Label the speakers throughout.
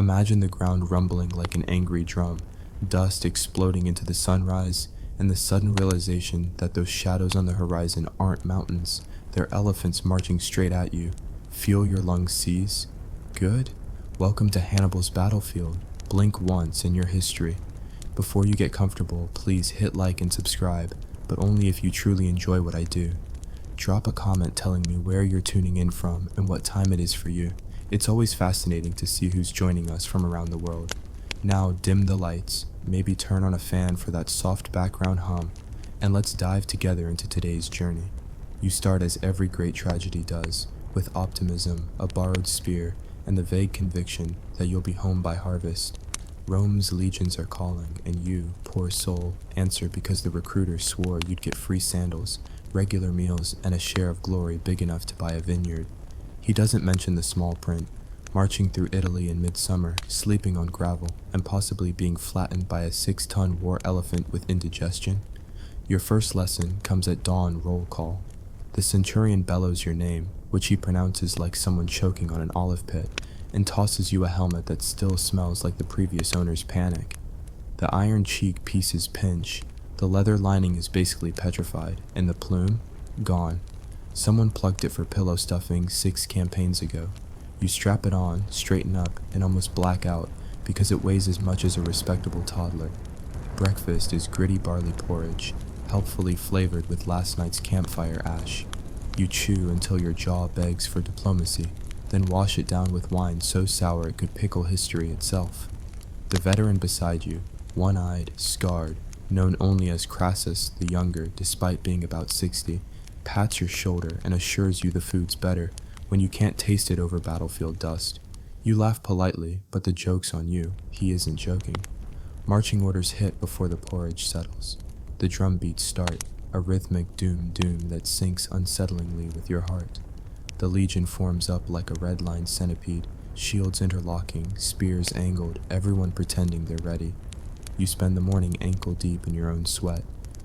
Speaker 1: Imagine the ground rumbling like an angry drum, dust exploding into the sunrise, and the sudden realization that those shadows on the horizon aren't mountains, they're elephants marching straight at you. Feel your lungs seize? Good. Welcome to Hannibal's battlefield. Blink once in your history. Before you get comfortable, please hit like and subscribe, but only if you truly enjoy what I do. Drop a comment telling me where you're tuning in from and what time it is for you. It's always fascinating to see who's joining us from around the world. Now dim the lights, maybe turn on a fan for that soft background hum, and let's dive together into today's journey. You start as every great tragedy does, with optimism, a borrowed spear, and the vague conviction that you'll be home by harvest. Rome's legions are calling, and you, poor soul, answer because the recruiter swore you'd get free sandals, regular meals, and a share of glory big enough to buy a vineyard. He doesn't mention the small print, marching through Italy in midsummer, sleeping on gravel, and possibly being flattened by a 6-ton war elephant with indigestion. Your first lesson comes at dawn roll call. The centurion bellows your name, which he pronounces like someone choking on an olive pit, and tosses you a helmet that still smells like the previous owner's panic. The iron cheek pieces pinch, the leather lining is basically petrified, and the plume? Gone. Someone plucked it for pillow stuffing 6 campaigns ago. You strap it on, straighten up, and almost black out because it weighs as much as a respectable toddler. Breakfast is gritty barley porridge, helpfully flavored with last night's campfire ash. You chew until your jaw begs for diplomacy, then wash it down with wine so sour it could pickle history itself. The veteran beside you, one-eyed, scarred, known only as Crassus the Younger despite being about 60, pats your shoulder and assures you the food's better when you can't taste it over battlefield dust. You laugh politely, but the joke's on you. He isn't joking. Marching orders hit before the porridge settles. The drum beats start, a rhythmic doom-doom that sinks unsettlingly with your heart. The legion forms up like a red-lined centipede, shields interlocking, spears angled, everyone pretending they're ready. You spend the morning ankle-deep in your own sweat,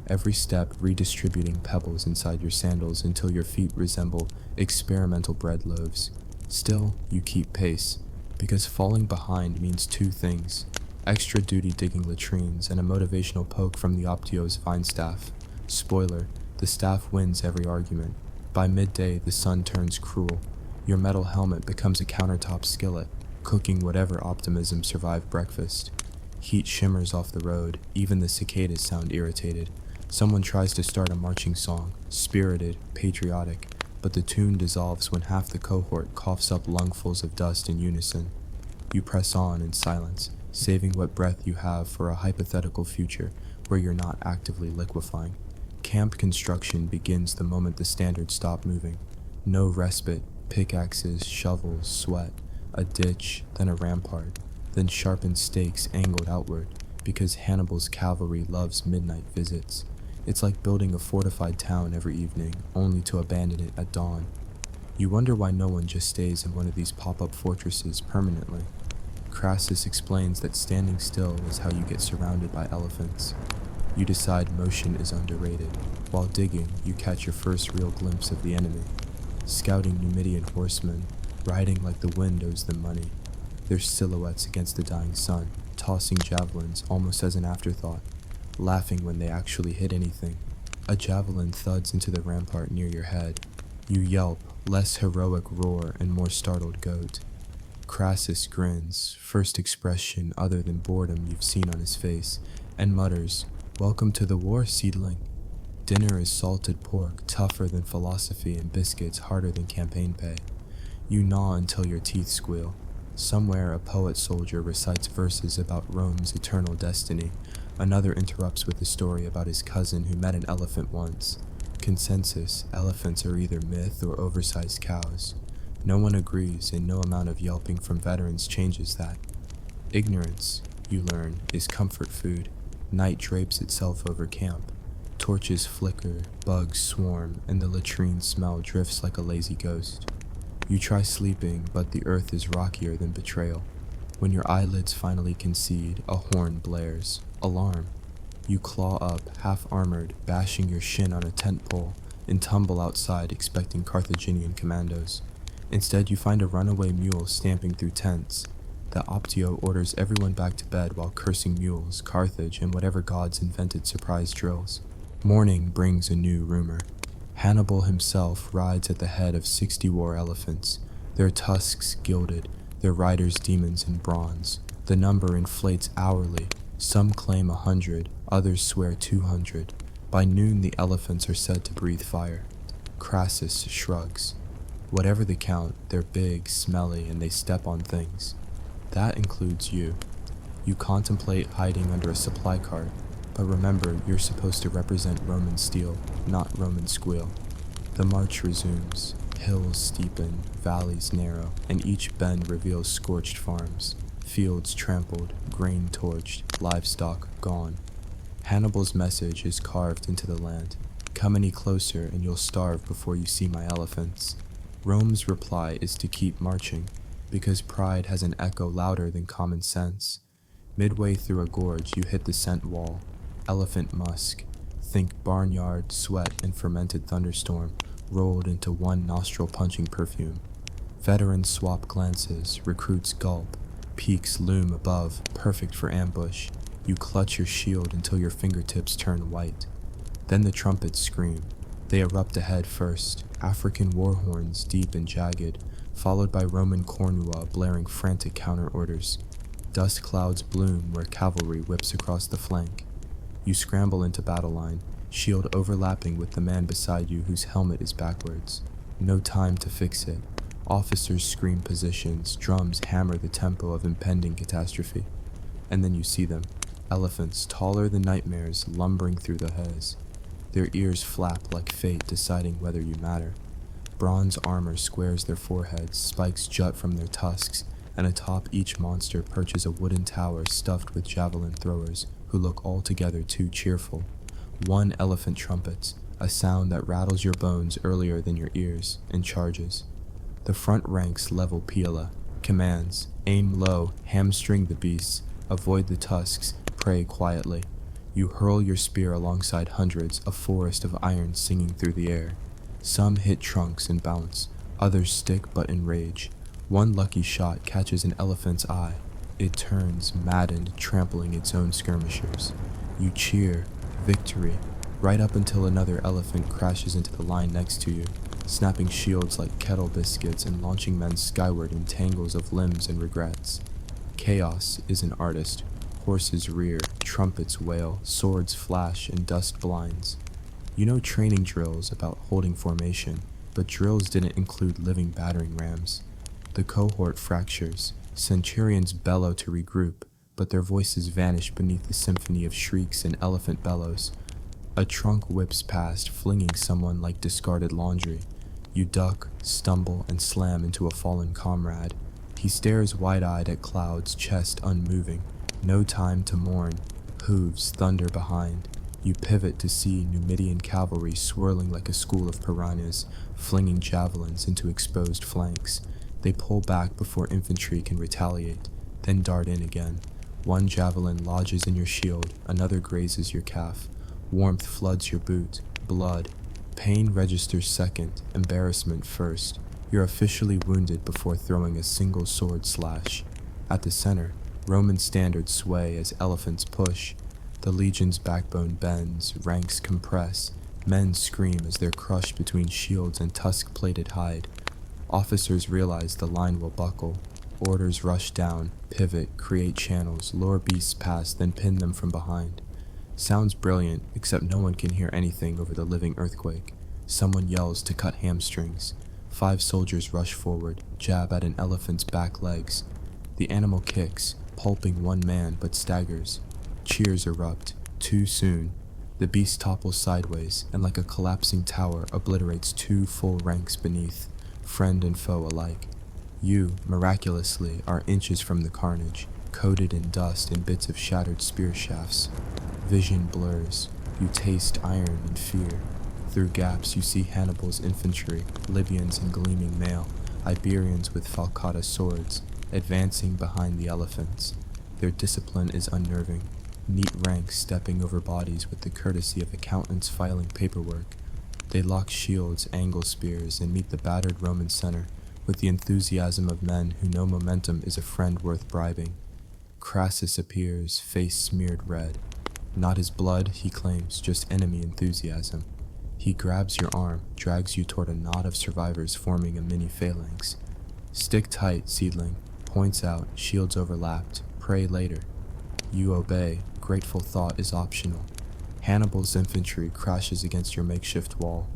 Speaker 1: every step redistributing pebbles inside your sandals until your feet resemble experimental bread loaves. Still, you keep pace, because falling behind means 2 things: extra duty digging latrines and a motivational poke from the Optio's vine staff. Spoiler, the staff wins every argument. By midday, the sun turns cruel. Your metal helmet becomes a countertop skillet, cooking whatever optimism survived breakfast. Heat shimmers off the road, even the cicadas sound irritated. Someone tries to start a marching song, spirited, patriotic, but the tune dissolves when half the cohort coughs up lungfuls of dust in unison. You press on in silence, saving what breath you have for a hypothetical future where you're not actively liquefying. Camp construction begins the moment the standards stop moving. No respite, pickaxes, shovels, sweat, a ditch, then a rampart, then sharpened stakes angled outward, because Hannibal's cavalry loves midnight visits. It's like building a fortified town every evening, only to abandon it at dawn. You wonder why no one just stays in one of these pop-up fortresses permanently. Crassus explains that standing still is how you get surrounded by elephants. You decide motion is underrated. While digging, you catch your first real glimpse of the enemy. Scouting Numidian horsemen, riding like the wind owes them money. Their silhouettes against the dying sun, tossing javelins almost as an afterthought, laughing when they actually hit anything. A javelin thuds into the rampart near your head. You yelp, less heroic roar and more startled goat. Crassus grins, first expression other than boredom you've seen on his face, and mutters, "Welcome to the war, seedling." Dinner is salted pork, tougher than philosophy, and biscuits harder than campaign pay. You gnaw until your teeth squeal. Somewhere a poet soldier recites verses about Rome's eternal destiny. Another interrupts with a story about his cousin who met an elephant once. Consensus: elephants are either myth or oversized cows. No one agrees, and no amount of yelping from veterans changes that. Ignorance, you learn, is comfort food. Night drapes itself over camp. Torches flicker, bugs swarm, and the latrine smell drifts like a lazy ghost. You try sleeping, but the earth is rockier than betrayal. When your eyelids finally concede, a horn blares. Alarm. You claw up, half-armored, bashing your shin on a tent pole, and tumble outside expecting Carthaginian commandos. Instead, you find a runaway mule stamping through tents. The Optio orders everyone back to bed while cursing mules, Carthage, and whatever gods invented surprise drills. Morning brings a new rumor. Hannibal himself rides at the head of 60 war elephants, their tusks gilded, their riders demons in bronze. The number inflates hourly. Some claim 100, others swear 200. By noon the elephants are said to breathe fire. Crassus shrugs. Whatever the count, they're big, smelly, and they step on things. That includes you. You contemplate hiding under a supply cart, but remember you're supposed to represent Roman steel, not Roman squeal. The march resumes. Hills steepen, valleys narrow, and each bend reveals scorched farms. Fields trampled, grain torched, livestock gone. Hannibal's message is carved into the land. Come any closer and you'll starve before you see my elephants. Rome's reply is to keep marching, because pride has an echo louder than common sense. Midway through a gorge you hit the scent wall. Elephant musk. Think barnyard, sweat, and fermented thunderstorm rolled into one nostril-punching perfume. Veterans swap glances, recruits gulp. Peaks loom above, perfect for ambush. You clutch your shield until your fingertips turn white. Then the trumpets scream. They erupt ahead first, African war horns deep and jagged, followed by Roman cornua blaring frantic counter orders. Dust clouds bloom where cavalry whips across the flank. You scramble into battle line, shield overlapping with the man beside you whose helmet is backwards. No time to fix it. Officers scream positions, drums hammer the tempo of impending catastrophe. And then you see them, elephants taller than nightmares lumbering through the haze. Their ears flap like fate deciding whether you matter. Bronze armor squares their foreheads, spikes jut from their tusks, and atop each monster perches a wooden tower stuffed with javelin throwers who look altogether too cheerful. One elephant trumpets, a sound that rattles your bones earlier than your ears, and charges. The front ranks level Pila, commands, aim low, hamstring the beasts, avoid the tusks, pray quietly. You hurl your spear alongside hundreds, a forest of iron singing through the air. Some hit trunks and bounce, others stick but enrage. One lucky shot catches an elephant's eye. It turns, maddened, trampling its own skirmishers. You cheer, victory, right up until another elephant crashes into the line next to you, snapping shields like kettle biscuits and launching men skyward in tangles of limbs and regrets. Chaos is an artist. Horses rear, trumpets wail, swords flash, and dust blinds. You know training drills about holding formation, but drills didn't include living battering rams. The cohort fractures. Centurions bellow to regroup, but their voices vanish beneath the symphony of shrieks and elephant bellows. A trunk whips past, flinging someone like discarded laundry. You duck, stumble, and slam into a fallen comrade. He stares wide-eyed at clouds, chest unmoving. No time to mourn. Hooves thunder behind. You pivot to see Numidian cavalry swirling like a school of piranhas, flinging javelins into exposed flanks. They pull back before infantry can retaliate, then dart in again. One javelin lodges in your shield, another grazes your calf. Warmth floods your boot. Blood. Pain registers second, embarrassment first. You're officially wounded before throwing a single sword slash. At the center, Roman standards sway as elephants push. The legion's backbone bends, ranks compress. Men scream as they're crushed between shields and tusk-plated hide. Officers realize the line will buckle. Orders rush down, pivot, create channels, lure beasts past, then pin them from behind. Sounds brilliant, except no one can hear anything over the living earthquake. Someone yells to cut hamstrings. 5 soldiers rush forward, jab at an elephant's back legs. The animal kicks, pulping one man, but staggers. Cheers erupt. Too soon. The beast topples sideways, and like a collapsing tower, obliterates 2 full ranks beneath, friend and foe alike. You, miraculously, are inches from the carnage, coated in dust and bits of shattered spear shafts. Vision blurs. You taste iron and fear. Through gaps you see Hannibal's infantry, Libyans in gleaming mail, Iberians with falcata swords, advancing behind the elephants. Their discipline is unnerving. Neat ranks stepping over bodies with the courtesy of accountants filing paperwork. They lock shields, angle spears, and meet the battered Roman center, with the enthusiasm of men who know momentum is a friend worth bribing. Crassus appears, face smeared red. Not his blood, he claims, just enemy enthusiasm. He grabs your arm, drags you toward a knot of survivors forming a mini phalanx. Stick tight, seedling, points out, shields overlapped, pray later. You obey, grateful thought is optional. Hannibal's infantry crashes against your makeshift wall.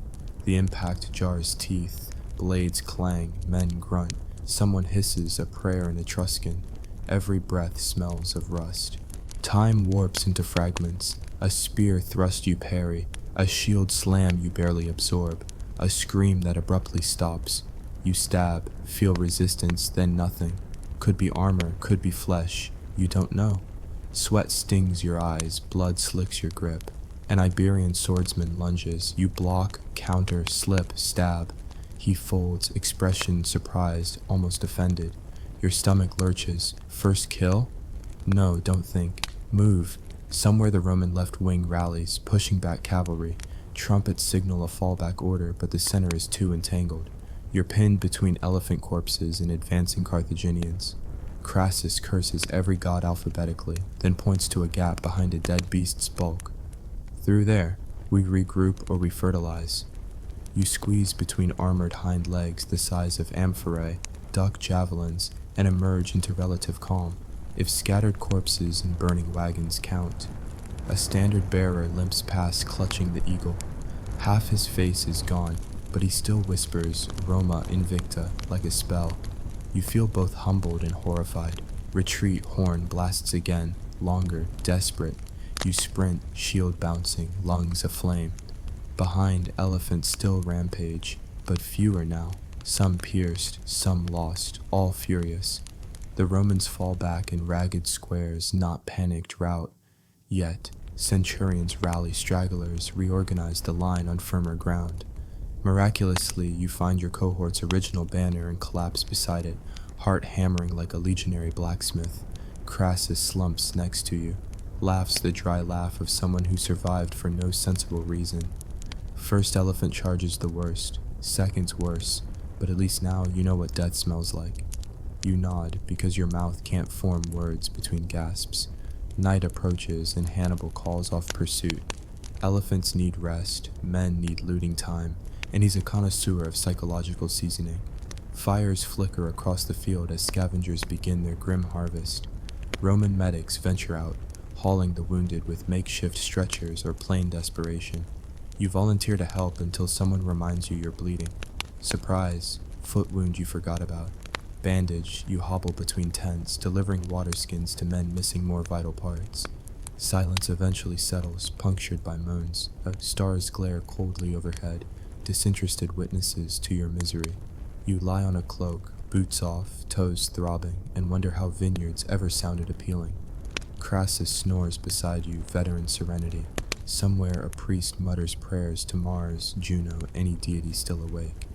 Speaker 1: The impact jars teeth, blades clang, men grunt, someone hisses a prayer in Etruscan. Every breath smells of rust. Time warps into fragments. A spear thrust you parry, a shield slam you barely absorb, a scream that abruptly stops. You stab, feel resistance, then nothing. Could be armor, could be flesh, you don't know. Sweat stings your eyes, blood slicks your grip. An Iberian swordsman lunges, you block, counter, slip, stab. He folds, expression surprised, almost offended. Your stomach lurches. First kill? No, don't think. Move. Somewhere the Roman left wing rallies, pushing back cavalry. Trumpets signal a fallback order, but the center is too entangled. You're pinned between elephant corpses and advancing Carthaginians. Crassus curses every god alphabetically, then points to a gap behind a dead beast's bulk. Through there, we regroup or we fertilize. You squeeze between armored hind legs the size of amphorae, duck javelins, and emerge into relative calm, if scattered corpses and burning wagons count. A standard bearer limps past clutching the eagle. Half his face is gone, but he still whispers Roma Invicta like a spell. You feel both humbled and horrified. Retreat horn blasts again, longer, desperate. You sprint, shield bouncing, lungs aflame. Behind, elephants still rampage, but fewer now. Some pierced, some lost, all furious. The Romans fall back in ragged squares, not panicked rout. Yet, centurions rally stragglers, reorganize the line on firmer ground. Miraculously, you find your cohort's original banner and collapse beside it, heart hammering like a legionary blacksmith. Crassus slumps next to you, laughs the dry laugh of someone who survived for no sensible reason. First elephant charge is the worst, second's worse, but at least now you know what death smells like. You nod because your mouth can't form words between gasps. Night approaches and Hannibal calls off pursuit. Elephants need rest, men need looting time, and he's a connoisseur of psychological seasoning. Fires flicker across the field as scavengers begin their grim harvest. Roman medics venture out, hauling the wounded with makeshift stretchers or plain desperation. You volunteer to help until someone reminds you you're bleeding. Surprise, foot wound you forgot about. Bandage, you hobble between tents, delivering water skins to men missing more vital parts. Silence eventually settles, punctured by moans. Stars glare coldly overhead, disinterested witnesses to your misery. You lie on a cloak, boots off, toes throbbing, and wonder how vineyards ever sounded appealing. Crassus snores beside you, veteran serenity. Somewhere a priest mutters prayers to Mars, Juno, any deity still awake.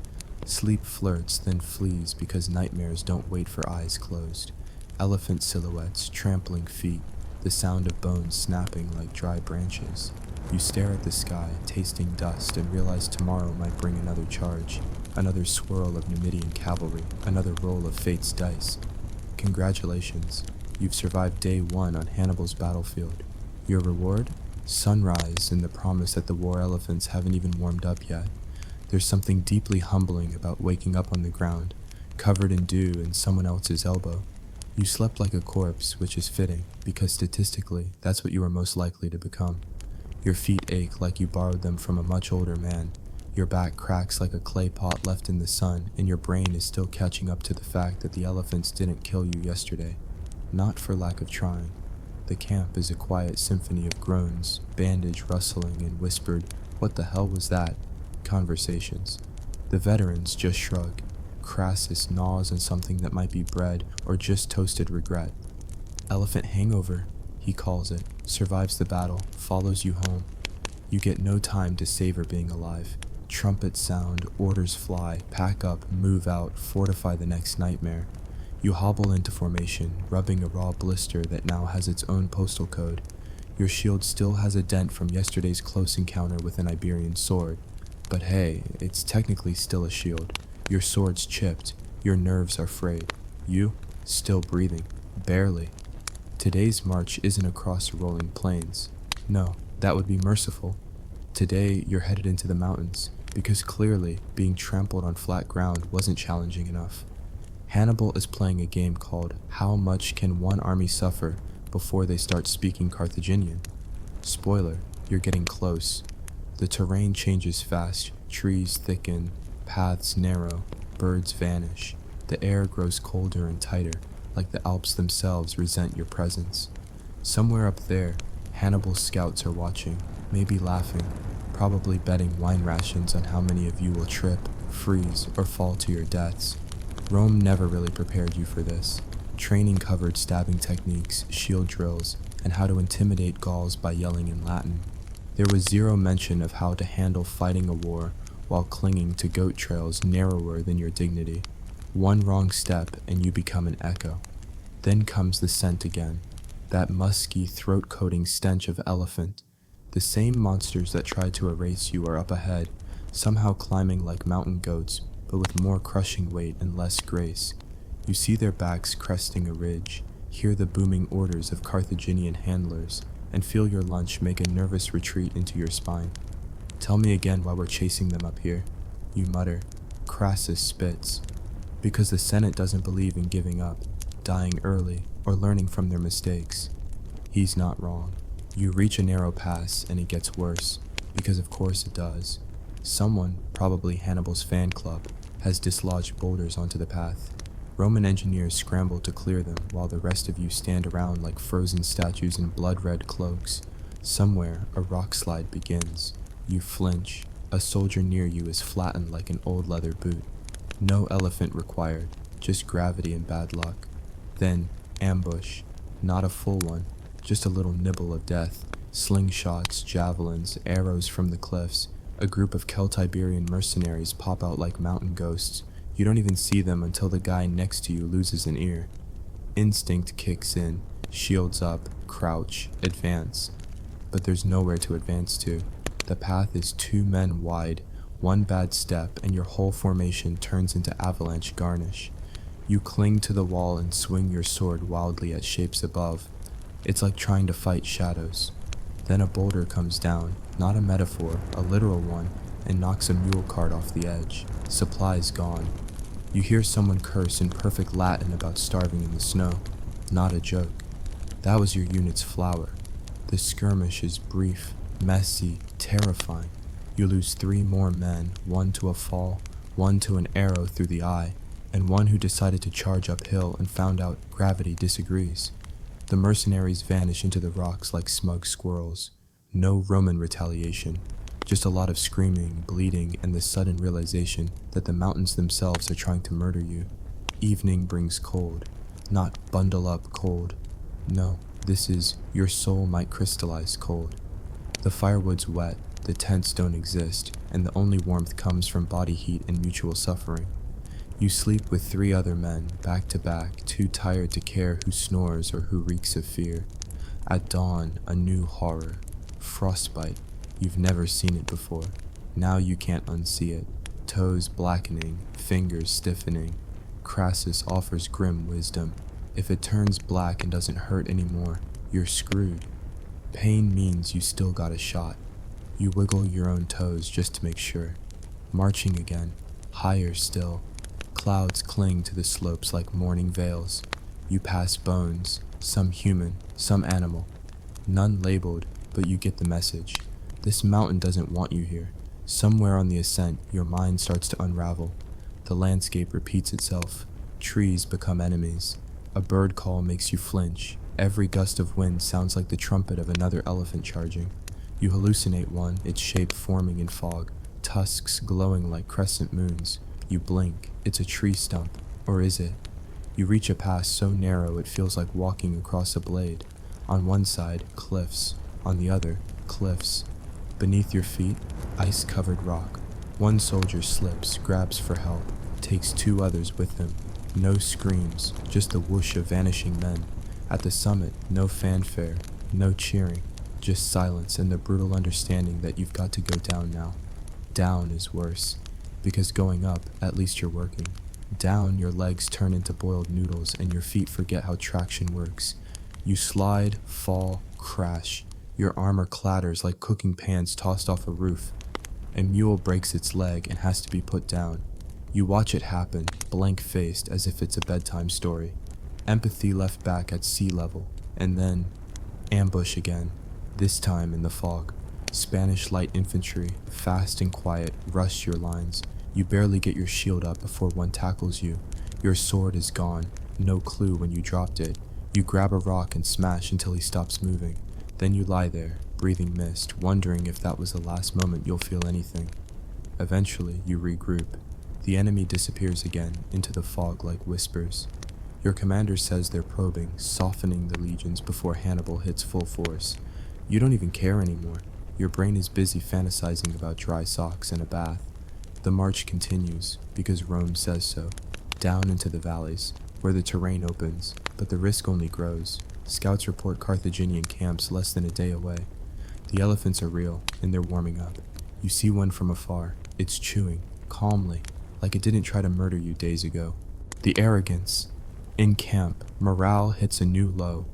Speaker 1: Sleep flirts, then flees because nightmares don't wait for eyes closed. Elephant silhouettes, trampling feet, the sound of bones snapping like dry branches. You stare at the sky, tasting dust, and realize tomorrow might bring another charge, another swirl of Numidian cavalry, another roll of fate's dice. Congratulations, you've survived day 1 on Hannibal's battlefield. Your reward? Sunrise and the promise that the war elephants haven't even warmed up yet. There's something deeply humbling about waking up on the ground, covered in dew and someone else's elbow. You slept like a corpse, which is fitting, because statistically, that's what you are most likely to become. Your feet ache like you borrowed them from a much older man. Your back cracks like a clay pot left in the sun, and your brain is still catching up to the fact that the elephants didn't kill you yesterday. Not for lack of trying. The camp is a quiet symphony of groans, bandage rustling, and whispered, "What the hell was that?" conversations. The veterans just shrug. Crassus gnaws on something that might be bread or just toasted regret. Elephant hangover, he calls it, survives the battle, follows you home. You get no time to savor being alive. Trumpets sound, orders fly, pack up, move out, fortify the next nightmare. You hobble into formation, rubbing a raw blister that now has its own postal code. Your shield still has a dent from yesterday's close encounter with an Iberian sword. But hey, it's technically still a shield. Your sword's chipped. Your nerves are frayed. You, still breathing. Barely. Today's march isn't across rolling plains. No, that would be merciful. Today, you're headed into the mountains, because clearly, being trampled on flat ground wasn't challenging enough. Hannibal is playing a game called How Much Can One Army Suffer Before They Start Speaking Carthaginian? Spoiler, you're getting close. The terrain changes fast, trees thicken, paths narrow, birds vanish. The air grows colder and tighter, like the Alps themselves resent your presence. Somewhere up there, Hannibal's scouts are watching, maybe laughing, probably betting wine rations on how many of you will trip, freeze, or fall to your deaths. Rome never really prepared you for this. Training covered stabbing techniques, shield drills, and how to intimidate Gauls by yelling in Latin. There was zero mention of how to handle fighting a war while clinging to goat trails narrower than your dignity. One wrong step and you become an echo. Then comes the scent again, that musky, throat-coating stench of elephant. The same monsters that tried to erase you are up ahead, somehow climbing like mountain goats, but with more crushing weight and less grace. You see their backs cresting a ridge, hear the booming orders of Carthaginian handlers, and feel your lunch make a nervous retreat into your spine. Tell me again why we're chasing them up here. You mutter. Crassus spits. Because the Senate doesn't believe in giving up, dying early, or learning from their mistakes. He's not wrong. You reach a narrow pass and it gets worse, because of course it does. Someone, probably Hannibal's fan club, has dislodged boulders onto the path. Roman engineers scramble to clear them while the rest of you stand around like frozen statues in blood-red cloaks. Somewhere, a rock slide begins. You flinch. A soldier near you is flattened like an old leather boot. No elephant required, just gravity and bad luck. Then, ambush. Not a full one, just a little nibble of death. Slingshots, javelins, arrows from the cliffs. A group of Celtiberian mercenaries pop out like mountain ghosts. You don't even see them until the guy next to you loses an ear. Instinct kicks in, shields up, crouch, advance. But there's nowhere to advance to. The path is 2 men wide. One bad step and your whole formation turns into avalanche garnish. You cling to the wall and swing your sword wildly at shapes above. It's like trying to fight shadows. Then a boulder comes down, not a metaphor, a literal one, and knocks a mule cart off the edge. Supplies gone. You hear someone curse in perfect Latin about starving in the snow. Not a joke. That was your unit's flower. The skirmish is brief, messy, terrifying. You lose 3 more men, one to a fall, one to an arrow through the eye, and one who decided to charge uphill and found out gravity disagrees. The mercenaries vanish into the rocks like smug squirrels. No Roman retaliation, just a lot of screaming, bleeding, and the sudden realization that the mountains themselves are trying to murder you. Evening brings cold, not bundle up cold. No, this is your soul might crystallize cold. The firewood's wet, the tents don't exist, and the only warmth comes from body heat and mutual suffering. You sleep with 3 other men, back to back, too tired to care who snores or who reeks of fear. At dawn, a new horror. Frostbite. You've never seen it before. Now you can't unsee it. Toes blackening, fingers stiffening. Crassus offers grim wisdom. If it turns black and doesn't hurt anymore, you're screwed. Pain means you still got a shot. You wiggle your own toes just to make sure. Marching again, higher still. Clouds cling to the slopes like morning veils. You pass bones, some human, some animal. None labeled, but you get the message. This mountain doesn't want you here. Somewhere on the ascent, your mind starts to unravel. The landscape repeats itself. Trees become enemies. A bird call makes you flinch. Every gust of wind sounds like the trumpet of another elephant charging. You hallucinate one, its shape forming in fog, tusks glowing like crescent moons. You blink, it's a tree stump. Or is it? You reach a pass so narrow it feels like walking across a blade. On one side, cliffs. On the other, cliffs. Beneath your feet, ice-covered rock. One soldier slips, grabs for help, takes 2 others with him. No screams, just the whoosh of vanishing men. At the summit, no fanfare, no cheering, just silence and the brutal understanding that you've got to go down now. Down is worse, because going up, at least you're working. Down, your legs turn into boiled noodles and your feet forget how traction works. You slide, fall, crash. Your armor clatters like cooking pans tossed off a roof. A mule breaks its leg and has to be put down. You watch it happen, blank-faced as if it's a bedtime story. Empathy left back at sea level, and then ambush again, this time in the fog. Spanish light infantry, fast and quiet, rush your lines. You barely get your shield up before one tackles you. Your sword is gone, no clue when you dropped it. You grab a rock and smash until he stops moving. Then you lie there, breathing mist, wondering if that was the last moment you'll feel anything. Eventually, you regroup. The enemy disappears again into the fog like whispers. Your commander says they're probing, softening the legions before Hannibal hits full force. You don't even care anymore. Your brain is busy fantasizing about dry socks and a bath. The march continues, because Rome says so, down into the valleys, where the terrain opens, but the risk only grows. Scouts report Carthaginian camps less than a day away. The elephants are real, and they're warming up. You see one from afar. It's chewing, calmly, like it didn't try to murder you days ago. The arrogance. In camp, morale hits a new low.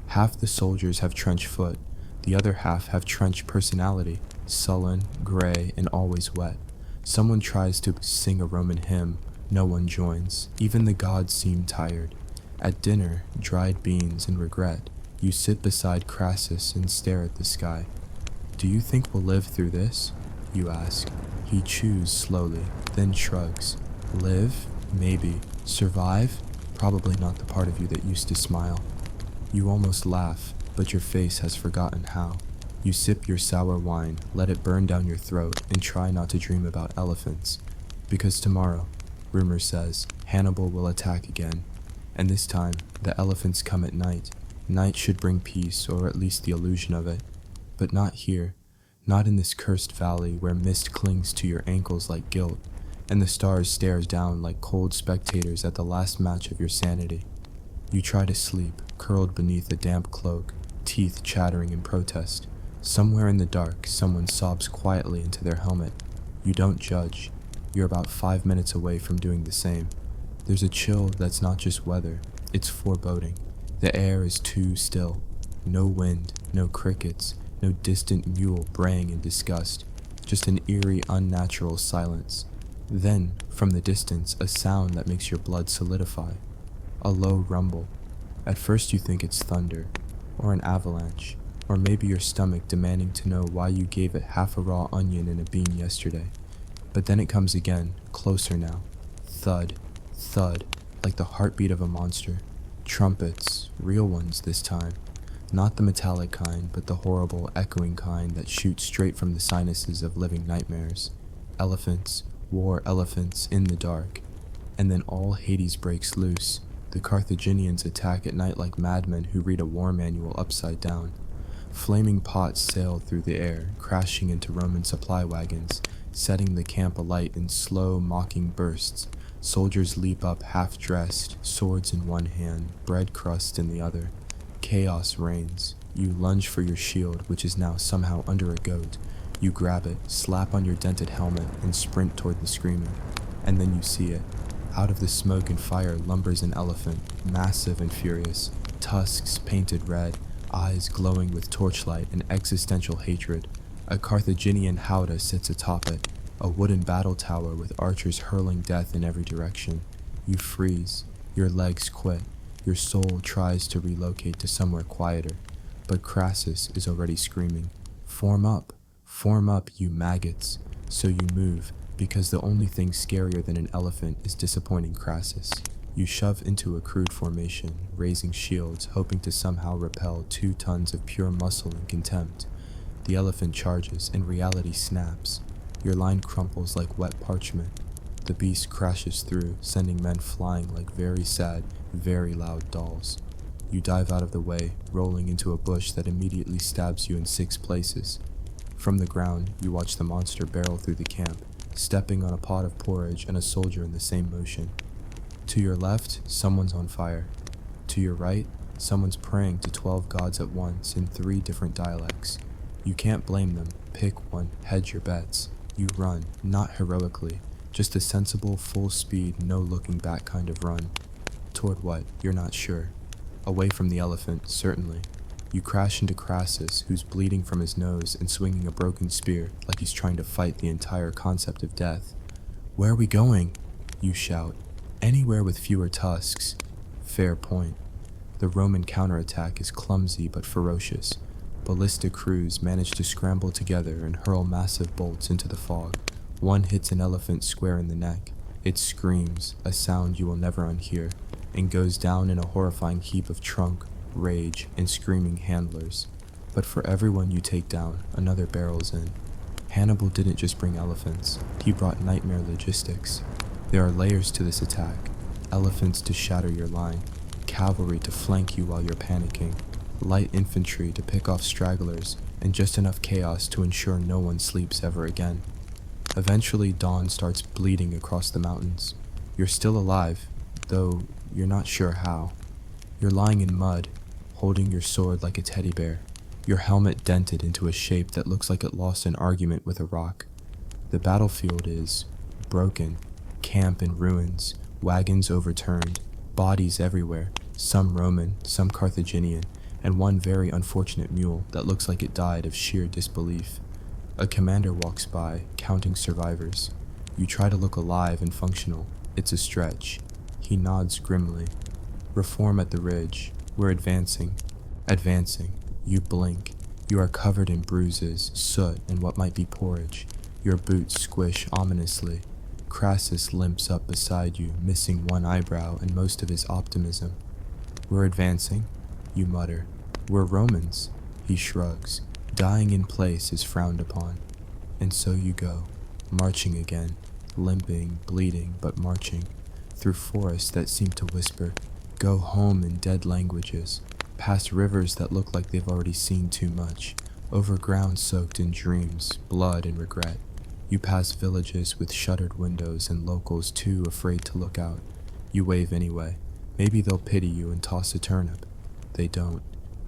Speaker 1: Half the soldiers have trench foot. The other half have trench personality, sullen, gray, and always wet. Someone tries to sing a Roman hymn. No one joins. Even the gods seem tired. At dinner, dried beans and regret, you sit beside Crassus and stare at the sky. Do you think we'll live through this? You ask. He chews slowly, then shrugs. Live? Maybe. Survive? Probably not the part of you that used to smile. You almost laugh, but your face has forgotten how. You sip your sour wine, let it burn down your throat, and try not to dream about elephants. Because tomorrow, rumor says, Hannibal will attack again. And this time, the elephants come at night. Night should bring peace, or at least the illusion of it. But not here. Not in this cursed valley where mist clings to your ankles like guilt, and the stars stares down like cold spectators at the last match of your sanity. You try to sleep, curled beneath a damp cloak, teeth chattering in protest. Somewhere in the dark, someone sobs quietly into their helmet. You don't judge. You're about 5 minutes away from doing the same. There's a chill that's not just weather, it's foreboding. The air is too still. No wind, no crickets, no distant mule braying in disgust. Just an eerie, unnatural silence. Then, from the distance, a sound that makes your blood solidify. A low rumble. At first you think it's thunder, or an avalanche, or maybe your stomach demanding to know why you gave it half a raw onion in a bean yesterday. But then it comes again, closer now. Thud, thud, like the heartbeat of a monster. Trumpets, real ones this time. Not the metallic kind, but the horrible, echoing kind that shoot straight from the sinuses of living nightmares. Elephants, war elephants in the dark. And then all Hades breaks loose. The Carthaginians attack at night like madmen who read a war manual upside down. Flaming pots sail through the air, crashing into Roman supply wagons, setting the camp alight in slow, mocking bursts. Soldiers leap up half-dressed, swords in one hand, bread crust in the other. Chaos reigns. You lunge for your shield, which is now somehow under a goat. You grab it, slap on your dented helmet, and sprint toward the screaming. And then you see it. Out of the smoke and fire lumbers an elephant, massive and furious, tusks painted red, eyes glowing with torchlight and existential hatred. A Carthaginian howdah sits atop it, a wooden battle tower with archers hurling death in every direction. You freeze, your legs quit, your soul tries to relocate to somewhere quieter, but Crassus is already screaming, form up, you maggots. So you move, because the only thing scarier than an elephant is disappointing Crassus. You shove into a crude formation, raising shields, hoping to somehow repel 2 tons of pure muscle and contempt. The elephant charges, and reality snaps. Your line crumples like wet parchment. The beast crashes through, sending men flying like very sad, very loud dolls. You dive out of the way, rolling into a bush that immediately stabs you in 6 places. From the ground, you watch the monster barrel through the camp, stepping on a pot of porridge and a soldier in the same motion. To your left, someone's on fire. To your right, someone's praying to 12 gods at once in 3 different dialects. You can't blame them. Pick one, hedge your bets. You run, not heroically, Just a sensible, full speed, no looking back kind of run. Toward what? You're not sure. Away from the elephant, certainly. You crash into Crassus, who's bleeding from his nose and swinging a broken spear like he's trying to fight the entire concept of death. Where are we going? You shout. Anywhere with fewer tusks. Fair point. The Roman counterattack is clumsy but ferocious. Ballistic crews manage to scramble together and hurl massive bolts into the fog. One hits an elephant square in the neck. It screams, a sound you will never unhear, and goes down in a horrifying heap of trunk, rage, and screaming handlers. But for everyone you take down, another barrels in. Hannibal didn't just bring elephants, he brought nightmare logistics. There are layers to this attack. Elephants to shatter your line, cavalry to flank you while you're panicking, light infantry to pick off stragglers, and just enough chaos to ensure no one sleeps ever again. Eventually, dawn starts bleeding across the mountains. You're still alive, though you're not sure how. You're lying in mud, holding your sword like a teddy bear, your helmet dented into a shape that looks like it lost an argument with a rock. The battlefield is broken, camp in ruins, wagons overturned, bodies everywhere, some Roman, some Carthaginian, and one very unfortunate mule that looks like it died of sheer disbelief. A commander walks by, counting survivors. You try to look alive and functional. It's a stretch. He nods grimly. Reform at the ridge. We're advancing. Advancing. You blink. You are covered in bruises, soot, and what might be porridge. Your boots squish ominously. Crassus limps up beside you, missing one eyebrow and most of his optimism. We're advancing. You mutter. We're Romans. He shrugs. Dying in place is frowned upon. And so you go, marching again, limping, bleeding, but marching, through forests that seem to whisper, go home in dead languages, past rivers that look like they've already seen too much, over ground soaked in dreams, blood, and regret. You pass villages with shuttered windows and locals too afraid to look out. You wave anyway. Maybe they'll pity you and toss a turnip. They don't.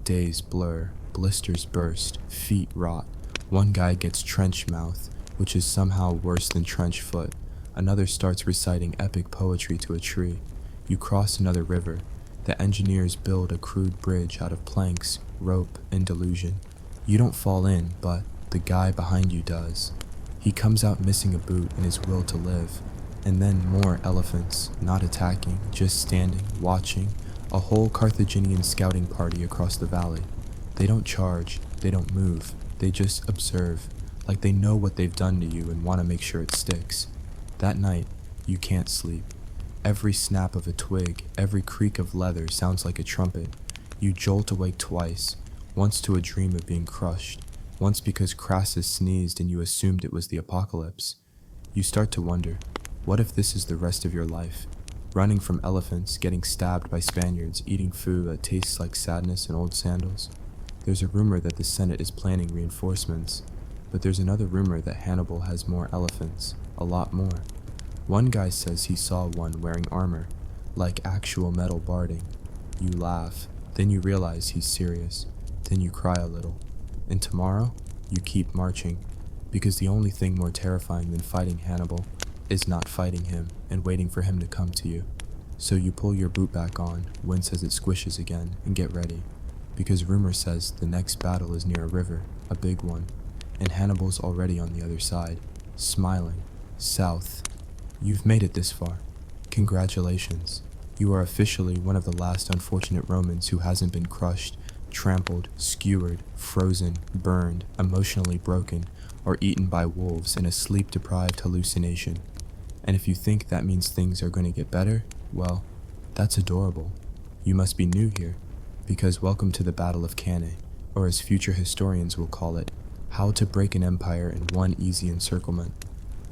Speaker 1: Days blur. Blisters burst, feet rot. One guy gets trench mouth, which is somehow worse than trench foot. Another starts reciting epic poetry to a tree. You cross another river. The engineers build a crude bridge out of planks, rope, and delusion. You don't fall in, but the guy behind you does. He comes out missing a boot and his will to live. And then more elephants, not attacking, just standing, watching. A whole Carthaginian scouting party across the valley. They don't charge, they don't move, they just observe, like they know what they've done to you and want to make sure it sticks. That night, you can't sleep. Every snap of a twig, every creak of leather sounds like a trumpet. You jolt awake twice, once to a dream of being crushed, once because Crassus sneezed and you assumed it was the apocalypse. You start to wonder, what if this is the rest of your life? Running from elephants, getting stabbed by Spaniards, eating food that tastes like sadness and old sandals? There's a rumor that the Senate is planning reinforcements, but there's another rumor that Hannibal has more elephants, a lot more. One guy says he saw one wearing armor, like actual metal barding. You laugh, then you realize he's serious, then you cry a little. And tomorrow, you keep marching, because the only thing more terrifying than fighting Hannibal is not fighting him and waiting for him to come to you. So you pull your boot back on, wince as it squishes again, and get ready. Because rumor says the next battle is near a river, a big one, and Hannibal's already on the other side, smiling, south. You've made it this far. Congratulations. You are officially one of the last unfortunate Romans who hasn't been crushed, trampled, skewered, frozen, burned, emotionally broken, or eaten by wolves in a sleep-deprived hallucination. And if you think that means things are going to get better, well, that's adorable. You must be new here. Because welcome to the Battle of Cannae, or as future historians will call it, how to break an empire in one easy encirclement.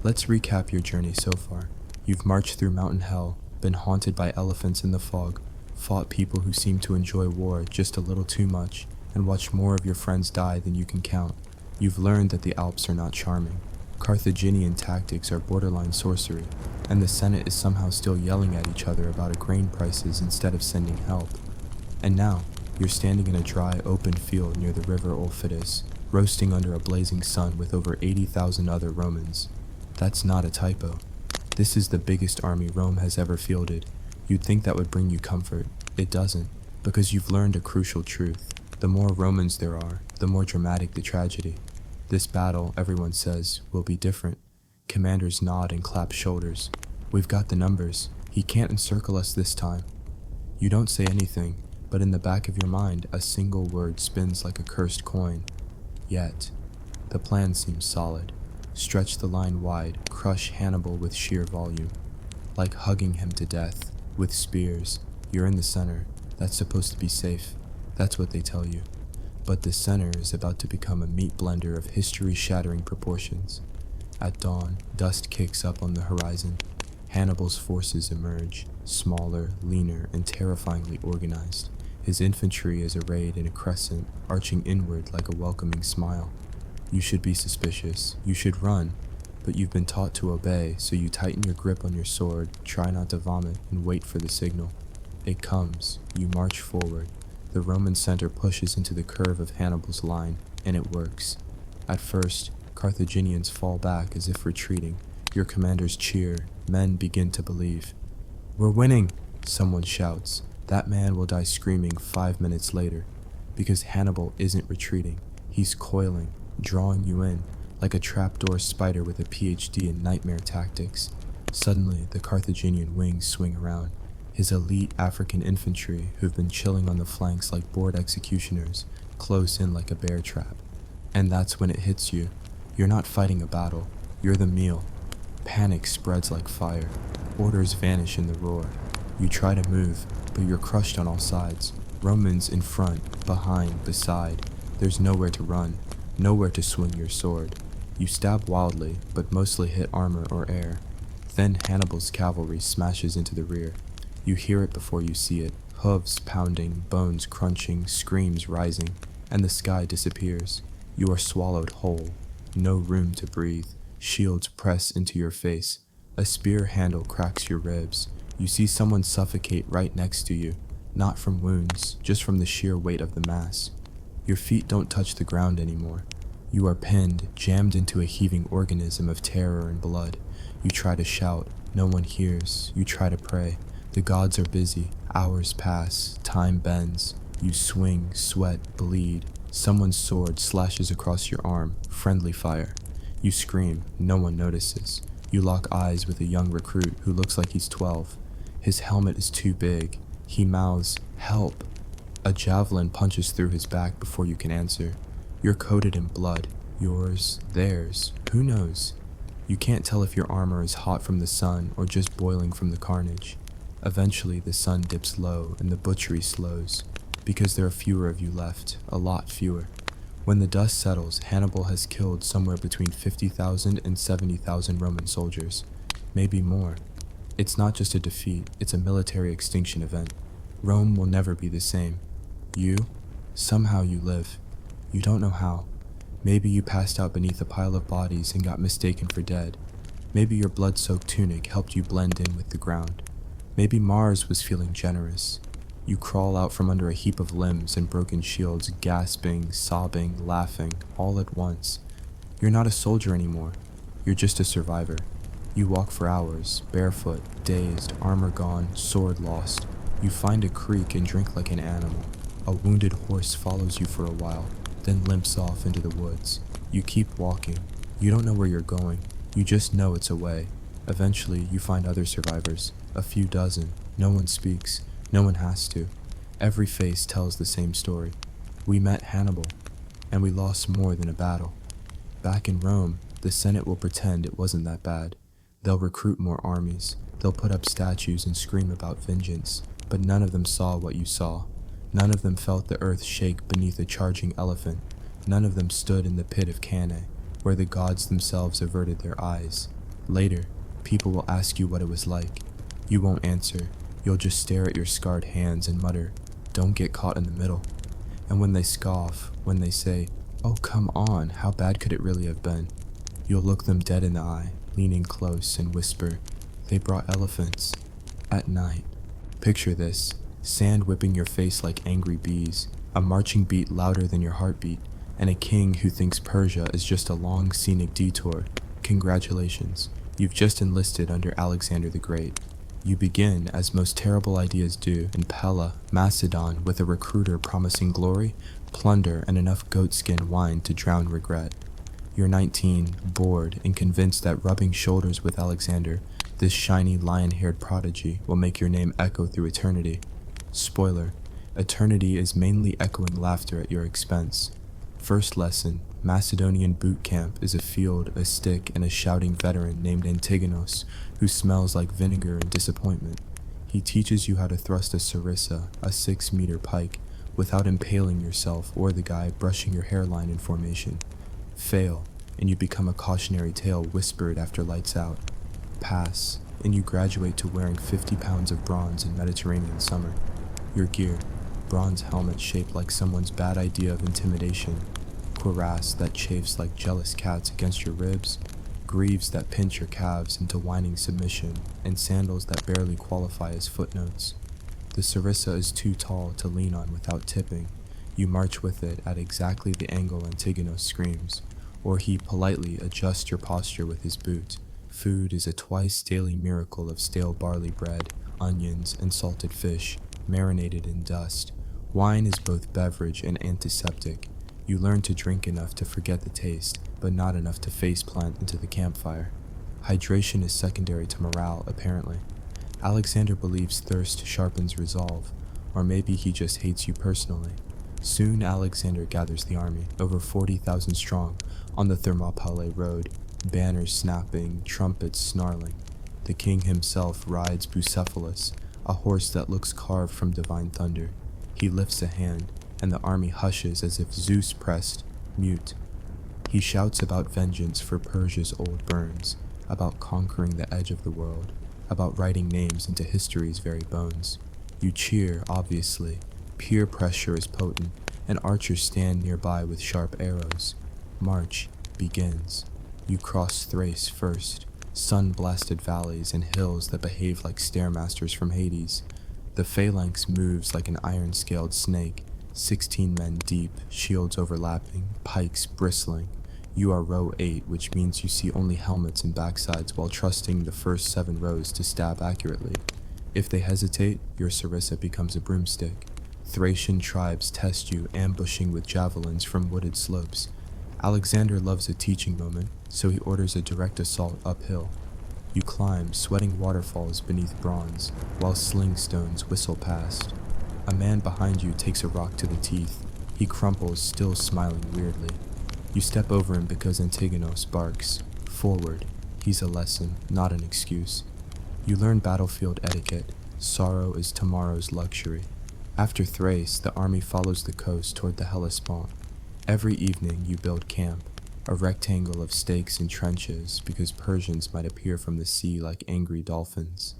Speaker 1: Let's recap your journey so far. You've marched through mountain hell, been haunted by elephants in the fog, fought people who seem to enjoy war just a little too much, and watched more of your friends die than you can count. You've learned that the Alps are not charming. Carthaginian tactics are borderline sorcery, and the Senate is somehow still yelling at each other about grain prices instead of sending help. And now, you're standing in a dry, open field near the river Olphitis, roasting under a blazing sun with over 80,000 other Romans. That's not a typo. This is the biggest army Rome has ever fielded. You'd think that would bring you comfort. It doesn't, because you've learned a crucial truth. The more Romans there are, the more dramatic the tragedy. This battle, everyone says, will be different. Commanders nod and clap shoulders. We've got the numbers. He can't encircle us this time. You don't say anything, but in the back of your mind, a single word spins like a cursed coin. Yet. The plan seems solid. Stretch the line wide, crush Hannibal with sheer volume. Like hugging him to death, with spears. You're in the center. That's supposed to be safe. That's what they tell you. But the center is about to become a meat blender of history-shattering proportions. At dawn, dust kicks up on the horizon. Hannibal's forces emerge, smaller, leaner, and terrifyingly organized. His infantry is arrayed in a crescent, arching inward like a welcoming smile. You should be suspicious. You should run. But you've been taught to obey, so you tighten your grip on your sword, try not to vomit, and wait for the signal. It comes. You march forward. The Roman center pushes into the curve of Hannibal's line, and it works. At first, Carthaginians fall back as if retreating. Your commanders cheer. Men begin to believe. "We're winning!" Someone shouts. That man will die screaming 5 minutes later, because Hannibal isn't retreating. He's coiling, drawing you in, like a trapdoor spider with a PhD in nightmare tactics. Suddenly, the Carthaginian wings swing around. His elite African infantry, who've been chilling on the flanks like bored executioners, close in like a bear trap. And that's when it hits you. You're not fighting a battle. You're the meal. Panic spreads like fire. Orders vanish in the roar. You try to move, but you're crushed on all sides. Romans in front, behind, beside. There's nowhere to run, nowhere to swing your sword. You stab wildly, but mostly hit armor or air. Then Hannibal's cavalry smashes into the rear. You hear it before you see it. Hooves pounding, bones crunching, screams rising, and the sky disappears. You are swallowed whole. No room to breathe. Shields press into your face. A spear handle cracks your ribs. You see someone suffocate right next to you. Not from wounds, just from the sheer weight of the mass. Your feet don't touch the ground anymore. You are pinned, jammed into a heaving organism of terror and blood. You try to shout. No one hears. You try to pray. The gods are busy. Hours pass. Time bends. You swing, sweat, bleed. Someone's sword slashes across your arm. Friendly fire. You scream. No one notices. You lock eyes with a young recruit who looks like he's 12. His helmet is too big. He mouths, "Help!" A javelin punches through his back before you can answer. You're coated in blood. Yours, theirs. Who knows? You can't tell if your armor is hot from the sun or just boiling from the carnage. Eventually, the sun dips low and the butchery slows, because there are fewer of you left, a lot fewer. When the dust settles, Hannibal has killed somewhere between 50,000 and 70,000 Roman soldiers, maybe more. It's not just a defeat, it's a military extinction event. Rome will never be the same. Somehow you live. You don't know how. Maybe you passed out beneath a pile of bodies and got mistaken for dead. Maybe your blood-soaked tunic helped you blend in with the ground. Maybe Mars was feeling generous. You crawl out from under a heap of limbs and broken shields, gasping, sobbing, laughing, all at once. You're not a soldier anymore. You're just a survivor. You walk for hours, barefoot, dazed, armor gone, sword lost. You find a creek and drink like an animal. A wounded horse follows you for a while, then limps off into the woods. You keep walking. You don't know where you're going. You just know it's a way. Eventually, you find other survivors, a few dozen. No one speaks. No one has to. Every face tells the same story. We met Hannibal, and we lost more than a battle. Back in Rome, the Senate will pretend it wasn't that bad. They'll recruit more armies. They'll put up statues and scream about vengeance. But none of them saw what you saw. None of them felt the earth shake beneath a charging elephant. None of them stood in the pit of Cannae, where the gods themselves averted their eyes. Later, people will ask you what it was like. You won't answer. You'll just stare at your scarred hands and mutter, "Don't get caught in the middle." And when they scoff, when they say, "Oh, come on, how bad could it really have been?" You'll look them dead in the eye, leaning close, and whisper, "They brought elephants." At night. Picture this. Sand whipping your face like angry bees, a marching beat louder than your heartbeat, and a king who thinks Persia is just a long scenic detour. Congratulations. You've just enlisted under Alexander the Great. You begin, as most terrible ideas do, in Pella, Macedon, with a recruiter promising glory, plunder, and enough goatskin wine to drown regret. You're 19, bored, and convinced that rubbing shoulders with Alexander, this shiny lion-haired prodigy, will make your name echo through eternity. Spoiler: eternity is mainly echoing laughter at your expense. First lesson: Macedonian boot camp is a field, a stick, and a shouting veteran named Antigonos, who smells like vinegar and disappointment. He teaches you how to thrust a sarissa, a 6-meter pike, without impaling yourself or the guy brushing your hairline in formation. Fail, and you become a cautionary tale whispered after lights out. Pass, and you graduate to wearing 50 pounds of bronze in Mediterranean summer. Your gear: bronze helmet shaped like someone's bad idea of intimidation, cuirass that chafes like jealous cats against your ribs, greaves that pinch your calves into whining submission, and sandals that barely qualify as footnotes. The sarissa is too tall to lean on without tipping. You march with it at exactly the angle Antigonos screams, or he politely adjusts your posture with his boot. Food is a twice-daily miracle of stale barley bread, onions, and salted fish, marinated in dust. Wine is both beverage and antiseptic. You learn to drink enough to forget the taste, but not enough to faceplant into the campfire. Hydration is secondary to morale, apparently. Alexander believes thirst sharpens resolve, or maybe he just hates you personally. Soon Alexander gathers the army, over 40,000 strong, on the Thermopylae road, banners snapping, trumpets snarling. The king himself rides Bucephalus, a horse that looks carved from divine thunder. He lifts a hand, and the army hushes as if Zeus pressed mute. He shouts about vengeance for Persia's old burns, about conquering the edge of the world, about writing names into history's very bones. You cheer, obviously. Peer pressure is potent, and archers stand nearby with sharp arrows. March begins. You cross Thrace first, sun-blasted valleys and hills that behave like stairmasters from Hades. The phalanx moves like an iron-scaled snake, 16 men deep, shields overlapping, pikes bristling. You are row 8, which means you see only helmets and backsides while trusting the first 7 rows to stab accurately. If they hesitate, your sarissa becomes a broomstick. Thracian tribes test you, ambushing with javelins from wooded slopes. Alexander loves a teaching moment, so he orders a direct assault uphill. You climb, sweating waterfalls beneath bronze, while sling stones whistle past. A man behind you takes a rock to the teeth. He crumples, still smiling weirdly. You step over him because Antigonos barks. Forward. He's a lesson, not an excuse. You learn battlefield etiquette. Sorrow is tomorrow's luxury. After Thrace, the army follows the coast toward the Hellespont. Every evening you build camp, a rectangle of stakes and trenches because Persians might appear from the sea like angry dolphins.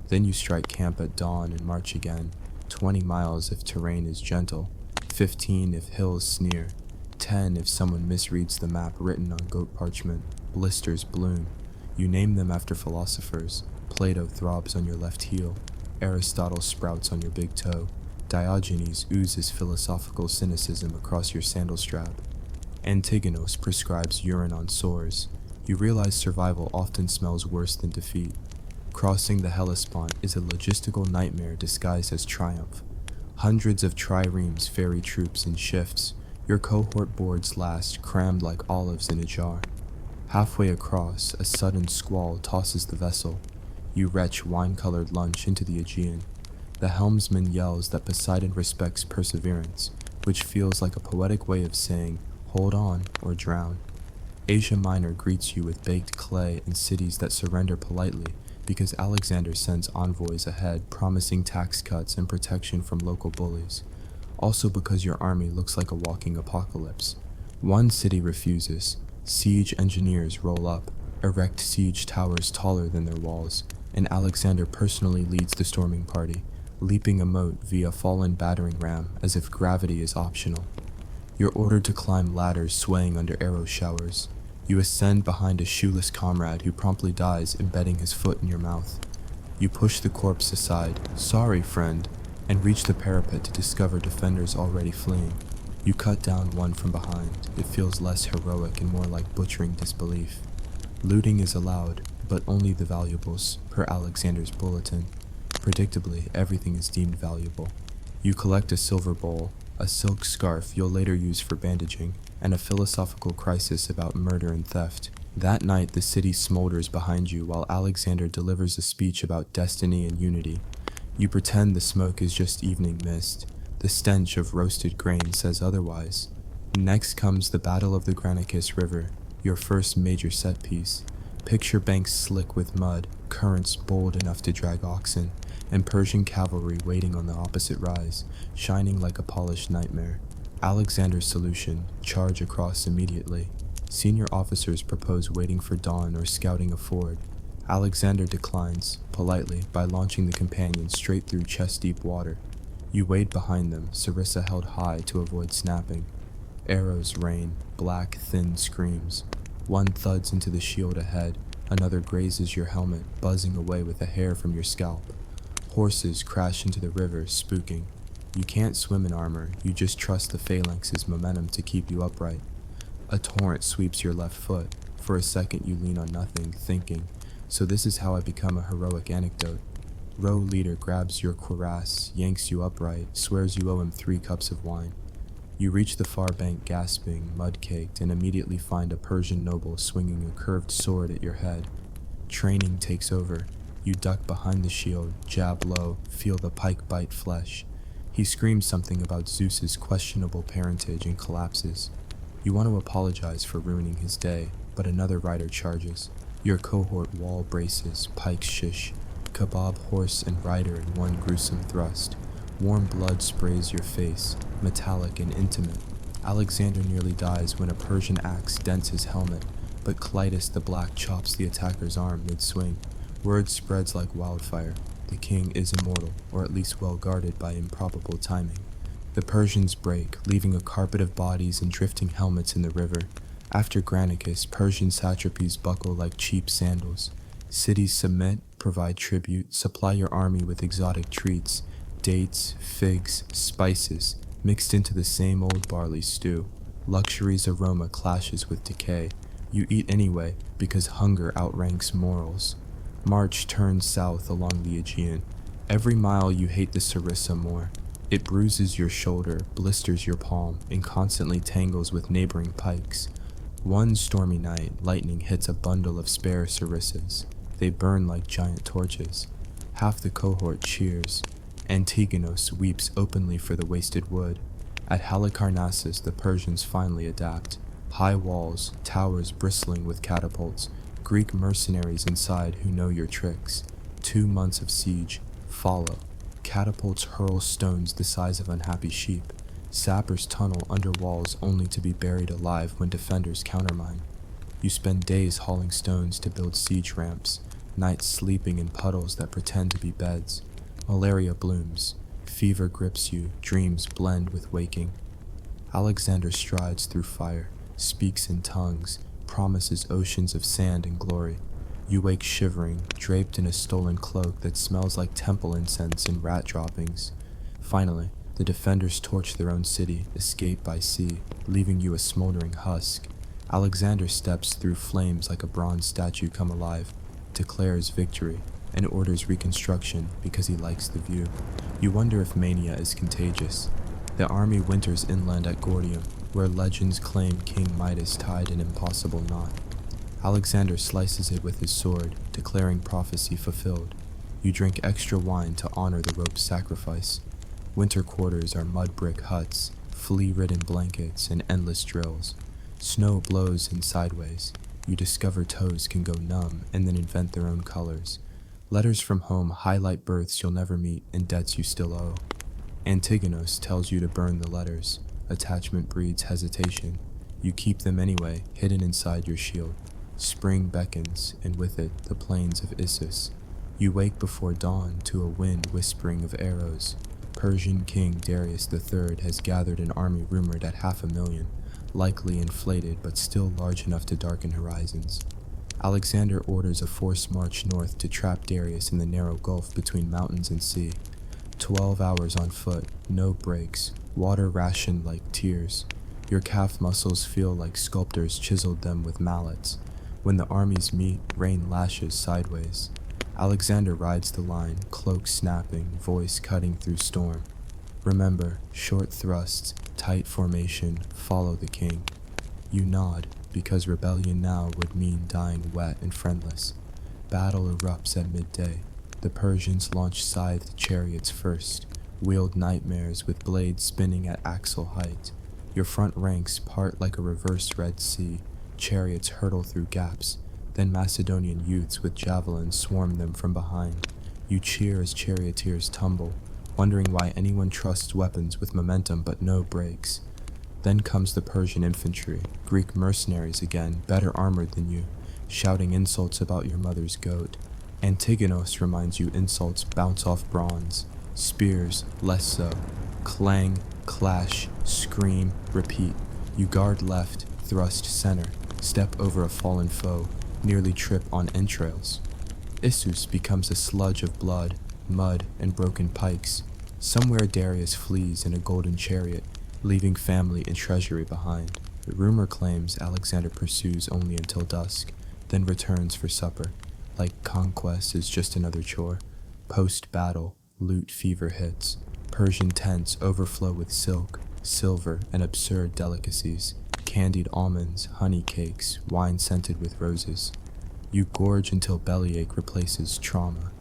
Speaker 1: Then you strike camp at dawn and march again, 20 miles if terrain is gentle, 15 if hills sneer, 10 if someone misreads the map written on goat parchment. Blisters bloom. You name them after philosophers. Plato throbs on your left heel. Aristotle sprouts on your big toe. Diogenes oozes philosophical cynicism across your sandal strap. Antigonos prescribes urine on sores. You realize survival often smells worse than defeat. Crossing the Hellespont is a logistical nightmare disguised as triumph. Hundreds of triremes ferry troops in shifts. Your cohort boards last, crammed like olives in a jar. Halfway across, a sudden squall tosses the vessel. You retch wine-colored lunch into the Aegean. The helmsman yells that Poseidon respects perseverance, which feels like a poetic way of saying, hold on or drown. Asia Minor greets you with baked clay and cities that surrender politely because Alexander sends envoys ahead promising tax cuts and protection from local bullies. Also because your army looks like a walking apocalypse. One city refuses. Siege engineers roll up, erect siege towers taller than their walls, and Alexander personally leads the storming party, leaping a moat via fallen battering ram as if gravity is optional. You're ordered to climb ladders swaying under arrow showers. You ascend behind a shoeless comrade who promptly dies embedding his foot in your mouth. You push the corpse aside, sorry friend, and reach the parapet to discover defenders already fleeing. You cut down one from behind. It feels less heroic and more like butchering disbelief. Looting is allowed, but only the valuables, per Alexander's bulletin. Predictably, everything is deemed valuable. You collect a silver bowl, a silk scarf you'll later use for bandaging, and a philosophical crisis about murder and theft. That night, the city smolders behind you while Alexander delivers a speech about destiny and unity. You pretend the smoke is just evening mist. The stench of roasted grain says otherwise. Next comes the Battle of the Granicus River, your first major set piece. Picture banks slick with mud, currents bold enough to drag oxen, and Persian cavalry waiting on the opposite rise, shining like a polished nightmare. Alexander's solution: charge across immediately. Senior officers propose waiting for dawn or scouting a ford. Alexander declines, politely, by launching the companions straight through chest-deep water. You wade behind them, sarissa held high to avoid snapping. Arrows rain, black, thin screams. One thuds into the shield ahead, another grazes your helmet, buzzing away with a hair from your scalp. Horses crash into the river, spooking. You can't swim in armor, you just trust the phalanx's momentum to keep you upright. A torrent sweeps your left foot. For a second you lean on nothing, thinking, so this is how I become a heroic anecdote. Row leader grabs your cuirass, yanks you upright, swears you owe him 3 cups of wine. You reach the far bank gasping, mud-caked, and immediately find a Persian noble swinging a curved sword at your head. Training takes over. You duck behind the shield, jab low, feel the pike bite flesh. He screams something about Zeus's questionable parentage and collapses. You want to apologize for ruining his day, but another rider charges. Your cohort wall braces, pike shish, kebab horse and rider in one gruesome thrust. Warm blood sprays your face, metallic and intimate. Alexander nearly dies when a Persian axe dents his helmet, but Clytus the Black chops the attacker's arm mid-swing. Word spreads like wildfire. The king is immortal, or at least well guarded by improbable timing. The Persians break, leaving a carpet of bodies and drifting helmets in the river. After Granicus, Persian satrapies buckle like cheap sandals. Cities submit, provide tribute, supply your army with exotic treats, dates, figs, spices, mixed into the same old barley stew. Luxury's aroma clashes with decay. You eat anyway, because hunger outranks morals. March turns south along the Aegean. Every mile you hate the sarissa more. It bruises your shoulder, blisters your palm, and constantly tangles with neighboring pikes. One stormy night, lightning hits a bundle of spare sarissas. They burn like giant torches. Half the cohort cheers. Antigonus weeps openly for the wasted wood. At Halicarnassus, the Persians finally adapt. High walls, towers bristling with catapults, Greek mercenaries inside who know your tricks. 2 months of siege follow. Catapults hurl stones the size of unhappy sheep. Sappers tunnel under walls only to be buried alive when defenders countermine. You spend days hauling stones to build siege ramps, nights sleeping in puddles that pretend to be beds. Malaria blooms. Fever grips you, dreams blend with waking. Alexander strides through fire, speaks in tongues, promises oceans of sand and glory. You wake shivering, draped in a stolen cloak that smells like temple incense and rat droppings. Finally, the defenders torch their own city, escape by sea, leaving you a smoldering husk. Alexander steps through flames like a bronze statue come alive, declares victory, and orders reconstruction because he likes the view. You wonder if mania is contagious. The army winters inland at Gordium, where legends claim King Midas tied an impossible knot. Alexander slices it with his sword, declaring prophecy fulfilled. You drink extra wine to honor the rope's sacrifice. Winter quarters are mud brick huts, flea-ridden blankets, and endless drills. Snow blows in sideways. You discover toes can go numb and then invent their own colors. Letters from home highlight births you'll never meet and debts you still owe. Antigonus tells you to burn the letters. Attachment breeds hesitation. You keep them anyway, hidden inside your shield. Spring beckons, and with it, the plains of Issus. You wake before dawn to a wind whispering of arrows. Persian King Darius III has gathered an army rumored at 500,000, likely inflated but still large enough to darken horizons. Alexander orders a forced march north to trap Darius in the narrow gulf between mountains and sea. 12 hours on foot, no breaks, water rationed like tears. Your calf muscles feel like sculptors chiseled them with mallets. When the armies meet, rain lashes sideways. Alexander rides the line, cloak snapping, voice cutting through storm. Remember, short thrusts, tight formation, follow the king. You nod, because rebellion now would mean dying wet and friendless. Battle erupts at midday. The Persians launch scythed chariots first, wheeled nightmares with blades spinning at axle height. Your front ranks part like a reverse Red Sea. Chariots hurtle through gaps. Then Macedonian youths with javelins swarm them from behind. You cheer as charioteers tumble, wondering why anyone trusts weapons with momentum but no brakes. Then comes the Persian infantry, Greek mercenaries again, better armored than you, shouting insults about your mother's goat. Antigonos reminds you insults bounce off bronze. Spears, less so. Clang, clash, scream, repeat. You guard left, thrust center, step over a fallen foe, nearly trip on entrails. Issus becomes a sludge of blood, mud, and broken pikes. Somewhere Darius flees in a golden chariot, leaving family and treasury behind. The rumor claims Alexander pursues only until dusk, then returns for supper. Like conquest is just another chore. Post-battle, loot fever hits. Persian tents overflow with silk, silver, and absurd delicacies. Candied almonds, honey cakes, wine scented with roses. You gorge until bellyache replaces trauma.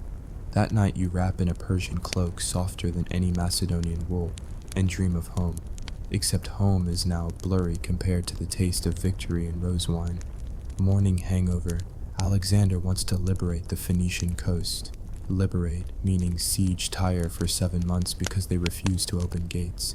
Speaker 1: That night you wrap in a Persian cloak softer than any Macedonian wool, and dream of home. Except home is now blurry compared to the taste of victory and rose wine. Morning hangover. Alexander wants to liberate the Phoenician coast. Liberate, meaning siege Tyre for 7 months because they refuse to open gates.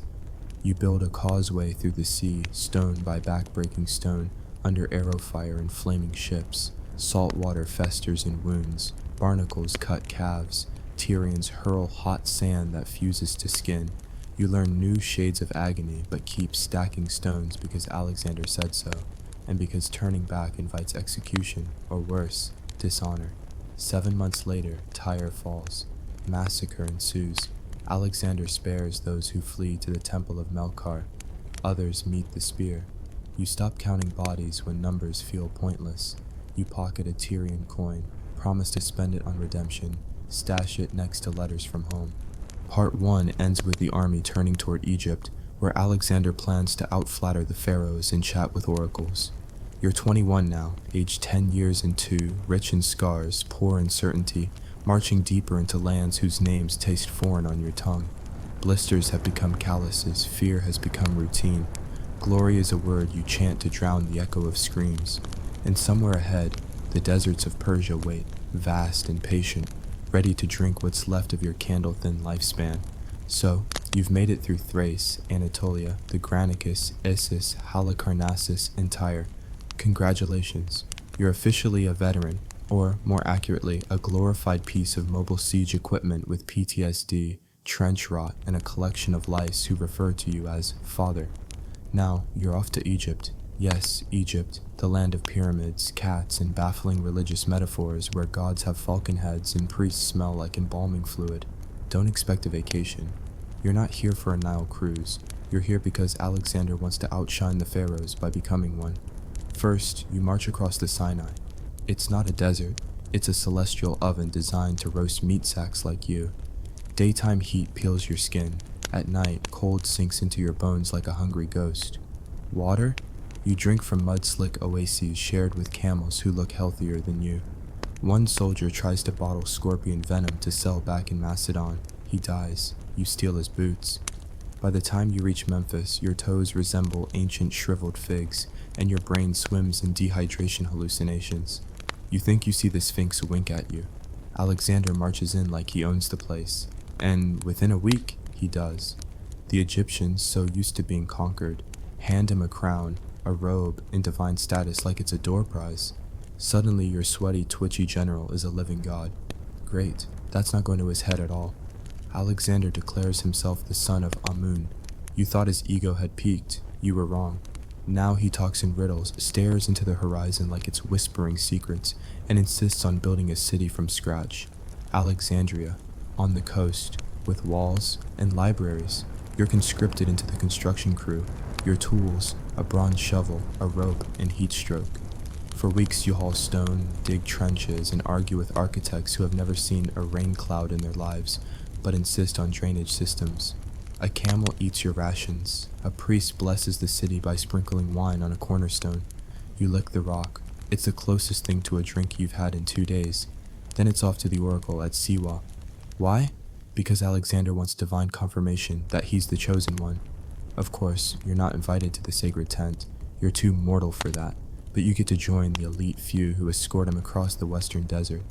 Speaker 1: You build a causeway through the sea, stone by back-breaking stone, under arrow fire and flaming ships. Salt water festers in wounds. Barnacles cut calves. Tyrians hurl hot sand that fuses to skin. You learn new shades of agony, but keep stacking stones because Alexander said so, and because turning back invites execution, or worse, dishonor. 7 months later, Tyre falls. Massacre ensues. Alexander spares those who flee to the temple of Melkar. Others meet the spear. You stop counting bodies when numbers feel pointless. You pocket a Tyrian coin, promise to spend it on redemption, stash it next to letters from home. Part 1 ends with the army turning toward Egypt, where Alexander plans to outflatter the pharaohs and chat with oracles. You're 21 now, aged 10 years and 2, rich in scars, poor in certainty, marching deeper into lands whose names taste foreign on your tongue. Blisters have become calluses, fear has become routine. Glory is a word you chant to drown the echo of screams. And somewhere ahead, the deserts of Persia wait, vast and patient, ready to drink what's left of your candle-thin lifespan. So, you've made it through Thrace, Anatolia, the Granicus, Issus, Halicarnassus, and Tyre. Congratulations, you're officially a veteran, or more accurately, a glorified piece of mobile siege equipment with PTSD, trench rot, and a collection of lice who refer to you as Father. Now, you're off to Egypt. Yes, Egypt, the land of pyramids, cats, and baffling religious metaphors where gods have falcon heads and priests smell like embalming fluid. Don't expect a vacation. You're not here for a Nile cruise. You're here because Alexander wants to outshine the pharaohs by becoming one. First, you march across the Sinai. It's not a desert. It's a celestial oven designed to roast meat sacks like you. Daytime heat peels your skin. At night, cold sinks into your bones like a hungry ghost. Water? You drink from mud-slick oases shared with camels who look healthier than you. One soldier tries to bottle scorpion venom to sell back in Macedon. He dies. You steal his boots. By the time you reach Memphis, your toes resemble ancient shriveled figs, and your brain swims in dehydration hallucinations. You think you see the Sphinx wink at you. Alexander marches in like he owns the place, and within a week, he does. The Egyptians, so used to being conquered, hand him a crown, a robe, and divine status like it's a door prize. Suddenly your sweaty, twitchy general is a living god. Great, that's not going to his head at all. Alexander declares himself the son of Amun. You thought his ego had peaked. You were wrong. Now he talks in riddles, stares into the horizon like it's whispering secrets, and insists on building a city from scratch. Alexandria, on the coast, with walls and libraries. You're conscripted into the construction crew. Your tools, a bronze shovel, a rope, and heat stroke. For weeks you haul stone, dig trenches, and argue with architects who have never seen a rain cloud in their lives, but insist on drainage systems. A camel eats your rations. A priest blesses the city by sprinkling wine on a cornerstone. You lick the rock. It's the closest thing to a drink you've had in 2 days. Then it's off to the oracle at Siwa. Why? Because Alexander wants divine confirmation that he's the chosen one. Of course, you're not invited to the sacred tent. You're too mortal for that. But you get to join the elite few who escort him across the western desert.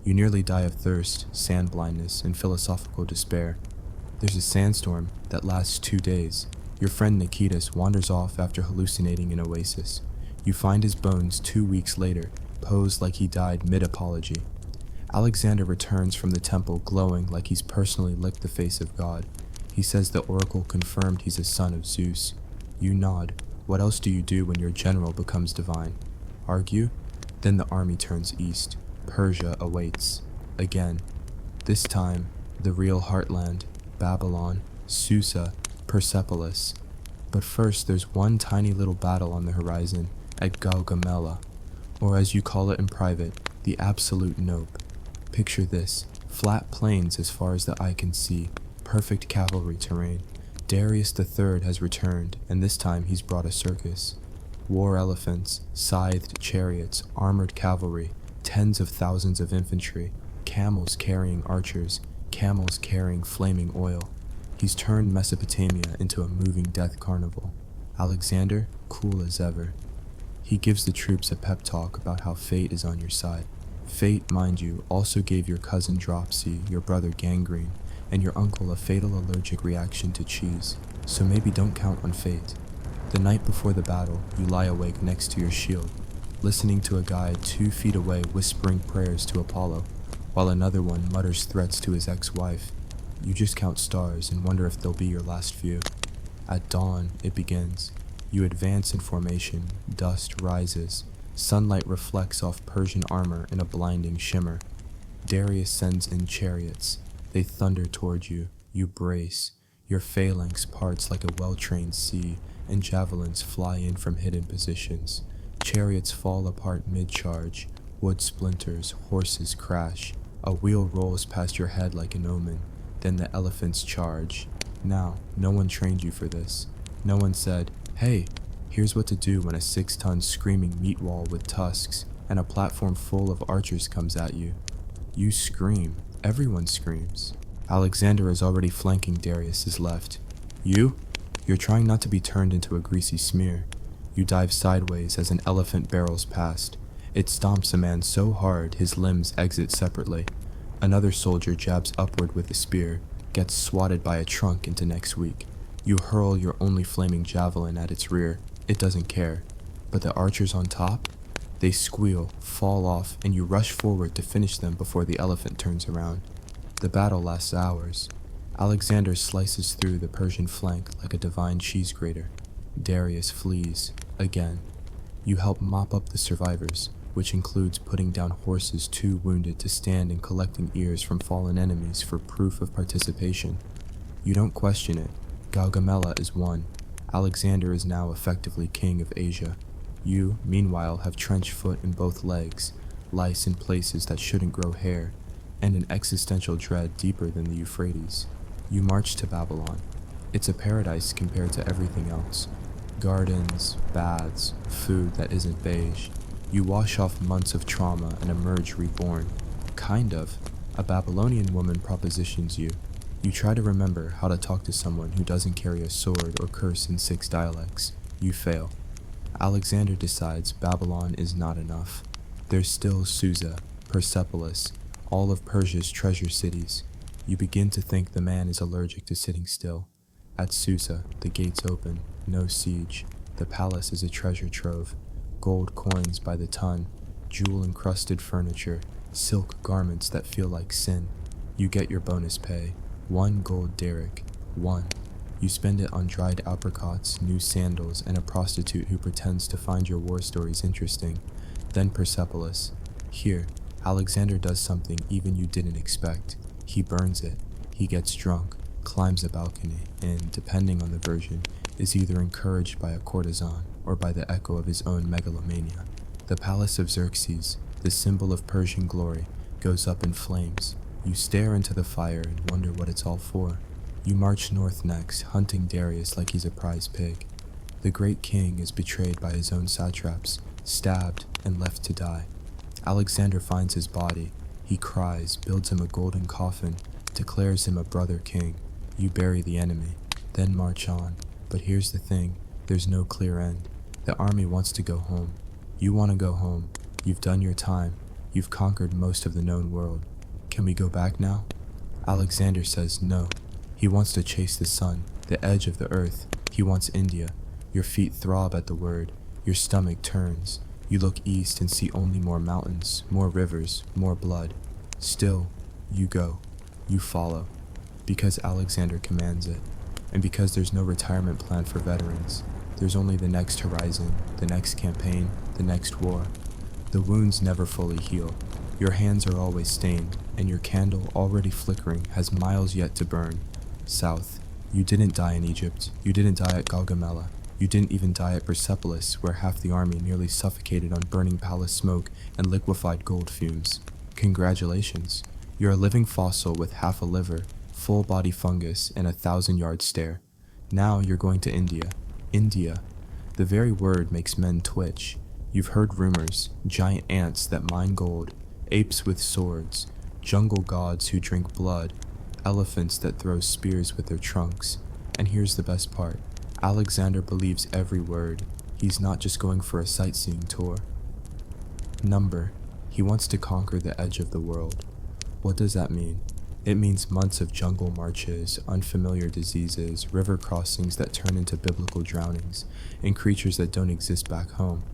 Speaker 1: You nearly die of thirst, sand blindness, and philosophical despair. There's a sandstorm that lasts 2 days. Your friend Nikitas wanders off after hallucinating an oasis. You find his bones 2 weeks later, posed like he died mid-apology. Alexander returns from the temple glowing like he's personally licked the face of God. He says the oracle confirmed he's a son of Zeus. You nod. What else do you do when your general becomes divine? Argue? Then the army turns east. Persia awaits. Again. This time, the real heartland, Babylon, Susa, Persepolis. But first there's one tiny little battle on the horizon at Gaugamela, or as you call it in private, the absolute nope. Picture this, flat plains as far as the eye can see, perfect cavalry terrain. Darius III has returned, and this time he's brought a circus. War elephants, scythed chariots, armored cavalry, tens of thousands of infantry, camels carrying archers, camels carrying flaming oil. He's turned Mesopotamia into a moving death carnival. Alexander, cool as ever. He gives the troops a pep talk about how fate is on your side. Fate, mind you, also gave your cousin dropsy, your brother gangrene, and your uncle a fatal allergic reaction to cheese, so maybe don't count on fate. The night before the battle, you lie awake next to your shield, listening to a guy 2 feet away whispering prayers to Apollo, while another one mutters threats to his ex-wife. You just count stars and wonder if they'll be your last few. At dawn, it begins. You advance in formation, dust rises, sunlight reflects off Persian armor in a blinding shimmer. Darius sends in chariots. They thunder toward you. You brace. Your phalanx parts like a well-trained sea, and javelins fly in from hidden positions. Chariots fall apart mid-charge. Wood splinters, horses crash. A wheel rolls past your head like an omen. Then the elephants charge. Now, no one trained you for this. No one said, hey, here's what to do when a 6-ton screaming meat wall with tusks and a platform full of archers comes at you. You scream. Everyone screams. Alexander is already flanking Darius's left. You're trying not to be turned into a greasy smear. You dive sideways as an elephant barrels past. It stomps a man so hard his limbs exit separately. Another soldier jabs upward with a spear, gets swatted by a trunk into next week. You hurl your only flaming javelin at its rear. It doesn't care. But the archers on top? They squeal, fall off, and you rush forward to finish them before the elephant turns around. The battle lasts hours. Alexander slices through the Persian flank like a divine cheese grater. Darius flees, again. You help mop up the survivors, which includes putting down horses too wounded to stand and collecting ears from fallen enemies for proof of participation. You don't question it. Gaugamela is won. Alexander is now effectively king of Asia. You, meanwhile, have trench foot in both legs, lice in places that shouldn't grow hair, and an existential dread deeper than the Euphrates. You march to Babylon. It's a paradise compared to everything else. Gardens, baths, food that isn't beige. You wash off months of trauma and emerge reborn. Kind of. A Babylonian woman propositions you. You try to remember how to talk to someone who doesn't carry a sword or curse in 6 dialects. You fail. Alexander decides Babylon is not enough. There's still Susa, Persepolis, all of Persia's treasure cities. You begin to think the man is allergic to sitting still. At Susa, the gates open, no siege. The palace is a treasure trove. Gold coins by the ton, jewel-encrusted furniture, silk garments that feel like sin. You get your bonus pay. 1 gold derrick. 1. You spend it on dried apricots, new sandals, and a prostitute who pretends to find your war stories interesting. Then Persepolis. Here, Alexander does something even you didn't expect. He burns it. He gets drunk, climbs a balcony, and, depending on the version, is either encouraged by a courtesan or by the echo of his own megalomania. The palace of Xerxes, the symbol of Persian glory, goes up in flames. You stare into the fire and wonder what it's all for. You march north next, hunting Darius like he's a prize pig. The great king is betrayed by his own satraps, stabbed and left to die. Alexander finds his body. He cries, builds him a golden coffin, declares him a brother king. You bury the enemy, then march on. But here's the thing, there's no clear end. The army wants to go home. You want to go home. You've done your time. You've conquered most of the known world. Can we go back now? Alexander says no. He wants to chase the sun, the edge of the earth. He wants India. Your feet throb at the word. Your stomach turns. You look east and see only more mountains, more rivers, more blood. Still, you go. You follow. Because Alexander commands it. And because there's no retirement plan for veterans. There's only the next horizon, the next campaign, the next war. The wounds never fully heal. Your hands are always stained, and your candle, already flickering, has miles yet to burn. South. You didn't die in Egypt. You didn't die at Gaugamela. You didn't even die at Persepolis, where half the army nearly suffocated on burning palace smoke and liquefied gold fumes. Congratulations. You're a living fossil with half a liver, full body fungus, and a 1,000-yard stare. Now you're going to India. India. The very word makes men twitch. You've heard rumors, giant ants that mine gold, apes with swords, jungle gods who drink blood, elephants that throw spears with their trunks. And here's the best part. Alexander believes every word. He's not just going for a sightseeing tour. Number. He wants to conquer the edge of the world. What does that mean? It means months of jungle marches, unfamiliar diseases, river crossings that turn into biblical drownings, and creatures that don't exist back home.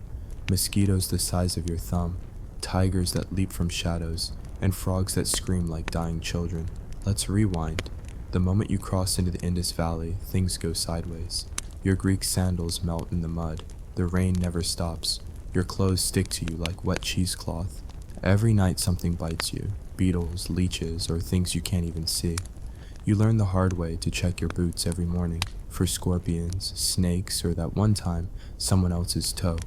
Speaker 1: Mosquitoes the size of your thumb, tigers that leap from shadows, and frogs that scream like dying children. Let's rewind. The moment you cross into the Indus Valley, things go sideways. Your Greek sandals melt in the mud. The rain never stops. Your clothes stick to you like wet cheesecloth. Every night something bites you. Beetles, leeches, or things you can't even see. You learn the hard way to check your boots every morning for scorpions, snakes, or that one time, someone else's toe.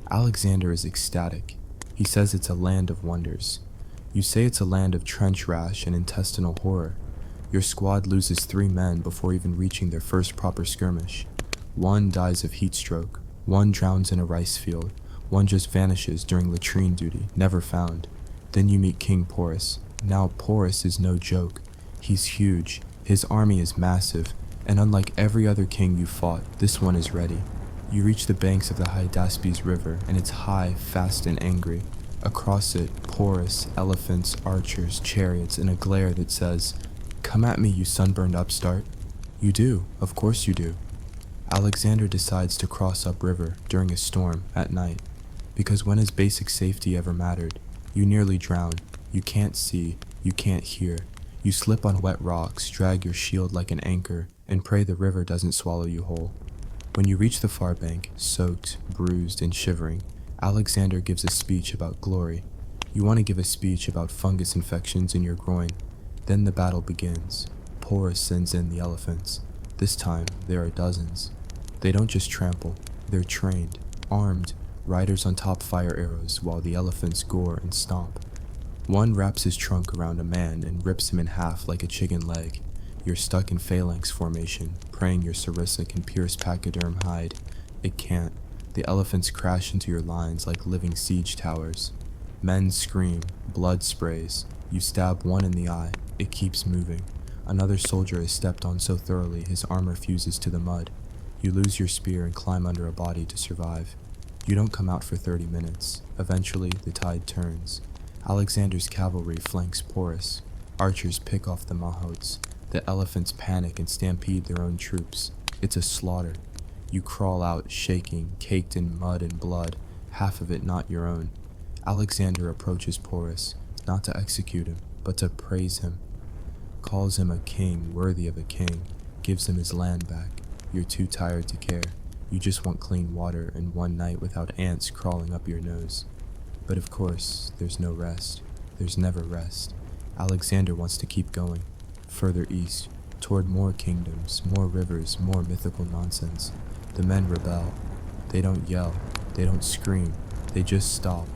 Speaker 1: Alexander is ecstatic. He says it's a land of wonders. You say it's a land of trench rash and intestinal horror. Your squad loses 3 men before even reaching their first proper skirmish. One dies of heat stroke, one drowns in a rice field, one just vanishes during latrine duty, never found. Then you meet King Porus. Now Porus is no joke. He's huge, his army is massive, and unlike every other king you fought, this one is ready. You reach the banks of the Hydaspes River, and it's high, fast, and angry. Across it, Porus, elephants, archers, chariots, and a glare that says, "Come at me, you sunburned upstart." You do, of course you do. Alexander decides to cross upriver during a storm at night, because when has basic safety ever mattered? You nearly drown. You can't see. You can't hear. You slip on wet rocks, drag your shield like an anchor, and pray the river doesn't swallow you whole. When you reach the far bank, soaked, bruised, and shivering, Alexander gives a speech about glory. You want to give a speech about fungus infections in your groin. Then the battle begins. Porus sends in the elephants. This time, there are dozens. They don't just trample. They're trained, armed, riders on top fire arrows while the elephants gore and stomp. One wraps his trunk around a man and rips him in half like a chicken leg. You're stuck in phalanx formation, praying your sarissa can pierce pachyderm hide. It can't. The elephants crash into your lines like living siege towers. Men scream, blood sprays. You stab one in the eye. It keeps moving. Another soldier is stepped on so thoroughly his armor fuses to the mud. You lose your spear and climb under a body to survive. You don't come out for 30 minutes. Eventually, the tide turns. Alexander's cavalry flanks Porus. Archers pick off the mahots. The elephants panic and stampede their own troops. It's a slaughter. You crawl out, shaking, caked in mud and blood, half of it not your own. Alexander approaches Porus, not to execute him, but to praise him. Calls him a king worthy of a king, gives him his land back. You're too tired to care. You just want clean water and one night without ants crawling up your nose. But of course, there's no rest. There's never rest. Alexander wants to keep going, further east, toward more kingdoms, more rivers, more mythical nonsense. The men rebel. They don't yell. They don't scream. They just stop.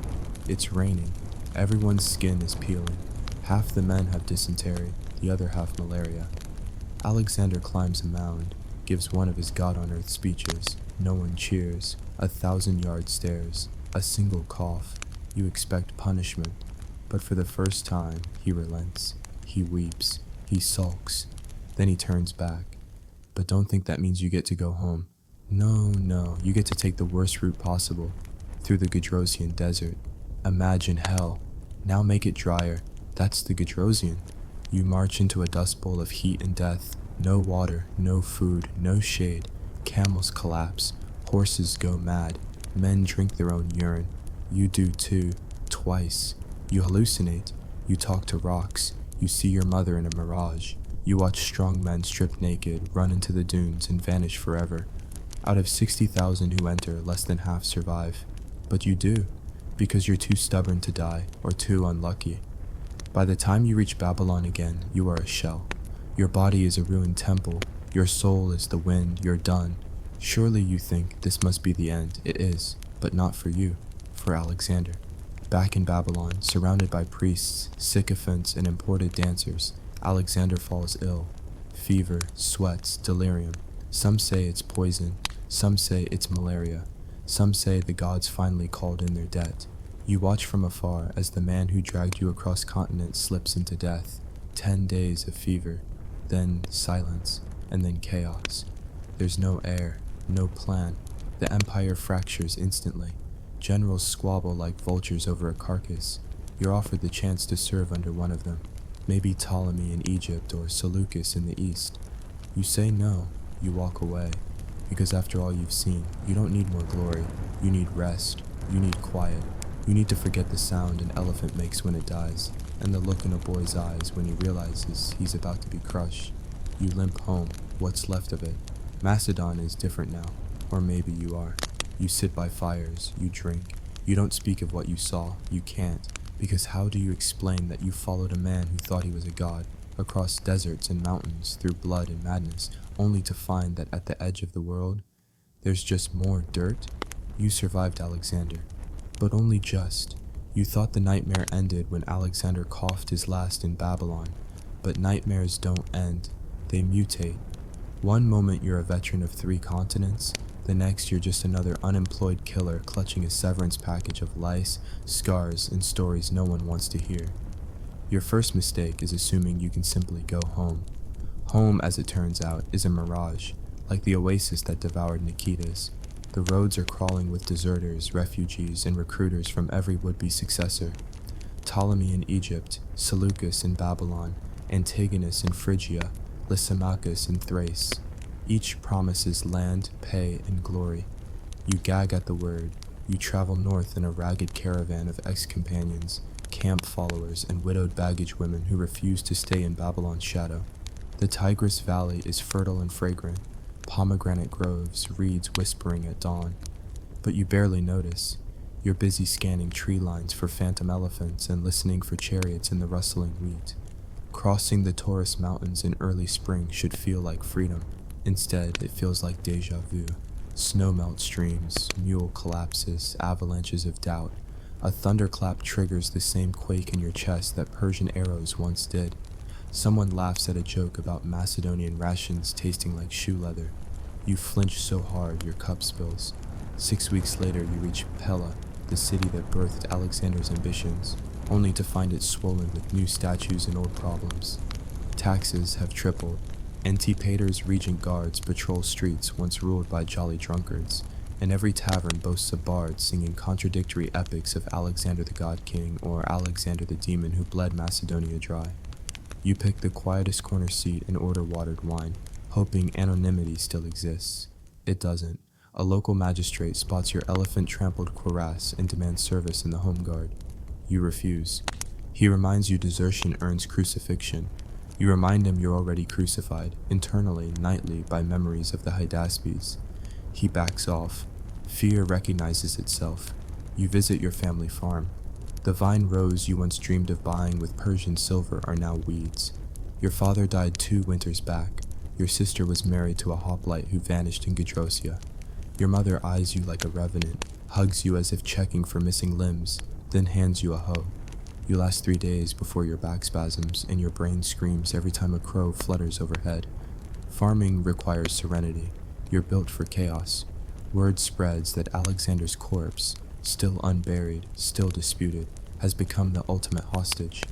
Speaker 1: It's raining. Everyone's skin is peeling. Half the men have dysentery, the other half malaria. Alexander climbs a mound, gives one of his God-on-earth speeches. No one cheers. 1,000-yard stares. A single cough. You expect punishment. But for the first time, he relents. He weeps. He sulks. Then he turns back. But don't think that means you get to go home. No, you get to take the worst route possible, through the Gedrosian desert. Imagine hell. Now make it drier. That's the Gedrosian. You march into a dust bowl of heat and death. No water, no food, no shade. Camels collapse. Horses go mad. Men drink their own urine. You do too. Twice. You hallucinate. You talk to rocks. You see your mother in a mirage. You watch strong men stripped naked, run into the dunes, and vanish forever. Out of 60,000 who enter, less than half survive. But you do, because you're too stubborn to die, or too unlucky. By the time you reach Babylon again, you are a shell. Your body is a ruined temple. Your soul is the wind. You're done. Surely you think this must be the end. It is, but not for you, for Alexander. Back in Babylon, surrounded by priests, sycophants, and imported dancers, Alexander falls ill. Fever, sweats, delirium. Some say it's poison. Some say it's malaria. Some say the gods finally called in their debt. You watch from afar as the man who dragged you across continents slips into death. 10 days of fever, then silence, and then chaos. There's no air, no plan. The empire fractures instantly. Generals squabble like vultures over a carcass. You're offered the chance to serve under one of them. Maybe Ptolemy in Egypt or Seleucus in the east. You say no. You walk away. Because after all you've seen, you don't need more glory. You need rest. You need quiet. You need to forget the sound an elephant makes when it dies, and the look in a boy's eyes when he realizes he's about to be crushed. You limp home, what's left of it. Macedon is different now, or maybe you are. You sit by fires, you drink. You don't speak of what you saw. You can't, because how do you explain that you followed a man who thought he was a god, across deserts and mountains, through blood and madness, only to find that at the edge of the world, there's just more dirt? You survived, Alexander, but only just. You thought the nightmare ended when Alexander coughed his last in Babylon, but nightmares don't end, they mutate. One moment you're a veteran of 3 continents, the next you're just another unemployed killer clutching a severance package of lice, scars, and stories no one wants to hear. Your first mistake is assuming you can simply go home. Home, as it turns out, is a mirage, like the oasis that devoured Nikitas. The roads are crawling with deserters, refugees, and recruiters from every would-be successor. Ptolemy in Egypt, Seleucus in Babylon, Antigonus in Phrygia, Lysimachus in Thrace. Each promises land, pay, and glory. You gag at the word. You travel north in a ragged caravan of ex-companions, camp followers, and widowed baggage women who refuse to stay in Babylon's shadow. The Tigris Valley is fertile and fragrant, pomegranate groves, reeds whispering at dawn. But you barely notice. You're busy scanning tree lines for phantom elephants and listening for chariots in the rustling wheat. Crossing the Taurus Mountains in early spring should feel like freedom. Instead, it feels like deja vu. Snowmelt streams, mule collapses, avalanches of doubt. A thunderclap triggers the same quake in your chest that Persian arrows once did. Someone laughs at a joke about Macedonian rations tasting like shoe leather. You flinch so hard your cup spills. 6 weeks later you reach Pella, the city that birthed Alexander's ambitions, only to find it swollen with new statues and old problems. Taxes have tripled. Antipater's regent guards patrol streets once ruled by jolly drunkards, and every tavern boasts a bard singing contradictory epics of Alexander the God King or Alexander the Demon who bled Macedonia dry. You pick the quietest corner seat and order watered wine, hoping anonymity still exists. It doesn't. A local magistrate spots your elephant-trampled cuirass and demands service in the home guard. You refuse. He reminds you desertion earns crucifixion. You remind him you're already crucified, internally, nightly, by memories of the Hydaspes. He backs off. Fear recognizes itself. You visit your family farm. The vine rows you once dreamed of buying with Persian silver are now weeds. Your father died 2 winters back. Your sister was married to a hoplite who vanished in Gedrosia. Your mother eyes you like a revenant. hugs you as if checking for missing limbs, then hands you a hoe. You last 3 days before your back spasms and your brain screams every time a crow flutters overhead. Farming requires serenity. You're built for chaos. Word spreads that Alexander's corpse, still unburied, still disputed, has become the ultimate hostage.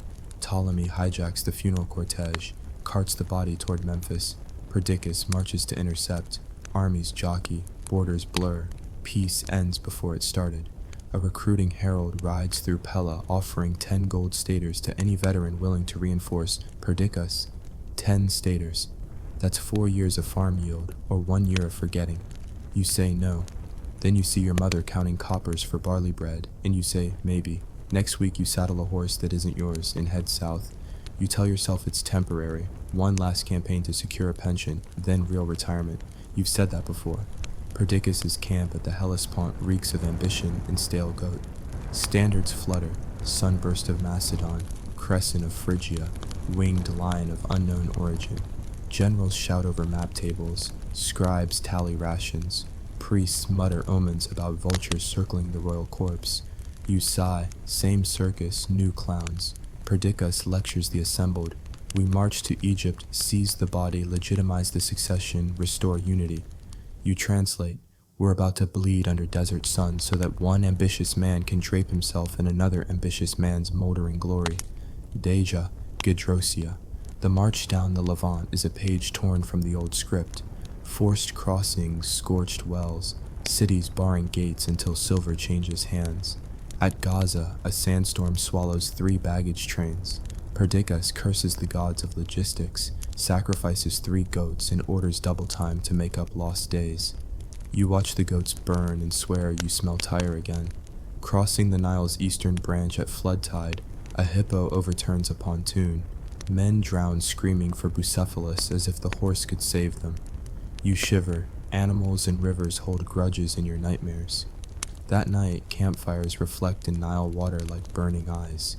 Speaker 1: Ptolemy hijacks the funeral cortege, carts the body toward Memphis. Perdiccas marches to intercept. Armies jockey, borders blur. Peace ends before it started. A recruiting herald rides through Pella offering 10 gold staters to any veteran willing to reinforce Perdiccas. 10 staters. That's 4 years of farm yield, or 1 year of forgetting. You say no. Then you see your mother counting coppers for barley bread, and you say maybe. Next week you saddle a horse that isn't yours and head south. You tell yourself it's temporary, one last campaign to secure a pension, then real retirement. You've said that before. Perdiccas' camp at the Hellespont reeks of ambition and stale goat. Standards flutter, sunburst of Macedon, crescent of Phrygia, winged lion of unknown origin. Generals shout over map tables, scribes tally rations, priests mutter omens about vultures circling the royal corpse. You sigh, same circus, new clowns. Perdiccas lectures the assembled. We march to Egypt, seize the body, legitimize the succession, restore unity. You translate, we're about to bleed under desert sun so that one ambitious man can drape himself in another ambitious man's moldering glory. Deja, Gedrosia. The march down the Levant is a page torn from the old script. Forced crossings, scorched wells, cities barring gates until silver changes hands. At Gaza, a sandstorm swallows 3 baggage trains. Perdiccas curses the gods of logistics, sacrifices 3 goats, and orders double time to make up lost days. You watch the goats burn and swear you smell tire again. Crossing the Nile's eastern branch at flood tide, a hippo overturns a pontoon. Men drown screaming for Bucephalus as if the horse could save them. You shiver. Animals and rivers hold grudges in your nightmares. That night, campfires reflect in Nile water like burning eyes.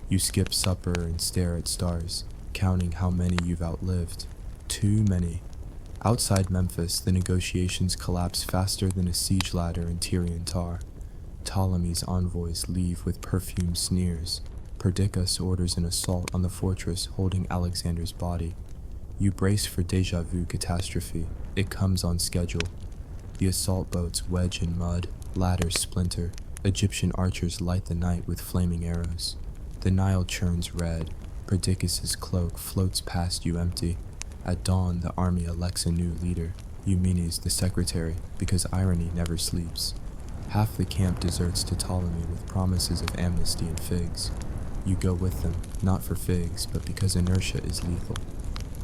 Speaker 1: You skip supper and stare at stars, counting how many you've outlived. Too many. Outside Memphis, the negotiations collapse faster than a siege ladder in Tyrian tar. Ptolemy's envoys leave with perfumed sneers. Perdiccas orders an assault on the fortress holding Alexander's body. You brace for déjà vu catastrophe. It comes on schedule. The assault boats wedge in mud, ladders splinter. Egyptian archers light the night with flaming arrows. The Nile churns red. Perdiccas' cloak floats past you empty. At dawn, the army elects a new leader, Eumenes the secretary, because irony never sleeps. Half the camp deserts to Ptolemy with promises of amnesty and figs. You go with them, not for figs, but because inertia is lethal.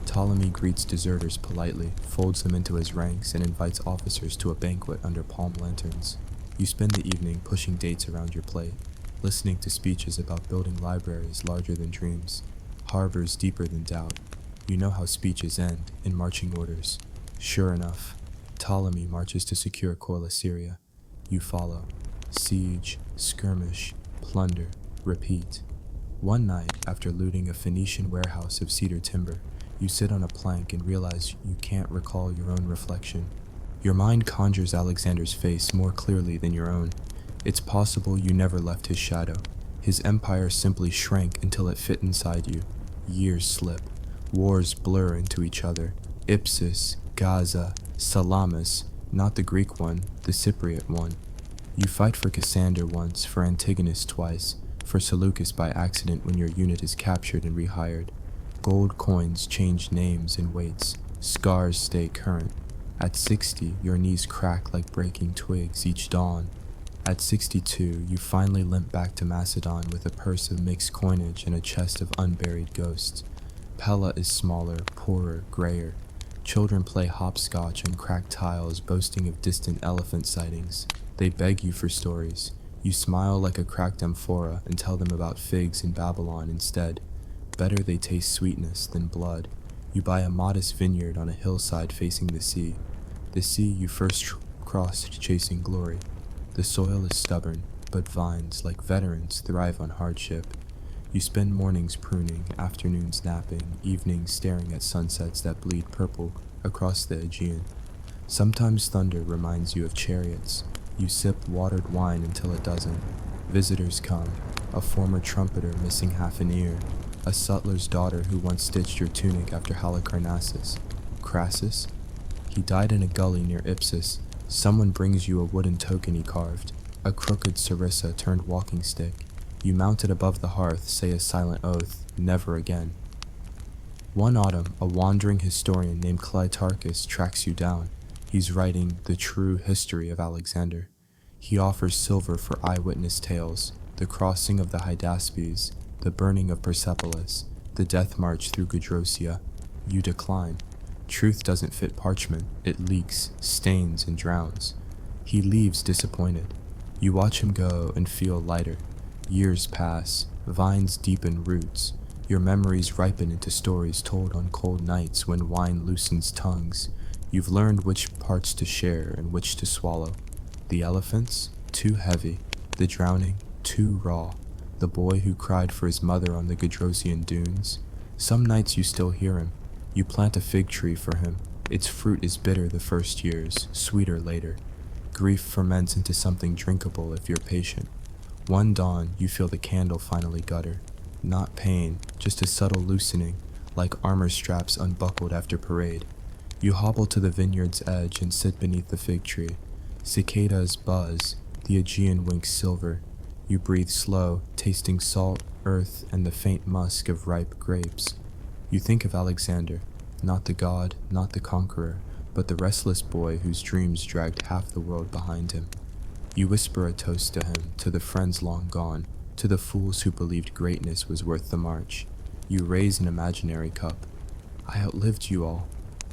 Speaker 1: Ptolemy greets deserters politely, folds them into his ranks, and invites officers to a banquet under palm lanterns. You spend the evening pushing dates around your plate, listening to speeches about building libraries larger than dreams, harbors deeper than doubt. You know how speeches end, in marching orders. Sure enough, Ptolemy marches to secure Coele-Syria. You follow. Siege, skirmish, plunder, repeat. One night, after looting a Phoenician warehouse of cedar timber, you sit on a plank and realize you can't recall your own reflection. Your mind conjures Alexander's face more clearly than your own. It's possible you never left his shadow. His empire simply shrank until it fit inside you. Years slip. Wars blur into each other. Ipsus, Gaza, Salamis, not the Greek one, the Cypriot one. You fight for Cassander once, for Antigonus twice, for Seleucus by accident when your unit is captured and rehired. Gold coins change names and weights. Scars stay current. At 60, your knees crack like breaking twigs each dawn. At 62, you finally limp back to Macedon with a purse of mixed coinage and a chest of unburied ghosts. Pella is smaller, poorer, grayer. Children play hopscotch on cracked tiles, boasting of distant elephant sightings. They beg you for stories. You smile like a cracked amphora and tell them about figs in Babylon instead. Better they taste sweetness than blood. You buy a modest vineyard on a hillside facing the sea. The sea you first crossed chasing glory. The soil is stubborn, but vines, like veterans, thrive on hardship. You spend mornings pruning, afternoons napping, evenings staring at sunsets that bleed purple across the Aegean. Sometimes thunder reminds you of chariots. You sip watered wine until it doesn't. Visitors come, a former trumpeter missing half an ear, a sutler's daughter who once stitched your tunic after Halicarnassus. Crassus? He died in a gully near Ipsus. Someone brings you a wooden token he carved, a crooked sarissa turned walking stick. You mount it above the hearth, say a silent oath, never again. One autumn, a wandering historian named Cleitarchus tracks you down. He's writing the true history of Alexander. He offers silver for eyewitness tales, the crossing of the Hydaspes, the burning of Persepolis, the death march through Gedrosia. You decline. Truth doesn't fit parchment, it leaks, stains, and drowns. He leaves disappointed. You watch him go and feel lighter. Years pass, vines deepen roots. Your memories ripen into stories told on cold nights when wine loosens tongues. You've learned which parts to share and which to swallow. The elephants? Too heavy. The drowning? Too raw. The boy who cried for his mother on the Gedrosian dunes? Some nights you still hear him. You plant a fig tree for him. Its fruit is bitter the first years, sweeter later. Grief ferments into something drinkable if you're patient. One dawn, you feel the candle finally gutter. Not pain, just a subtle loosening, like armor straps unbuckled after parade. You hobble to the vineyard's edge and sit beneath the fig tree. Cicadas buzz, the Aegean winks silver. You breathe slow, tasting salt, earth, and the faint musk of ripe grapes. You think of Alexander, not the god, not the conqueror, but the restless boy whose dreams dragged half the world behind him. You whisper a toast to him, to the friends long gone, to the fools who believed greatness was worth the march. You raise an imaginary cup. I outlived you all,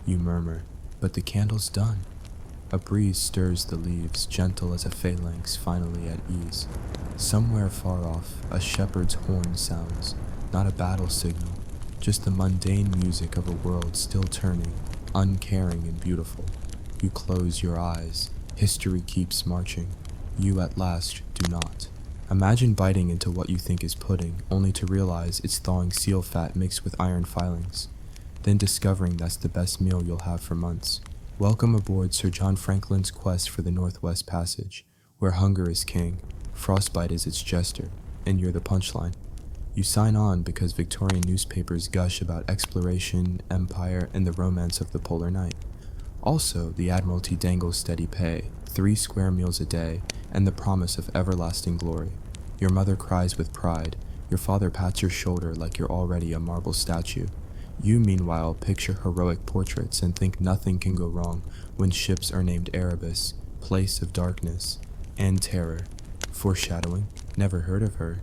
Speaker 1: you murmur, but the candle's done. A breeze stirs the leaves, gentle as a phalanx finally at ease. Somewhere far off, a shepherd's horn sounds, not a battle signal, just the mundane music of a world still turning, uncaring and beautiful. You close your eyes. History keeps marching. You at last do not. Imagine biting into what you think is pudding, only to realize it's thawing seal fat mixed with iron filings, then discovering that's the best meal you'll have for months. Welcome aboard Sir John Franklin's quest for the Northwest Passage, where hunger is king, frostbite is its jester, and you're the punchline. You sign on because Victorian newspapers gush about exploration, empire, and the romance of the polar night. Also, the Admiralty dangles steady pay, 3 square meals a day, and the promise of everlasting glory. Your mother cries with pride. Your father pats your shoulder like you're already a marble statue. You, meanwhile, picture heroic portraits and think nothing can go wrong when ships are named Erebus, place of darkness, and terror. Foreshadowing? Never heard of her.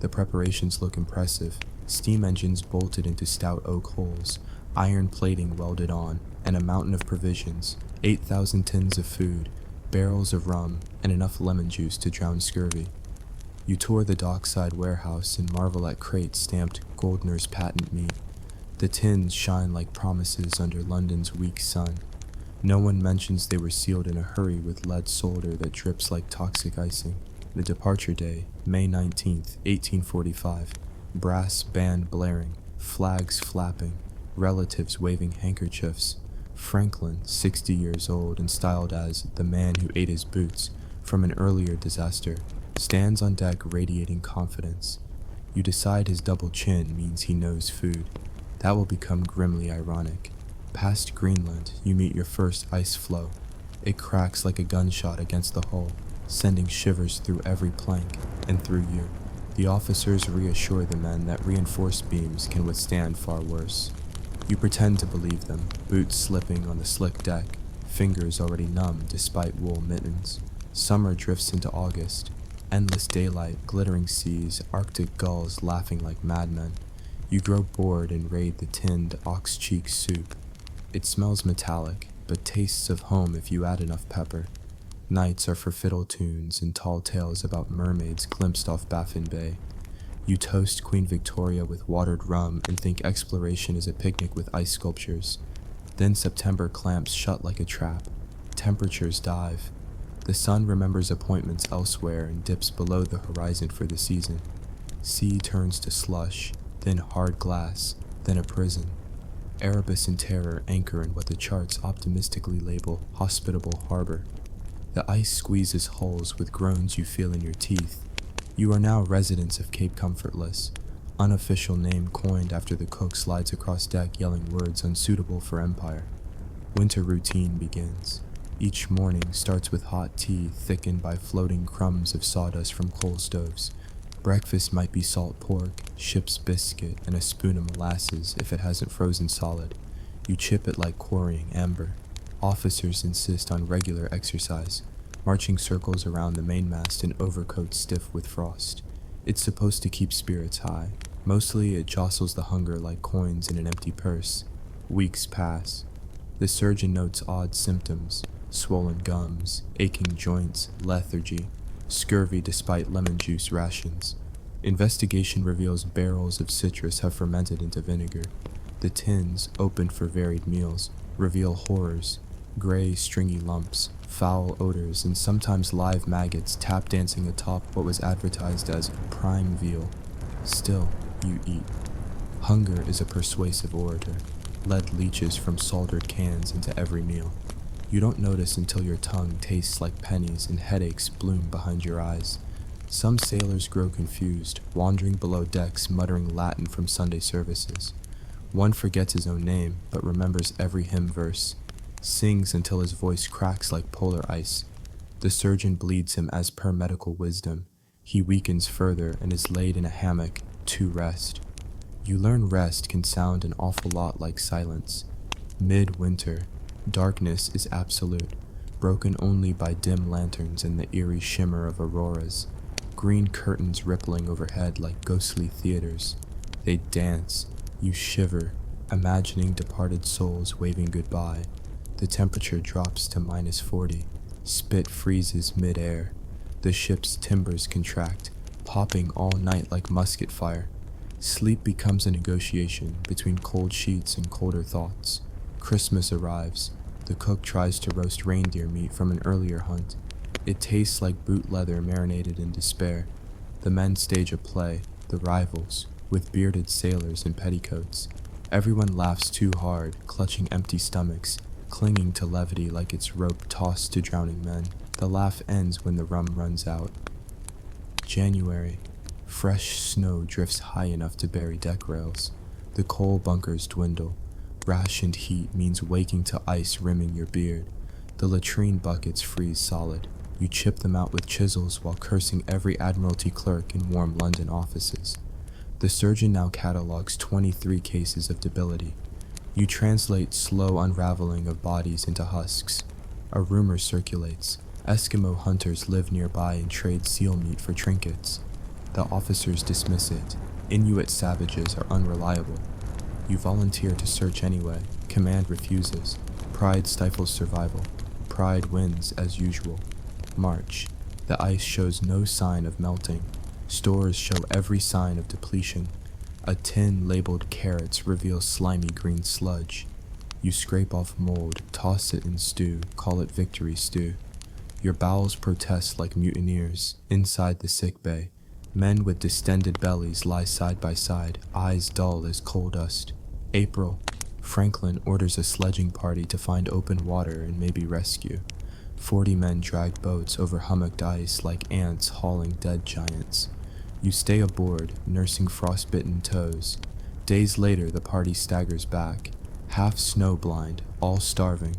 Speaker 1: The preparations look impressive. Steam engines bolted into stout oak holes, iron plating welded on, and a mountain of provisions, 8,000 tins of food, barrels of rum, and enough lemon juice to drown scurvy. You tour the dockside warehouse and marvel at crates stamped Goldner's patent meat. The tins shine like promises under London's weak sun. No one mentions they were sealed in a hurry with lead solder that drips like toxic icing. The departure day, May 19th, 1845. Brass band blaring, flags flapping, relatives waving handkerchiefs. Franklin, 60 years old and styled as the man who ate his boots from an earlier disaster, stands on deck radiating confidence. You decide his double chin means he knows food. That will become grimly ironic. Past Greenland, you meet your first ice floe. It cracks like a gunshot against the hull, sending shivers through every plank and through you. The officers reassure the men that reinforced beams can withstand far worse. You pretend to believe them, boots slipping on the slick deck, fingers already numb despite wool mittens. Summer drifts into August. Endless daylight, glittering seas, Arctic gulls laughing like madmen. You grow bored and raid the tinned ox cheek soup. It smells metallic, but tastes of home if you add enough pepper. Nights are for fiddle tunes and tall tales about mermaids glimpsed off Baffin Bay. You toast Queen Victoria with watered rum and think exploration is a picnic with ice sculptures. Then September clamps shut like a trap. Temperatures dive. The sun remembers appointments elsewhere and dips below the horizon for the season. Sea turns to slush, then hard glass, then a prison. Erebus and terror anchor in what the charts optimistically label hospitable harbor. The ice squeezes holes with groans you feel in your teeth. You are now residents of Cape Comfortless, unofficial name coined after the cook slides across deck yelling words unsuitable for Empire. Winter routine begins. Each morning starts with hot tea thickened by floating crumbs of sawdust from coal stoves. Breakfast might be salt pork, ship's biscuit, and a spoon of molasses if it hasn't frozen solid. You chip it like quarrying amber. Officers insist on regular exercise, marching circles around the mainmast in overcoats stiff with frost. It's supposed to keep spirits high. Mostly it jostles the hunger like coins in an empty purse. Weeks pass. The surgeon notes odd symptoms: swollen gums, aching joints, lethargy, scurvy despite lemon juice rations. Investigation reveals barrels of citrus have fermented into vinegar. The tins, opened for varied meals, reveal horrors: gray, stringy lumps, foul odors, and sometimes live maggots tap dancing atop what was advertised as prime veal. Still, you eat. Hunger is a persuasive orator. Lead leaches from soldered cans into every meal. You don't notice until your tongue tastes like pennies and headaches bloom behind your eyes. Some sailors grow confused, wandering below decks muttering Latin from Sunday services. One forgets his own name, but remembers every hymn verse, sings until his voice cracks like polar ice. The surgeon bleeds him as per medical wisdom. He weakens further and is laid in a hammock to rest. You learn rest can sound an awful lot like silence. Mid-winter, darkness is absolute, broken only by dim lanterns and the eerie shimmer of auroras. Green curtains rippling overhead like ghostly theaters. They dance. You shiver, imagining departed souls waving goodbye. The temperature drops to -40. Spit freezes mid-air. The ship's timbers contract, popping all night like musket fire. Sleep becomes a negotiation between cold sheets and colder thoughts. Christmas arrives. The cook tries to roast reindeer meat from an earlier hunt. It tastes like boot leather marinated in despair. The men stage a play, The Rivals, with bearded sailors in petticoats. Everyone laughs too hard, clutching empty stomachs, clinging to levity like it's rope tossed to drowning men. The laugh ends when the rum runs out. January. Fresh snow drifts high enough to bury deck rails. The coal bunkers dwindle. Rationed heat means waking to ice rimming your beard. The latrine buckets freeze solid. You chip them out with chisels while cursing every Admiralty clerk in warm London offices. The surgeon now catalogs 23 cases of debility. You translate slow unraveling of bodies into husks. A rumor circulates. Eskimo hunters live nearby and trade seal meat for trinkets. The officers dismiss it. Inuit savages are unreliable. You volunteer to search anyway. Command refuses. Pride stifles survival. Pride wins as usual. March. The ice shows no sign of melting. Stores show every sign of depletion. A tin labeled carrots reveals slimy green sludge. You scrape off mold, toss it in stew, call it victory stew. Your bowels protest like mutineers. Inside the sick bay, men with distended bellies lie side by side, eyes dull as coal dust. April. Franklin orders a sledging party to find open water and maybe rescue. 40 men drag boats over hummocked ice like ants hauling dead giants. You stay aboard, nursing frostbitten toes. Days later, the party staggers back, half snowblind, all starving.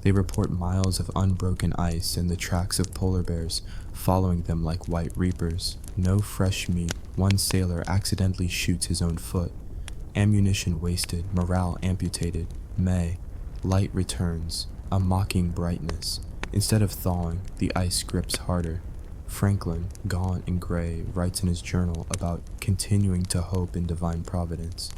Speaker 1: They report miles of unbroken ice and the tracks of polar bears following them like white reapers. No fresh meat. One sailor accidentally shoots his own foot. Ammunition wasted, morale amputated. May. Light returns, a mocking brightness. Instead of thawing, the ice grips harder. Franklin, gaunt and gray, writes in his journal about continuing to hope in divine providence.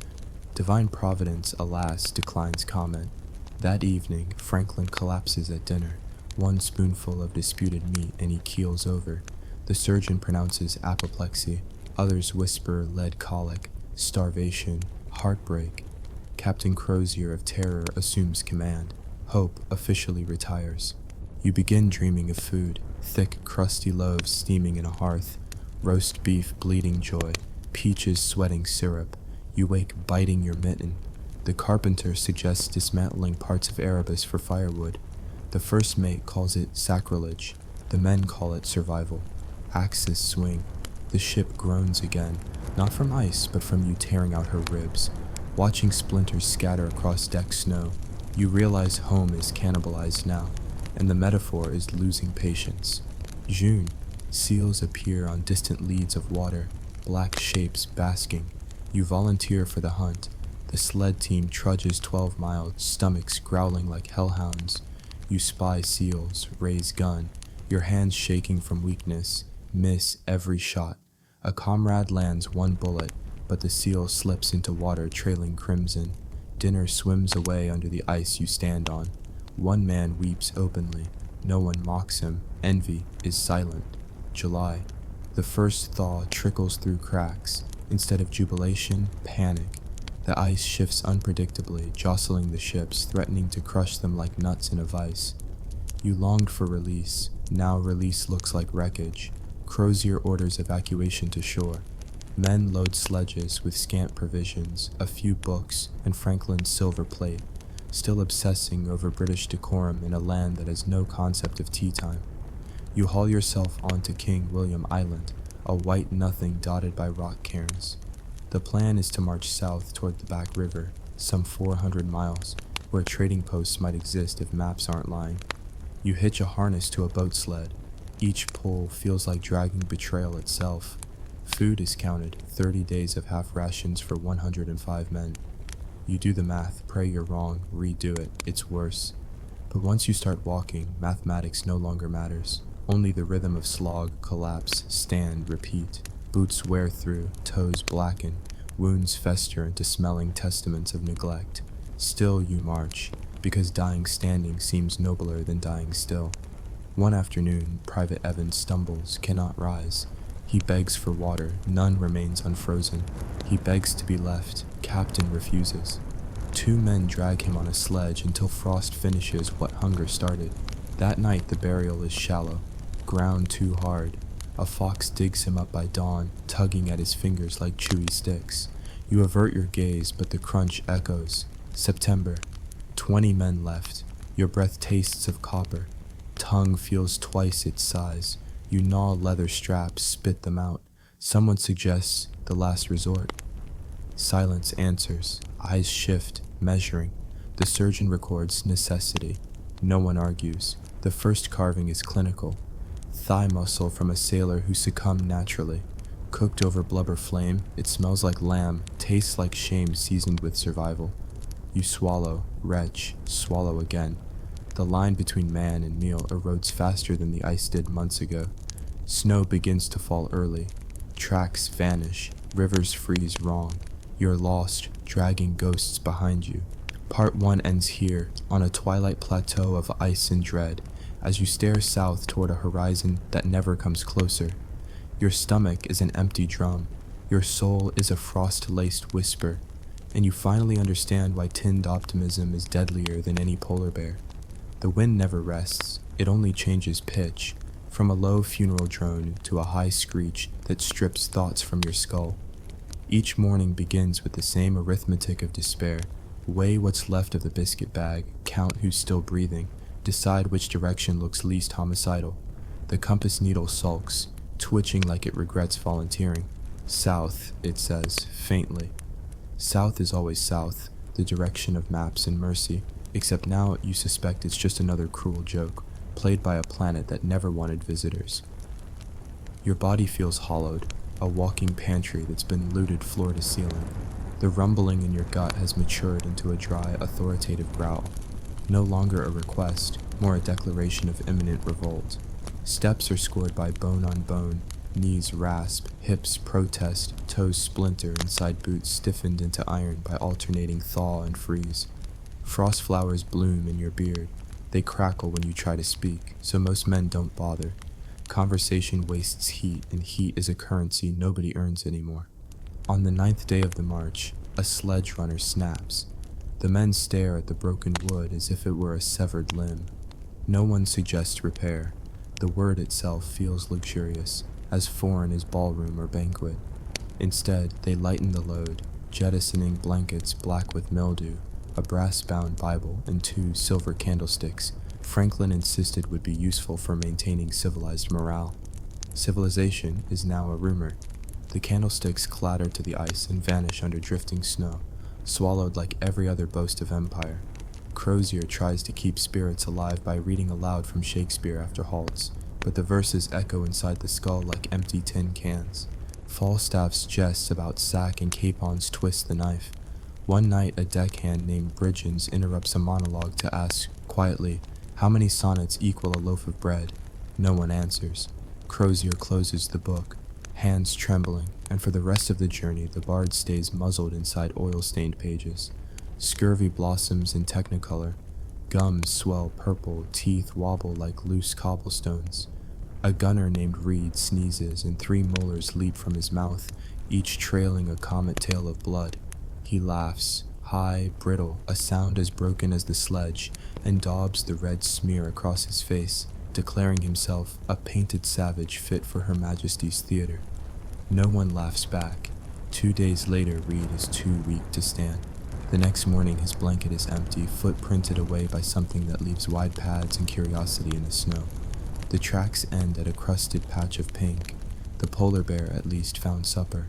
Speaker 1: Divine providence, alas, declines comment. That evening, Franklin collapses at dinner. One spoonful of disputed meat and he keels over. The surgeon pronounces apoplexy. Others whisper lead colic, starvation, heartbreak. Captain Crozier of Terror assumes command. Hope officially retires. You begin dreaming of food, thick, crusty loaves steaming in a hearth, roast beef bleeding joy, peaches sweating syrup. You wake biting your mitten. The carpenter suggests dismantling parts of Erebus for firewood. The first mate calls it sacrilege. The men call it survival. Axes swing. The ship groans again, not from ice, but from you tearing out her ribs. Watching splinters scatter across deck snow, you realize home is cannibalized now, and the metaphor is losing patience. June. Seals appear on distant leads of water, black shapes basking. You volunteer for the hunt. The sled team trudges 12 miles, stomachs growling like hellhounds. You spy seals, raise gun, your hands shaking from weakness, miss every shot. A comrade lands one bullet, but the seal slips into water trailing crimson. Dinner swims away under the ice you stand on. One man weeps openly. No one mocks him. Envy is silent. July. The first thaw trickles through cracks. Instead of jubilation, panic. The ice shifts unpredictably, jostling the ships, threatening to crush them like nuts in a vice. You longed for release. Now release looks like wreckage. Crozier orders evacuation to shore. Men load sledges with scant provisions, a few books, and Franklin's silver plate, still obsessing over British decorum in a land that has no concept of tea time. You haul yourself onto King William Island, a white nothing dotted by rock cairns. The plan is to march south toward the back river, some 400 miles, where trading posts might exist if maps aren't lying. You hitch a harness to a boat sled. Each pull feels like dragging betrayal itself. Food is counted, 30 days of half rations for 105 men. You do the math, pray you're wrong, redo it, it's worse. But once you start walking, mathematics no longer matters. Only the rhythm of slog, collapse, stand, repeat. Boots wear through, toes blacken, wounds fester into smelling testaments of neglect. Still you march, because dying standing seems nobler than dying still. One afternoon, Private Evans stumbles, cannot rise. He begs for water, none remains unfrozen. He begs to be left, Captain refuses. 2 men drag him on a sledge until frost finishes what hunger started. That night the burial is shallow, ground too hard. A fox digs him up by dawn, tugging at his fingers like chewy sticks. You avert your gaze, but the crunch echoes. September. 20 men left. Your breath tastes of copper. Tongue feels twice its size. You gnaw leather straps, spit them out. Someone suggests the last resort. Silence answers. Eyes shift, measuring. The surgeon records necessity. No one argues. The first carving is clinical. Thigh muscle from a sailor who succumbed naturally. Cooked over blubber flame, it smells like lamb, tastes like shame seasoned with survival. You swallow, retch, swallow again. The line between man and meal erodes faster than the ice did months ago. Snow begins to fall early. Tracks vanish. Rivers freeze wrong. You're lost, dragging ghosts behind you. Part 1 ends here, on a twilight plateau of ice and dread, as you stare south toward a horizon that never comes closer. Your stomach is an empty drum. Your soul is a frost-laced whisper. And you finally understand why tinned optimism is deadlier than any polar bear. The wind never rests, it only changes pitch, from a low funeral drone to a high screech that strips thoughts from your skull. Each morning begins with the same arithmetic of despair. Weigh what's left of the biscuit bag, count who's still breathing, decide which direction looks least homicidal. The compass needle sulks, twitching like it regrets volunteering. South, it says, faintly. South is always south, the direction of maps and mercy. Except now you suspect it's just another cruel joke, played by a planet that never wanted visitors. Your body feels hollowed, a walking pantry that's been looted floor to ceiling. The rumbling in your gut has matured into a dry, authoritative growl. No longer a request, more a declaration of imminent revolt. Steps are scored by bone on bone, knees rasp, hips protest, toes splinter inside boots stiffened into iron by alternating thaw and freeze. Frost flowers bloom in your beard. They crackle when you try to speak, so most men don't bother. Conversation wastes heat, and heat is a currency nobody earns anymore. On the 9th day of the march, a sledge runner snaps. The men stare at the broken wood as if it were a severed limb. No one suggests repair. The word itself feels luxurious, as foreign as ballroom or banquet. Instead, they lighten the load, jettisoning blankets black with mildew, a brass-bound Bible, and 2 silver candlesticks, Franklin insisted would be useful for maintaining civilized morale. Civilization is now a rumor. The candlesticks clatter to the ice and vanish under drifting snow, swallowed like every other boast of empire. Crozier tries to keep spirits alive by reading aloud from Shakespeare after halts, but the verses echo inside the skull like empty tin cans. Falstaff's jests about sack and capons twist the knife. One night a deckhand named Bridgens interrupts a monologue to ask, quietly, how many sonnets equal a loaf of bread? No one answers. Crozier closes the book, hands trembling, and for the rest of the journey the bard stays muzzled inside oil-stained pages. Scurvy blossoms in technicolor. Gums swell purple, teeth wobble like loose cobblestones. A gunner named Reed sneezes and 3 molars leap from his mouth, each trailing a comet tail of blood. He laughs, high, brittle, a sound as broken as the sledge, and daubs the red smear across his face, declaring himself a painted savage fit for Her Majesty's theater. No one laughs back. 2 days later, Reed is too weak to stand. The next morning his blanket is empty, footprinted away by something that leaves wide pads and curiosity in the snow. The tracks end at a crusted patch of pink. The polar bear at least found supper.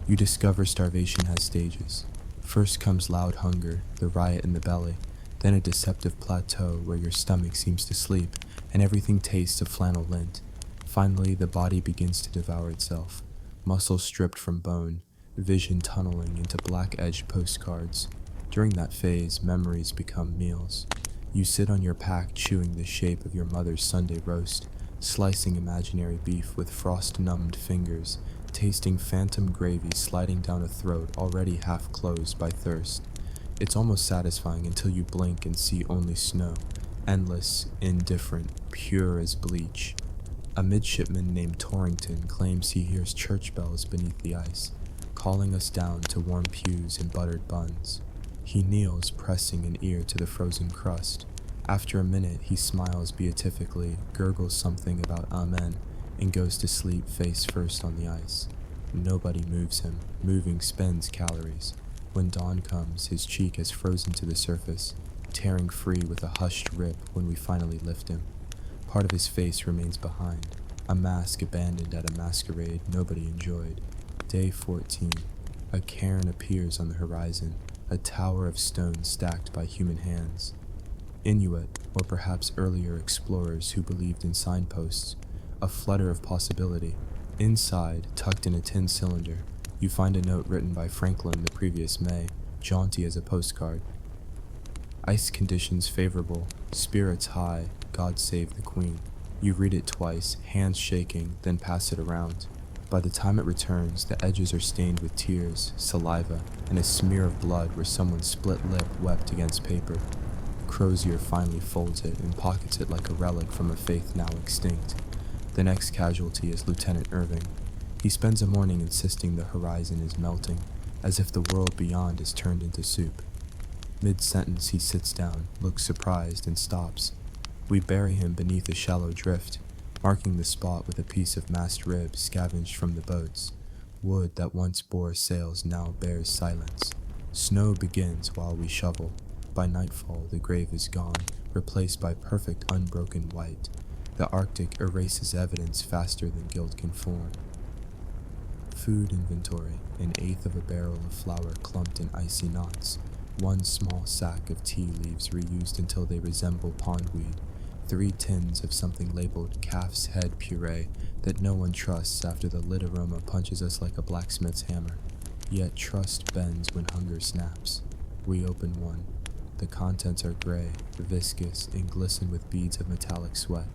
Speaker 1: You discover starvation has stages. First comes loud hunger, the riot in the belly, then a deceptive plateau where your stomach seems to sleep and everything tastes of flannel lint. Finally, the body begins to devour itself, muscle stripped from bone, vision tunneling into black-edged postcards. During that phase, memories become meals. You sit on your pack chewing the shape of your mother's Sunday roast, slicing imaginary beef with frost-numbed fingers, tasting phantom gravy sliding down a throat already half closed by thirst. It's almost satisfying until you blink and see only snow, endless, indifferent, pure as bleach. A midshipman named Torrington claims he hears church bells beneath the ice, calling us down to warm pews and buttered buns. He kneels, pressing an ear to the frozen crust. After a minute, he smiles beatifically, gurgles something about amen, and goes to sleep face first on the ice. Nobody moves him. Moving spends calories. When dawn comes, his cheek has frozen to the surface, tearing free with a hushed rip when we finally lift him. Part of his face remains behind, a mask abandoned at a masquerade nobody enjoyed. Day 14. A cairn appears on the horizon, a tower of stone stacked by human hands. Inuit, or perhaps earlier explorers who believed in signposts, a flutter of possibility. Inside, tucked in a tin cylinder, you find a note written by Franklin the previous May, jaunty as a postcard. Ice conditions favorable, spirits high, God save the Queen. You read it twice, hands shaking, then pass it around. By the time it returns, the edges are stained with tears, saliva, and a smear of blood where someone's split lip wept against paper. Crozier finally folds it and pockets it like a relic from a faith now extinct. The next casualty is Lieutenant Irving. He spends a morning insisting the horizon is melting, as if the world beyond is turned into soup. Mid-sentence he sits down, looks surprised, and stops. We bury him beneath a shallow drift, marking the spot with a piece of mast rib scavenged from the boats. Wood that once bore sails now bears silence. Snow begins while we shovel. By nightfall, the grave is gone, replaced by perfect unbroken white. The Arctic erases evidence faster than guilt can form. Food inventory: an eighth of a barrel of flour clumped in icy knots. 1 small sack of tea leaves reused until they resemble pondweed. 3 tins of something labeled calf's head puree that no one trusts after the lit aroma punches us like a blacksmith's hammer. Yet trust bends when hunger snaps. We open one. The contents are gray, viscous, and glisten with beads of metallic sweat.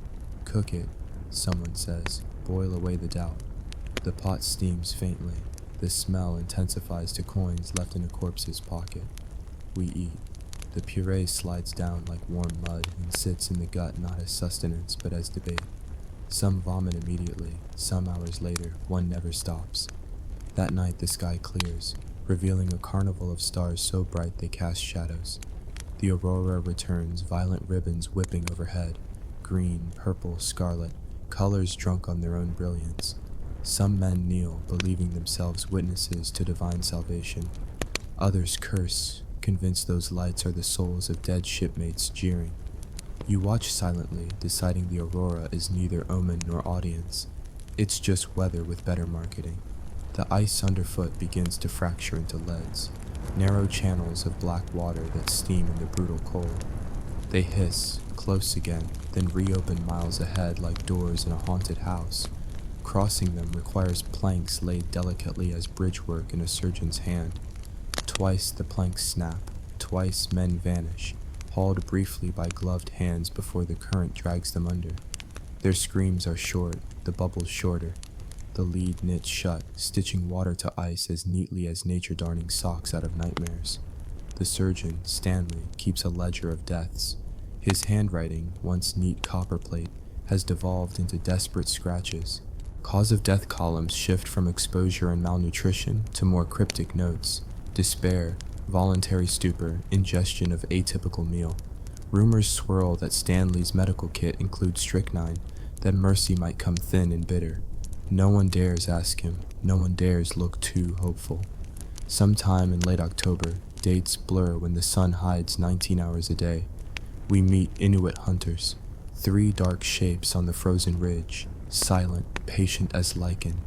Speaker 1: Cook it, someone says. Boil away the doubt. The pot steams faintly. The smell intensifies to coins left in a corpse's pocket. We eat. The puree slides down like warm mud and sits in the gut not as sustenance but as debate. Some vomit immediately, some hours later, one never stops. That night the sky clears, revealing a carnival of stars so bright they cast shadows. The aurora returns, violent ribbons whipping overhead, green, purple, scarlet, colors drunk on their own brilliance. Some men kneel, believing themselves witnesses to divine salvation. Others curse, convinced those lights are the souls of dead shipmates jeering. You watch silently, deciding the aurora is neither omen nor audience. It's just weather with better marketing. The ice underfoot begins to fracture into leads, narrow channels of black water that steam in the brutal cold. They hiss, close again, then reopen miles ahead like doors in a haunted house. Crossing them requires planks laid delicately as bridgework in a surgeon's hand. Twice the planks snap, twice men vanish, hauled briefly by gloved hands before the current drags them under. Their screams are short, the bubbles shorter. The lead knits shut, stitching water to ice as neatly as nature darning socks out of nightmares. The surgeon, Stanley, keeps a ledger of deaths. His handwriting, once neat copperplate, has devolved into desperate scratches. Cause of death columns shift from exposure and malnutrition to more cryptic notes: despair, voluntary stupor, ingestion of atypical meal. Rumors swirl that Stanley's medical kit includes strychnine, that mercy might come thin and bitter. No one dares ask him, no one dares look too hopeful. Sometime in late October, dates blur when the sun hides 19 hours a day. We meet Inuit hunters, 3 dark shapes on the frozen ridge, silent, patient as lichen.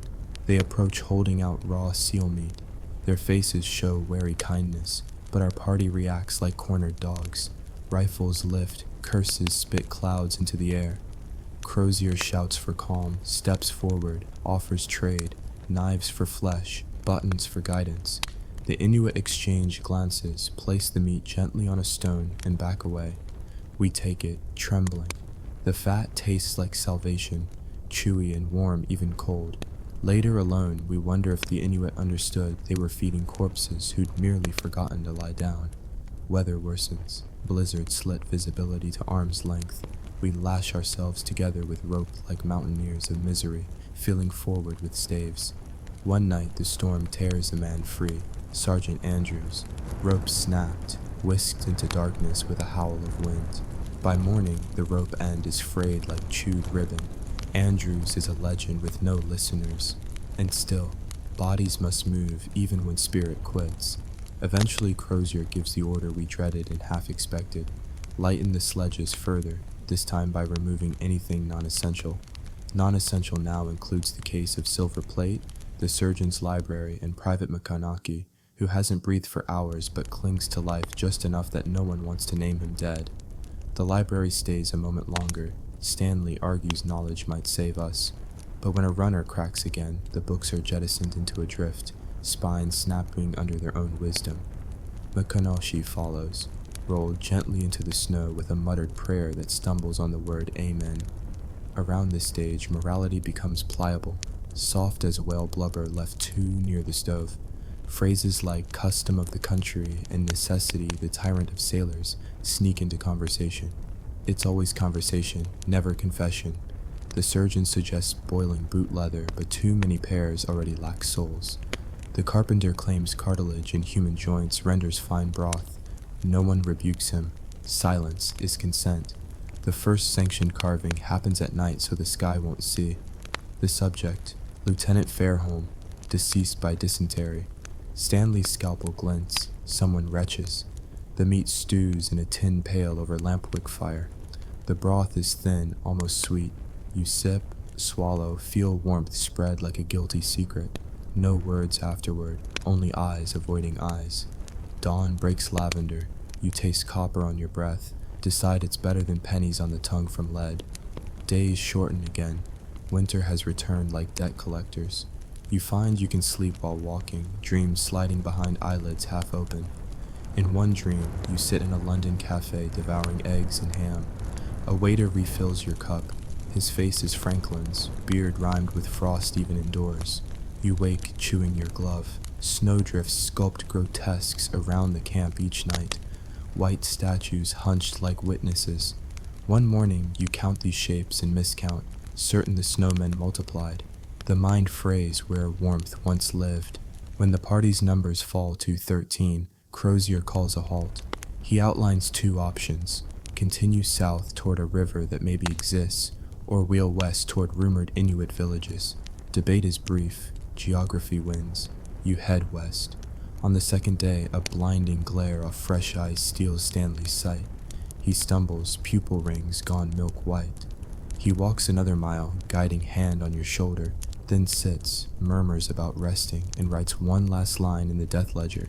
Speaker 1: They approach holding out raw seal meat. Their faces show wary kindness, but our party reacts like cornered dogs. Rifles lift, curses spit clouds into the air. Crozier shouts for calm, steps forward, offers trade, knives for flesh, buttons for guidance. The Inuit exchange glances, place the meat gently on a stone, and back away. We take it, trembling. The fat tastes like salvation, chewy and warm even cold. Later alone, we wonder if the Inuit understood they were feeding corpses who'd merely forgotten to lie down. Weather worsens. Blizzards slit visibility to arm's length. We lash ourselves together with rope like mountaineers of misery, feeling forward with staves. One night the storm tears a man free, Sergeant Andrews. Rope snapped, whisked into darkness with a howl of wind. By morning, the rope end is frayed like chewed ribbon. Andrews is a legend with no listeners. And still, bodies must move even when spirit quits. Eventually Crozier gives the order we dreaded and half expected: lighten the sledges further, this time by removing anything non-essential. Non-essential now includes the case of silver plate, the surgeon's library, and Private McConaughey, who hasn't breathed for hours but clings to life just enough that no one wants to name him dead. The library stays a moment longer. Stanley argues knowledge might save us. But when a runner cracks again, the books are jettisoned into a drift, spines snapping under their own wisdom. McConaughey follows, rolled gently into the snow with a muttered prayer that stumbles on the word Amen. Around this stage, morality becomes pliable, soft as whale blubber left too near the stove. Phrases like custom of the country and necessity, the tyrant of sailors, sneak into conversation. It's always conversation, never confession. The surgeon suggests boiling boot leather, but too many pairs already lack soles. The carpenter claims cartilage in human joints renders fine broth. No one rebukes him. Silence is consent. The first sanctioned carving happens at night so the sky won't see. The subject, Lieutenant Fairholm, deceased by dysentery. Stanley's scalpel glints. Someone retches. The meat stews in a tin pail over lampwick fire. The broth is thin, almost sweet. You sip, swallow, feel warmth spread like a guilty secret. No words afterward, only eyes avoiding eyes. Dawn breaks lavender. You taste copper on your breath. Decide it's better than pennies on the tongue from lead. Days shorten again. Winter has returned like debt collectors. You find you can sleep while walking, dreams sliding behind eyelids half open. In one dream, you sit in a London cafe devouring eggs and ham. A waiter refills your cup. His face is Franklin's, beard rhymed with frost even indoors. You wake chewing your glove. Snowdrifts sculpt grotesques around the camp each night. White statues hunched like witnesses. One morning, you count these shapes and miscount, certain the snowmen multiplied. The mind frays where warmth once lived. When the party's numbers fall to 13, Crozier calls a halt. He outlines 2 options: continue south toward a river that maybe exists, or wheel west toward rumored Inuit villages. Debate is brief. Geography wins. You head west. On the second day, a blinding glare of fresh ice steals Stanley's sight. He stumbles, pupil rings gone milk white. He walks another mile, guiding hand on your shoulder, then sits, murmurs about resting, and writes one last line in the death ledger,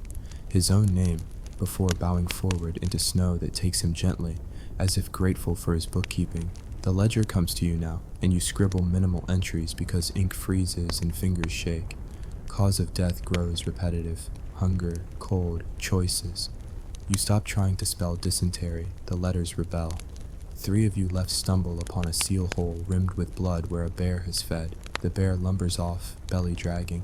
Speaker 1: his own name, before bowing forward into snow that takes him gently, as if grateful for his bookkeeping. The ledger comes to you now, and you scribble minimal entries because ink freezes and fingers shake. Cause of death grows repetitive. Hunger, cold, choices. You stop trying to spell dysentery, the letters rebel. 3 of you left stumble upon a seal hole rimmed with blood where a bear has fed. The bear lumbers off, belly dragging.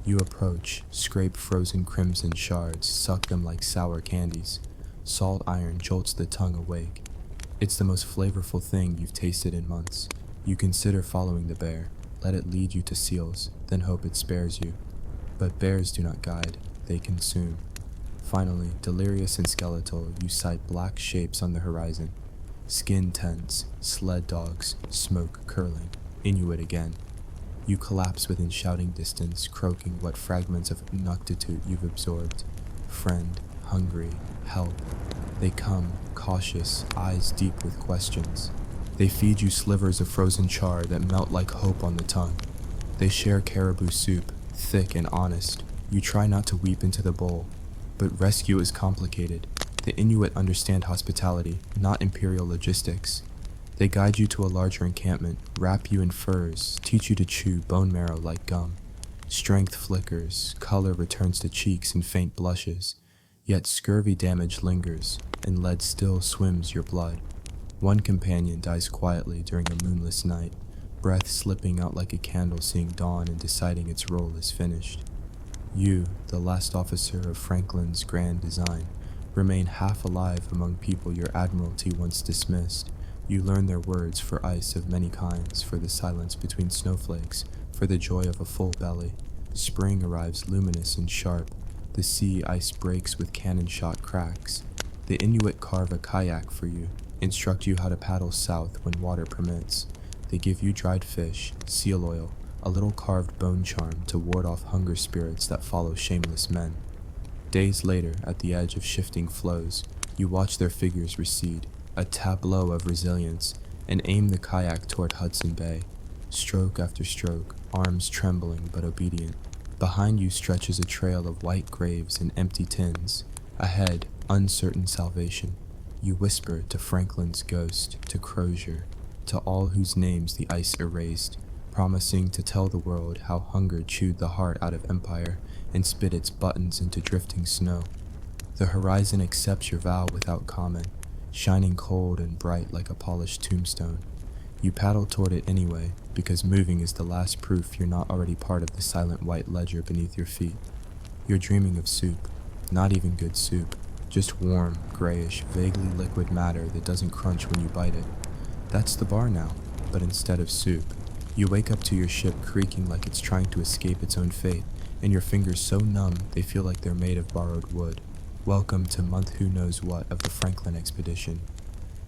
Speaker 1: You approach, scrape frozen crimson shards, suck them like sour candies. Salt iron jolts the tongue awake. It's the most flavorful thing you've tasted in months. You consider following the bear, let it lead you to seals, then hope it spares you. But bears do not guide, they consume. Finally, delirious and skeletal, you sight black shapes on the horizon. Skin tense, sled dogs, smoke curling. Inuit again. You collapse within shouting distance, croaking what fragments of inuktitut you've absorbed. Friend, hungry, help. They come, cautious, eyes deep with questions. They feed you slivers of frozen char that melt like hope on the tongue. They share caribou soup, thick and honest. You try not to weep into the bowl, but rescue is complicated. The Inuit understand hospitality, not imperial logistics. They guide you to a larger encampment, wrap you in furs, teach you to chew bone marrow like gum. Strength flickers, color returns to cheeks and faint blushes, yet scurvy damage lingers, and lead still swims your blood. One companion dies quietly during a moonless night, breath slipping out like a candle seeing dawn and deciding its role is finished. You, the last officer of Franklin's grand design, remain half alive among people your admiralty once dismissed. You learn their words for ice of many kinds, for the silence between snowflakes, for the joy of a full belly. Spring arrives luminous and sharp. The sea ice breaks with cannon-shot cracks. The Inuit carve a kayak for you, instruct you how to paddle south when water permits. They give you dried fish, seal oil, a little carved bone charm to ward off hunger spirits that follow shameless men. Days later, at the edge of shifting flows, you watch their figures recede, a tableau of resilience, and aim the kayak toward Hudson Bay. Stroke after stroke, arms trembling but obedient. Behind you stretches a trail of white graves and empty tins. Ahead, uncertain salvation. You whisper to Franklin's ghost, to Crozier, to all whose names the ice erased, promising to tell the world how hunger chewed the heart out of empire and spit its buttons into drifting snow. The horizon accepts your vow without comment, shining cold and bright like a polished tombstone. You paddle toward it anyway, because moving is the last proof you're not already part of the silent white ledger beneath your feet. You're dreaming of soup, not even good soup, just warm, grayish, vaguely liquid matter that doesn't crunch when you bite it. That's the bar now, but instead of soup, you wake up to your ship creaking like it's trying to escape its own fate, and your fingers so numb they feel like they're made of borrowed wood. Welcome to month who knows what of the Franklin expedition.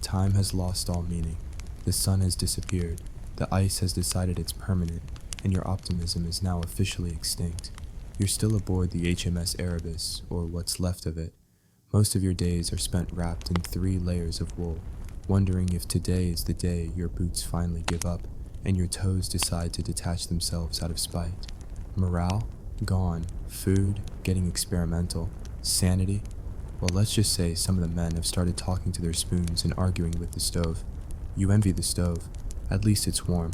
Speaker 1: Time has lost all meaning. The sun has disappeared, the ice has decided it's permanent, and your optimism is now officially extinct. You're still aboard the HMS Erebus, or what's left of it. Most of your days are spent wrapped in 3 layers of wool, wondering if today is the day your boots finally give up, and your toes decide to detach themselves out of spite. Morale? Gone. Food? Getting experimental. Sanity? Well, let's just say some of the men have started talking to their spoons and arguing with the stove. You envy the stove. At least it's warm.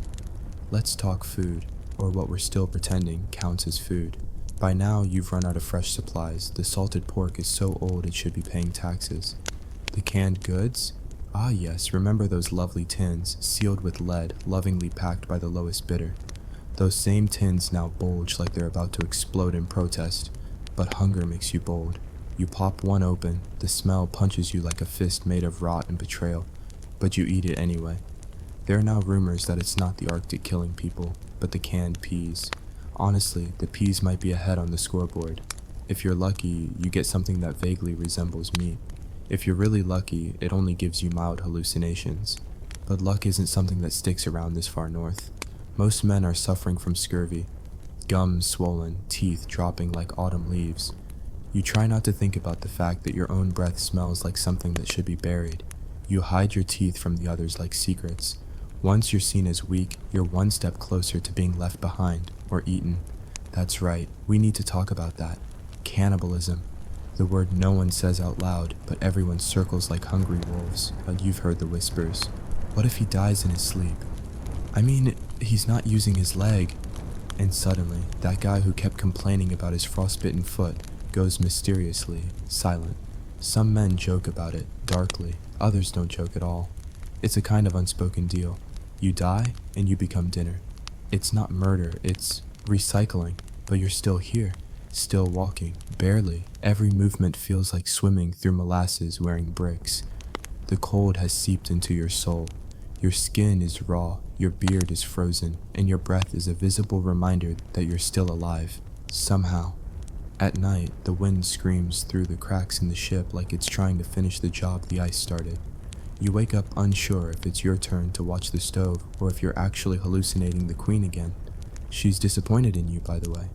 Speaker 1: Let's talk food, or what we're still pretending counts as food. By now, you've run out of fresh supplies. The salted pork is so old it should be paying taxes. The canned goods? Ah yes, remember those lovely tins, sealed with lead, lovingly packed by the lowest bidder. Those same tins now bulge like they're about to explode in protest. But hunger makes you bold. You pop one open, the smell punches you like a fist made of rot and betrayal, but you eat it anyway. There are now rumors that it's not the Arctic killing people, but the canned peas. Honestly, the peas might be ahead on the scoreboard. If you're lucky, you get something that vaguely resembles meat. If you're really lucky, it only gives you mild hallucinations. But luck isn't something that sticks around this far north. Most men are suffering from scurvy, gums swollen, teeth dropping like autumn leaves. You try not to think about the fact that your own breath smells like something that should be buried. You hide your teeth from the others like secrets. Once you're seen as weak, you're one step closer to being left behind or eaten. That's right, we need to talk about that. Cannibalism. The word no one says out loud, but everyone circles like hungry wolves. But you've heard the whispers. What if he dies in his sleep? I mean, he's not using his leg. And suddenly, that guy who kept complaining about his frostbitten foot goes mysteriously silent. Some men joke about it, darkly. Others don't joke at all. It's a kind of unspoken deal. You die, and you become dinner. It's not murder, it's recycling. But you're still here, still walking, barely. Every movement feels like swimming through molasses wearing bricks. The cold has seeped into your soul. Your skin is raw, your beard is frozen, and your breath is a visible reminder that you're still alive. Somehow. At night, the wind screams through the cracks in the ship like it's trying to finish the job the ice started. You wake up unsure if it's your turn to watch the stove or if you're actually hallucinating the queen again. She's disappointed in you, by the way.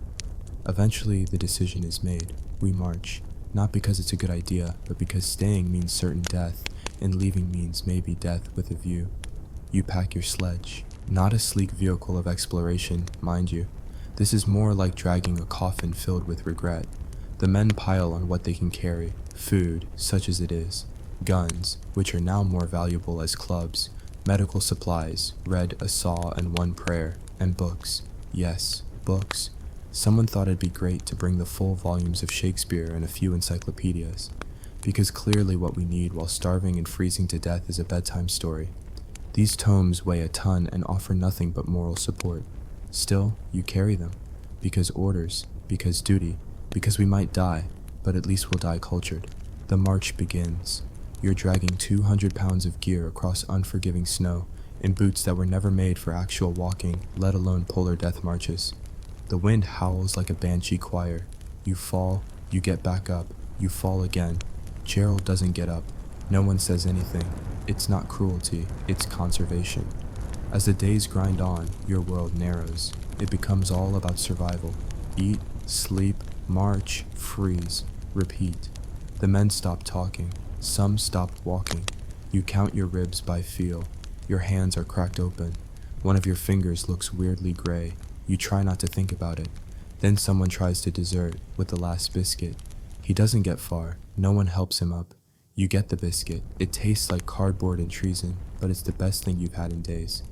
Speaker 1: Eventually, the decision is made. We march, not because it's a good idea, but because staying means certain death, and leaving means maybe death with a view. You pack your sledge. Not a sleek vehicle of exploration, mind you. This is more like dragging a coffin filled with regret. The men pile on what they can carry, food, such as it is, guns, which are now more valuable as clubs, medical supplies, read a saw and one prayer, and books. Yes, books. Someone thought it'd be great to bring the full volumes of Shakespeare and a few encyclopedias, because clearly what we need while starving and freezing to death is a bedtime story. These tomes weigh a ton and offer nothing but moral support. Still, you carry them. Because orders, because duty, because we might die, but at least we'll die cultured. The march begins. You're dragging 200 pounds of gear across unforgiving snow in boots that were never made for actual walking, let alone polar death marches. The wind howls like a banshee choir. You fall, you get back up, you fall again. Gerald doesn't get up. No one says anything. It's not cruelty, it's conservation. As the days grind on, your world narrows. It becomes all about survival. Eat, sleep, march, freeze, repeat. The men stop talking. Some stop walking. You count your ribs by feel. Your hands are cracked open. One of your fingers looks weirdly gray. You try not to think about it. Then someone tries to dessert with the last biscuit. He doesn't get far. No one helps him up. You get the biscuit. It tastes like cardboard and treason, but it's the best thing you've had in days.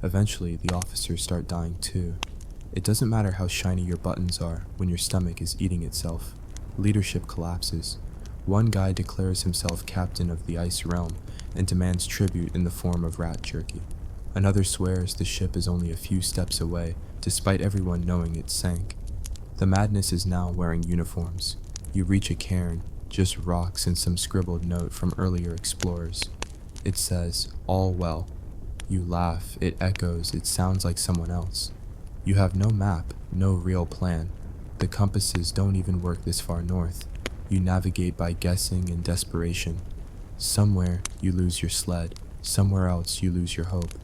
Speaker 1: Eventually, the officers start dying too. It doesn't matter how shiny your buttons are when your stomach is eating itself. Leadership collapses. One guy declares himself captain of the ice realm and demands tribute in the form of rat jerky. Another swears the ship is only a few steps away, despite everyone knowing it sank. The madness is now wearing uniforms. You reach a cairn, just rocks and some scribbled note from earlier explorers. It says, "All well." You laugh, it echoes, it sounds like someone else. You have no map, no real plan. The compasses don't even work this far north. You navigate by guessing and desperation. Somewhere, you lose your sled. Somewhere else, you lose your hope.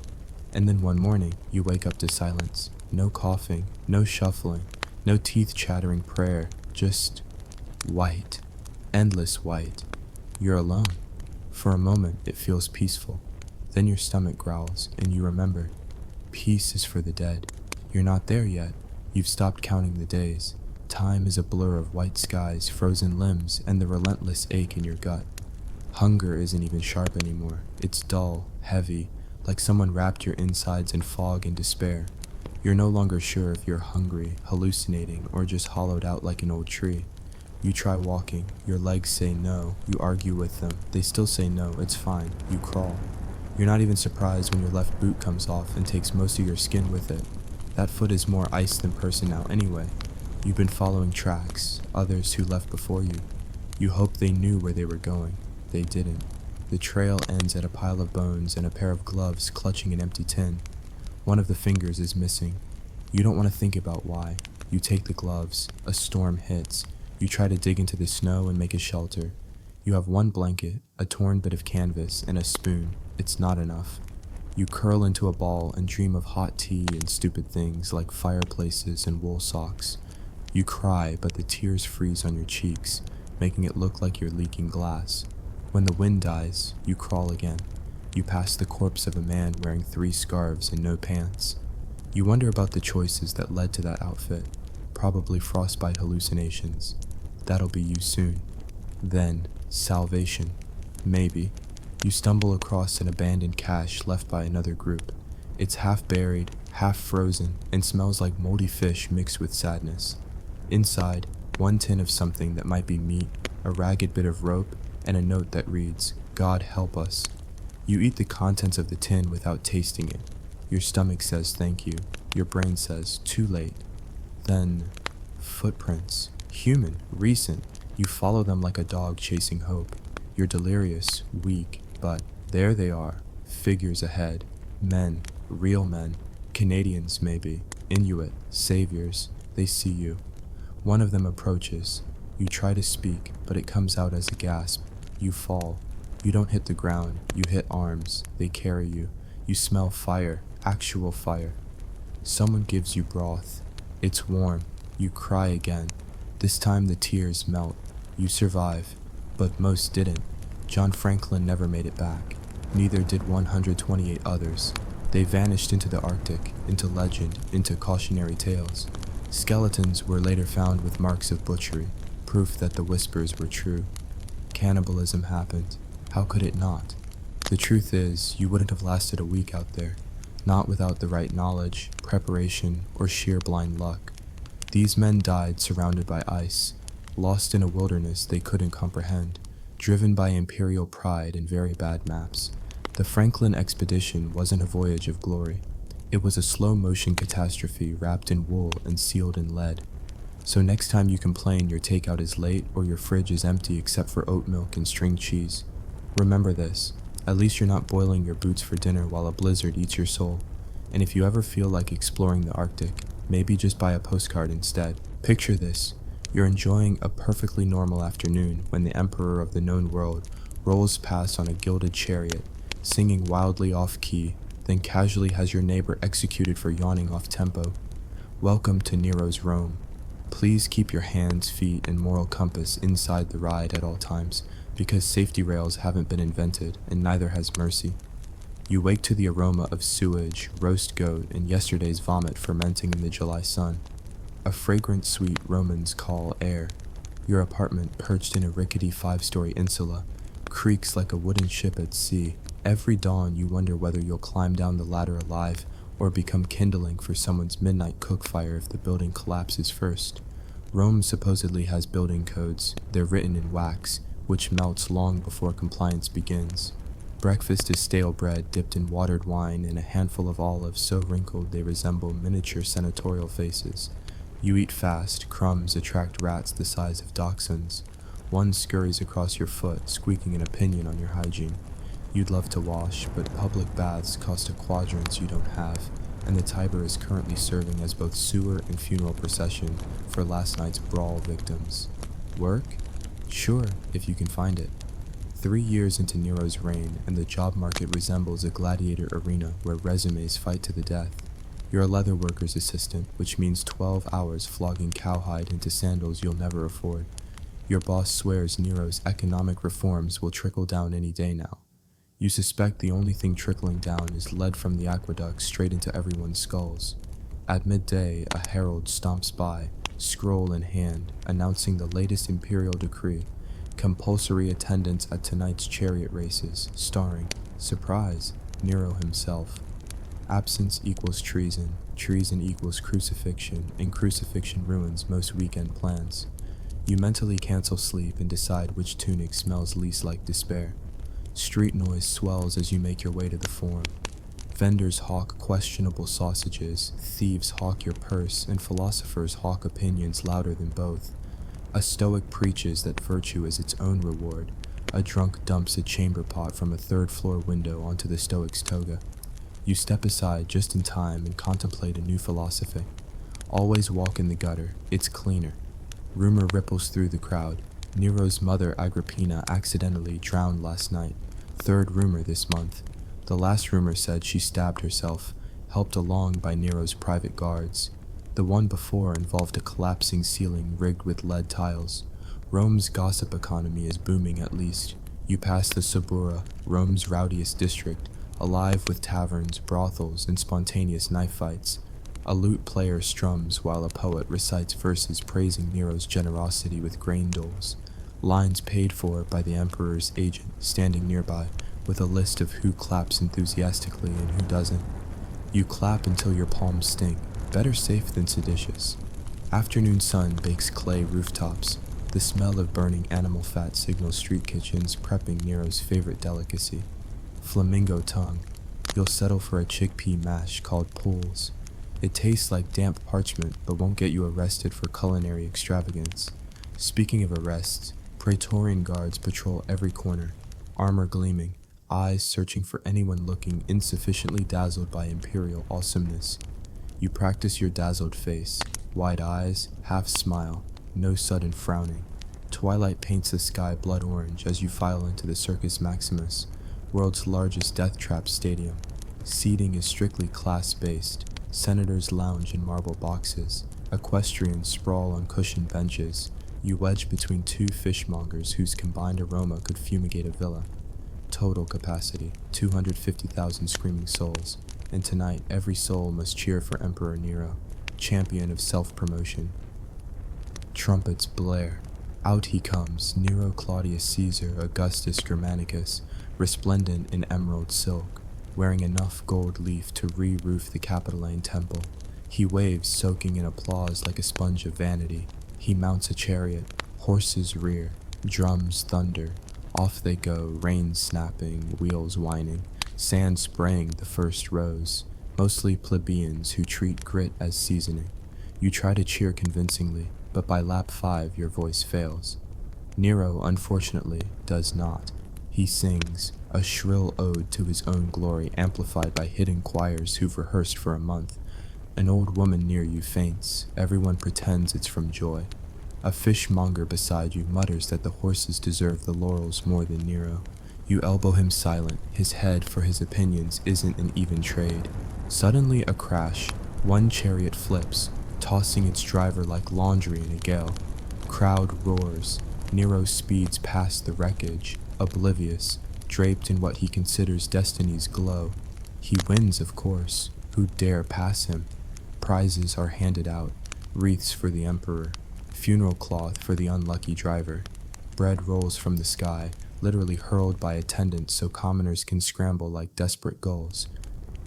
Speaker 1: And then one morning, you wake up to silence. No coughing, no shuffling, no teeth-chattering prayer, just white. Endless white. You're alone. For a moment, it feels peaceful. Then your stomach growls, and you remember. Peace is for the dead. You're not there yet. You've stopped counting the days. Time is a blur of white skies, frozen limbs, and the relentless ache in your gut. Hunger isn't even sharp anymore. It's dull, heavy, like someone wrapped your insides in fog and despair. You're no longer sure if you're hungry, hallucinating, or just hollowed out like an old tree. You try walking. Your legs say no. You argue with them. They still say no. It's fine. You crawl. You're not even surprised when your left boot comes off and takes most of your skin with it. That foot is more ice than person now anyway. You've been following tracks, others who left before you. You hoped they knew where they were going. They didn't. The trail ends at a pile of bones and a pair of gloves clutching an empty tin. One of the fingers is missing. You don't want to think about why. You take the gloves. A storm hits. You try to dig into the snow and make a shelter. You have one blanket, a torn bit of canvas, and a spoon. It's not enough. You curl into a ball and dream of hot tea and stupid things like fireplaces and wool socks. You cry, but the tears freeze on your cheeks, making it look like you're leaking glass. When the wind dies, you crawl again. You pass the corpse of a man wearing 3 scarves and no pants. You wonder about the choices that led to that outfit, probably frostbite hallucinations. That'll be you soon. Then, salvation. Maybe. You stumble across an abandoned cache left by another group. It's half buried, half frozen, and smells like moldy fish mixed with sadness. Inside, 1 tin of something that might be meat, a ragged bit of rope, and a note that reads, "God help us." You eat the contents of the tin without tasting it. Your stomach says thank you. Your brain says, too late. Then, footprints. Human, recent. You follow them like a dog chasing hope. You're delirious, weak, but there they are. Figures ahead. Men, real men. Canadians, maybe. Inuit, saviors. They see you. One of them approaches. You try to speak, but it comes out as a gasp. You fall. You don't hit the ground. You hit arms. They carry you. You smell fire. Actual fire. Someone gives you broth. It's warm. You cry again. This time the tears melt. You survive. But most didn't. John Franklin never made it back. Neither did 128 others. They vanished into the Arctic, into legend, into cautionary tales. Skeletons were later found with marks of butchery, proof that the whispers were true. Cannibalism happened. How could it not? The truth is, you wouldn't have lasted a week out there, not without the right knowledge, preparation, or sheer blind luck. These men died surrounded by ice, lost in a wilderness they couldn't comprehend, driven by imperial pride and very bad maps. The Franklin expedition wasn't a voyage of glory. It was a slow-motion catastrophe wrapped in wool and sealed in lead. So next time you complain your takeout is late or your fridge is empty except for oat milk and string cheese, remember this. At least you're not boiling your boots for dinner while a blizzard eats your soul. And if you ever feel like exploring the Arctic, maybe just buy a postcard instead. Picture this. You're enjoying a perfectly normal afternoon when the emperor of the known world rolls past on a gilded chariot, singing wildly off-key, then casually has your neighbor executed for yawning off-tempo. Welcome to Nero's Rome. Please keep your hands, feet, and moral compass inside the ride at all times, because safety rails haven't been invented, and neither has mercy. You wake to the aroma of sewage, roast goat, and yesterday's vomit fermenting in the July sun. A fragrant sweet Romans call air. Your apartment, perched in a rickety 5-story insula, creaks like a wooden ship at sea. Every dawn you wonder whether you'll climb down the ladder alive or become kindling for someone's midnight cookfire if the building collapses first. Rome supposedly has building codes. They're written in wax, which melts long before compliance begins. Breakfast is stale bread dipped in watered wine and a handful of olives so wrinkled they resemble miniature senatorial faces. You eat fast. Crumbs attract rats the size of dachshunds. One scurries across your foot, squeaking an opinion on your hygiene. You'd love to wash, but public baths cost a quadrant you don't have, and the Tiber is currently serving as both sewer and funeral procession for last night's brawl victims. Work? Sure, if you can find it. 3 years into Nero's reign, and the job market resembles a gladiator arena where resumes fight to the death. You're a leather worker's assistant, which means 12 hours flogging cowhide into sandals you'll never afford. Your boss swears Nero's economic reforms will trickle down any day now. You suspect the only thing trickling down is lead from the aqueduct straight into everyone's skulls. At midday, a herald stomps by, scroll in hand, announcing the latest imperial decree: compulsory attendance at tonight's chariot races, starring, surprise, Nero himself. Absence equals treason, treason equals crucifixion, and crucifixion ruins most weekend plans. You mentally cancel sleep and decide which tunic smells least like despair. Street noise swells as you make your way to the forum. Vendors hawk questionable sausages, thieves hawk your purse, and philosophers hawk opinions louder than both. A stoic preaches that virtue is its own reward. A drunk dumps a chamber pot from a third-floor window onto the stoic's toga. You step aside just in time and contemplate a new philosophy. Always walk in the gutter, it's cleaner. Rumor ripples through the crowd. Nero's mother Agrippina accidentally drowned last night. 3rd rumor this month. The last rumor said she stabbed herself, helped along by Nero's private guards. The one before involved a collapsing ceiling rigged with lead tiles. Rome's gossip economy is booming at least. You pass the Subura, Rome's rowdiest district, alive with taverns, brothels, and spontaneous knife fights. A lute player strums while a poet recites verses praising Nero's generosity with grain doles. Lines paid for by the emperor's agent standing nearby with a list of who claps enthusiastically and who doesn't. You clap until your palms sting, better safe than seditious. Afternoon sun bakes clay rooftops. The smell of burning animal fat signals street kitchens prepping Nero's favorite delicacy, flamingo tongue. You'll settle for a chickpea mash called pulls. It tastes like damp parchment but won't get you arrested for culinary extravagance. Speaking of arrests, Praetorian guards patrol every corner, armor gleaming, eyes searching for anyone looking insufficiently dazzled by imperial awesomeness. You practice your dazzled face, wide eyes, half smile, no sudden frowning. Twilight paints the sky blood orange as you file into the Circus Maximus, world's largest death trap stadium. Seating is strictly class-based. Senators lounge in marble boxes. Equestrians sprawl on cushioned benches. You wedge between two fishmongers whose combined aroma could fumigate a villa. Total capacity, 250,000 screaming souls. And tonight, every soul must cheer for Emperor Nero, champion of self-promotion. Trumpets blare. Out he comes, Nero Claudius Caesar Augustus Germanicus, resplendent in emerald silk, wearing enough gold leaf to re-roof the Capitoline temple. He waves, soaking in applause like a sponge of vanity. He mounts a chariot, horses rear, drums thunder. Off they go, reins snapping, wheels whining, sand spraying the first rows, mostly plebeians who treat grit as seasoning. You try to cheer convincingly, but by lap 5 your voice fails. Nero, unfortunately, does not. He sings, a shrill ode to his own glory amplified by hidden choirs who've rehearsed for a month. An old woman near you faints. Everyone pretends it's from joy. A fishmonger beside you mutters that the horses deserve the laurels more than Nero. You elbow him silent. His head for his opinions isn't an even trade. Suddenly a crash. One chariot flips, tossing its driver like laundry in a gale. Crowd roars. Nero speeds past the wreckage, oblivious, draped in what he considers destiny's glow. He wins, of course. Who dare pass him? Prizes are handed out. Wreaths for the emperor. Funeral cloth for the unlucky driver. Bread rolls from the sky, literally hurled by attendants so commoners can scramble like desperate gulls.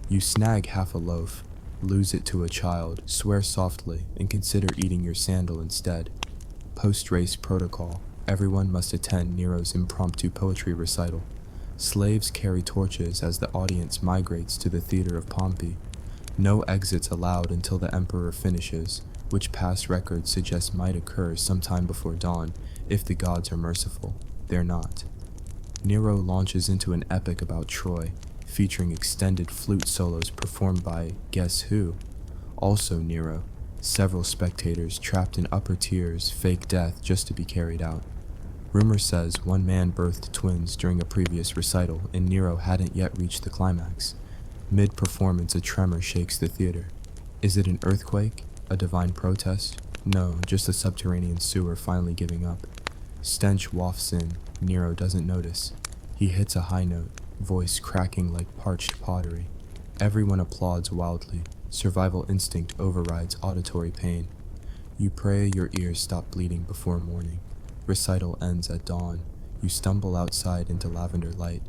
Speaker 1: You snag half a loaf, lose it to a child, swear softly, and consider eating your sandal instead. Post-race protocol. Everyone must attend Nero's impromptu poetry recital. Slaves carry torches as the audience migrates to the theater of Pompey. No exits allowed until the emperor finishes, which past records suggest might occur sometime before dawn, if the gods are merciful. They're not. Nero launches into an epic about Troy, featuring extended flute solos performed by guess who? Also Nero. Several spectators trapped in upper tiers fake death just to be carried out. Rumor says one man birthed twins during a previous recital and Nero hadn't yet reached the climax. Mid-performance, a tremor shakes the theater. Is it an earthquake? A divine protest? No, just a subterranean sewer finally giving up. Stench wafts in. Nero doesn't notice. He hits a high note, voice cracking like parched pottery. Everyone applauds wildly. Survival instinct overrides auditory pain. You pray your ears stop bleeding before morning. Recital ends at dawn. You stumble outside into lavender light,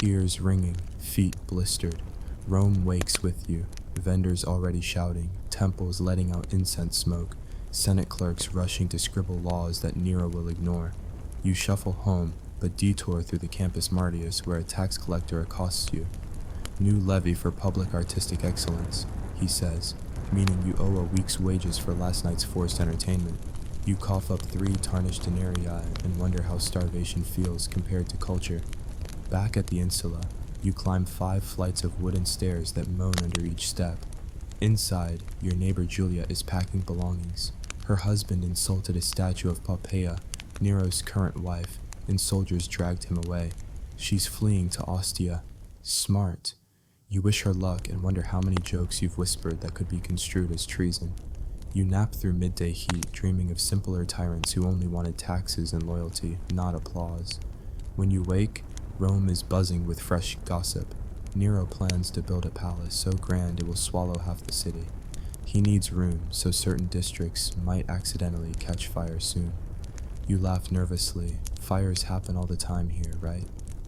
Speaker 1: ears ringing, feet blistered. Rome wakes with you, vendors already shouting, temples letting out incense smoke, Senate clerks rushing to scribble laws that Nero will ignore. You shuffle home, but detour through the Campus Martius where a tax collector accosts you. New levy for public artistic excellence, he says, meaning you owe a week's wages for last night's forced entertainment. You cough up 3 tarnished denarii and wonder how starvation feels compared to culture. Back at the insula, you climb 5 flights of wooden stairs that moan under each step. Inside, your neighbor Julia is packing belongings. Her husband insulted a statue of Poppaea, Nero's current wife, and soldiers dragged him away. She's fleeing to Ostia. Smart. You wish her luck and wonder how many jokes you've whispered that could be construed as treason. You nap through midday heat, dreaming of simpler tyrants who only wanted taxes and loyalty, not applause. When you wake, Rome is buzzing with fresh gossip. Nero plans to build a palace so grand it will swallow half the city. He needs room, so certain districts might accidentally catch fire soon. You laugh nervously. Fires happen all the time here, right?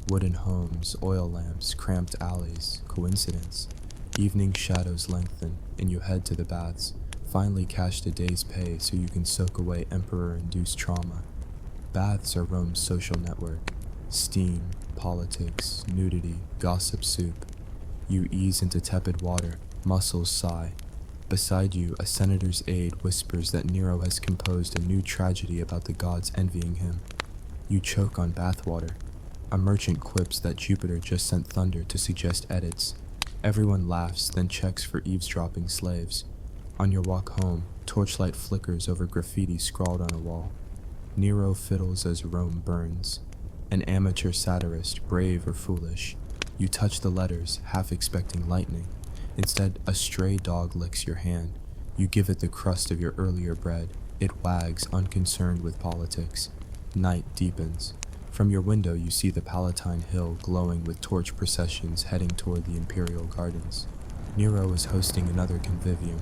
Speaker 1: Wooden homes, oil lamps, cramped alleys. Coincidence? Evening shadows lengthen, and you head to the baths. Finally cashed a day's pay so you can soak away emperor-induced trauma. Baths are Rome's social network. Steam, politics, nudity, gossip soup. You ease into tepid water, muscles sigh. Beside you, a senator's aide whispers that Nero has composed a new tragedy about the gods envying him. You choke on bathwater. A merchant quips that Jupiter just sent thunder to suggest edits. Everyone laughs, then checks for eavesdropping slaves. On your walk home, torchlight flickers over graffiti scrawled on a wall. Nero fiddles as Rome burns. An amateur satirist, brave or foolish. You touch the letters, half expecting lightning. Instead, a stray dog licks your hand. You give it the crust of your earlier bread. It wags, unconcerned with politics. Night deepens. From your window, you see the Palatine Hill glowing with torch processions heading toward the Imperial Gardens. Nero is hosting another convivium,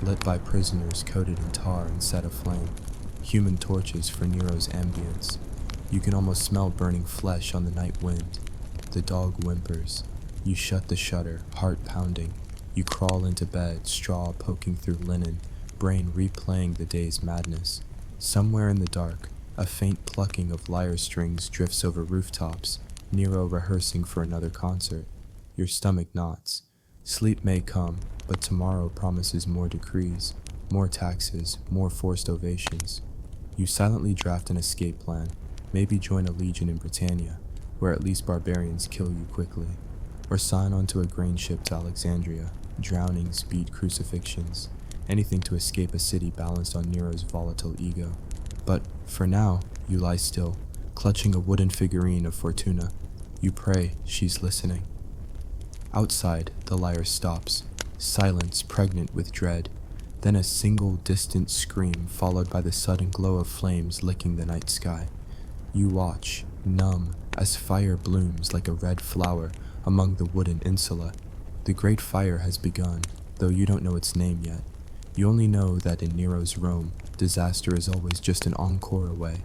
Speaker 1: lit by prisoners coated in tar and set aflame. Human torches for Nero's ambience. You can almost smell burning flesh on the night wind. The dog whimpers. You shut the shutter, heart pounding. You crawl into bed, straw poking through linen, brain replaying the day's madness. Somewhere in the dark, a faint plucking of lyre strings drifts over rooftops, Nero rehearsing for another concert. Your stomach knots. Sleep may come, but tomorrow promises more decrees, more taxes, more forced ovations. You silently draft an escape plan, maybe join a legion in Britannia, where at least barbarians kill you quickly, or sign onto a grain ship to Alexandria. Drownings beat crucifixions, anything to escape a city balanced on Nero's volatile ego. But for now, you lie still, clutching a wooden figurine of Fortuna. You pray she's listening. Outside, the lyre stops, silence pregnant with dread, then a single distant scream followed by the sudden glow of flames licking the night sky. You watch, numb, as fire blooms like a red flower among the wooden insula. The great fire has begun, though you don't know its name yet. You only know that in Nero's Rome, disaster is always just an encore away.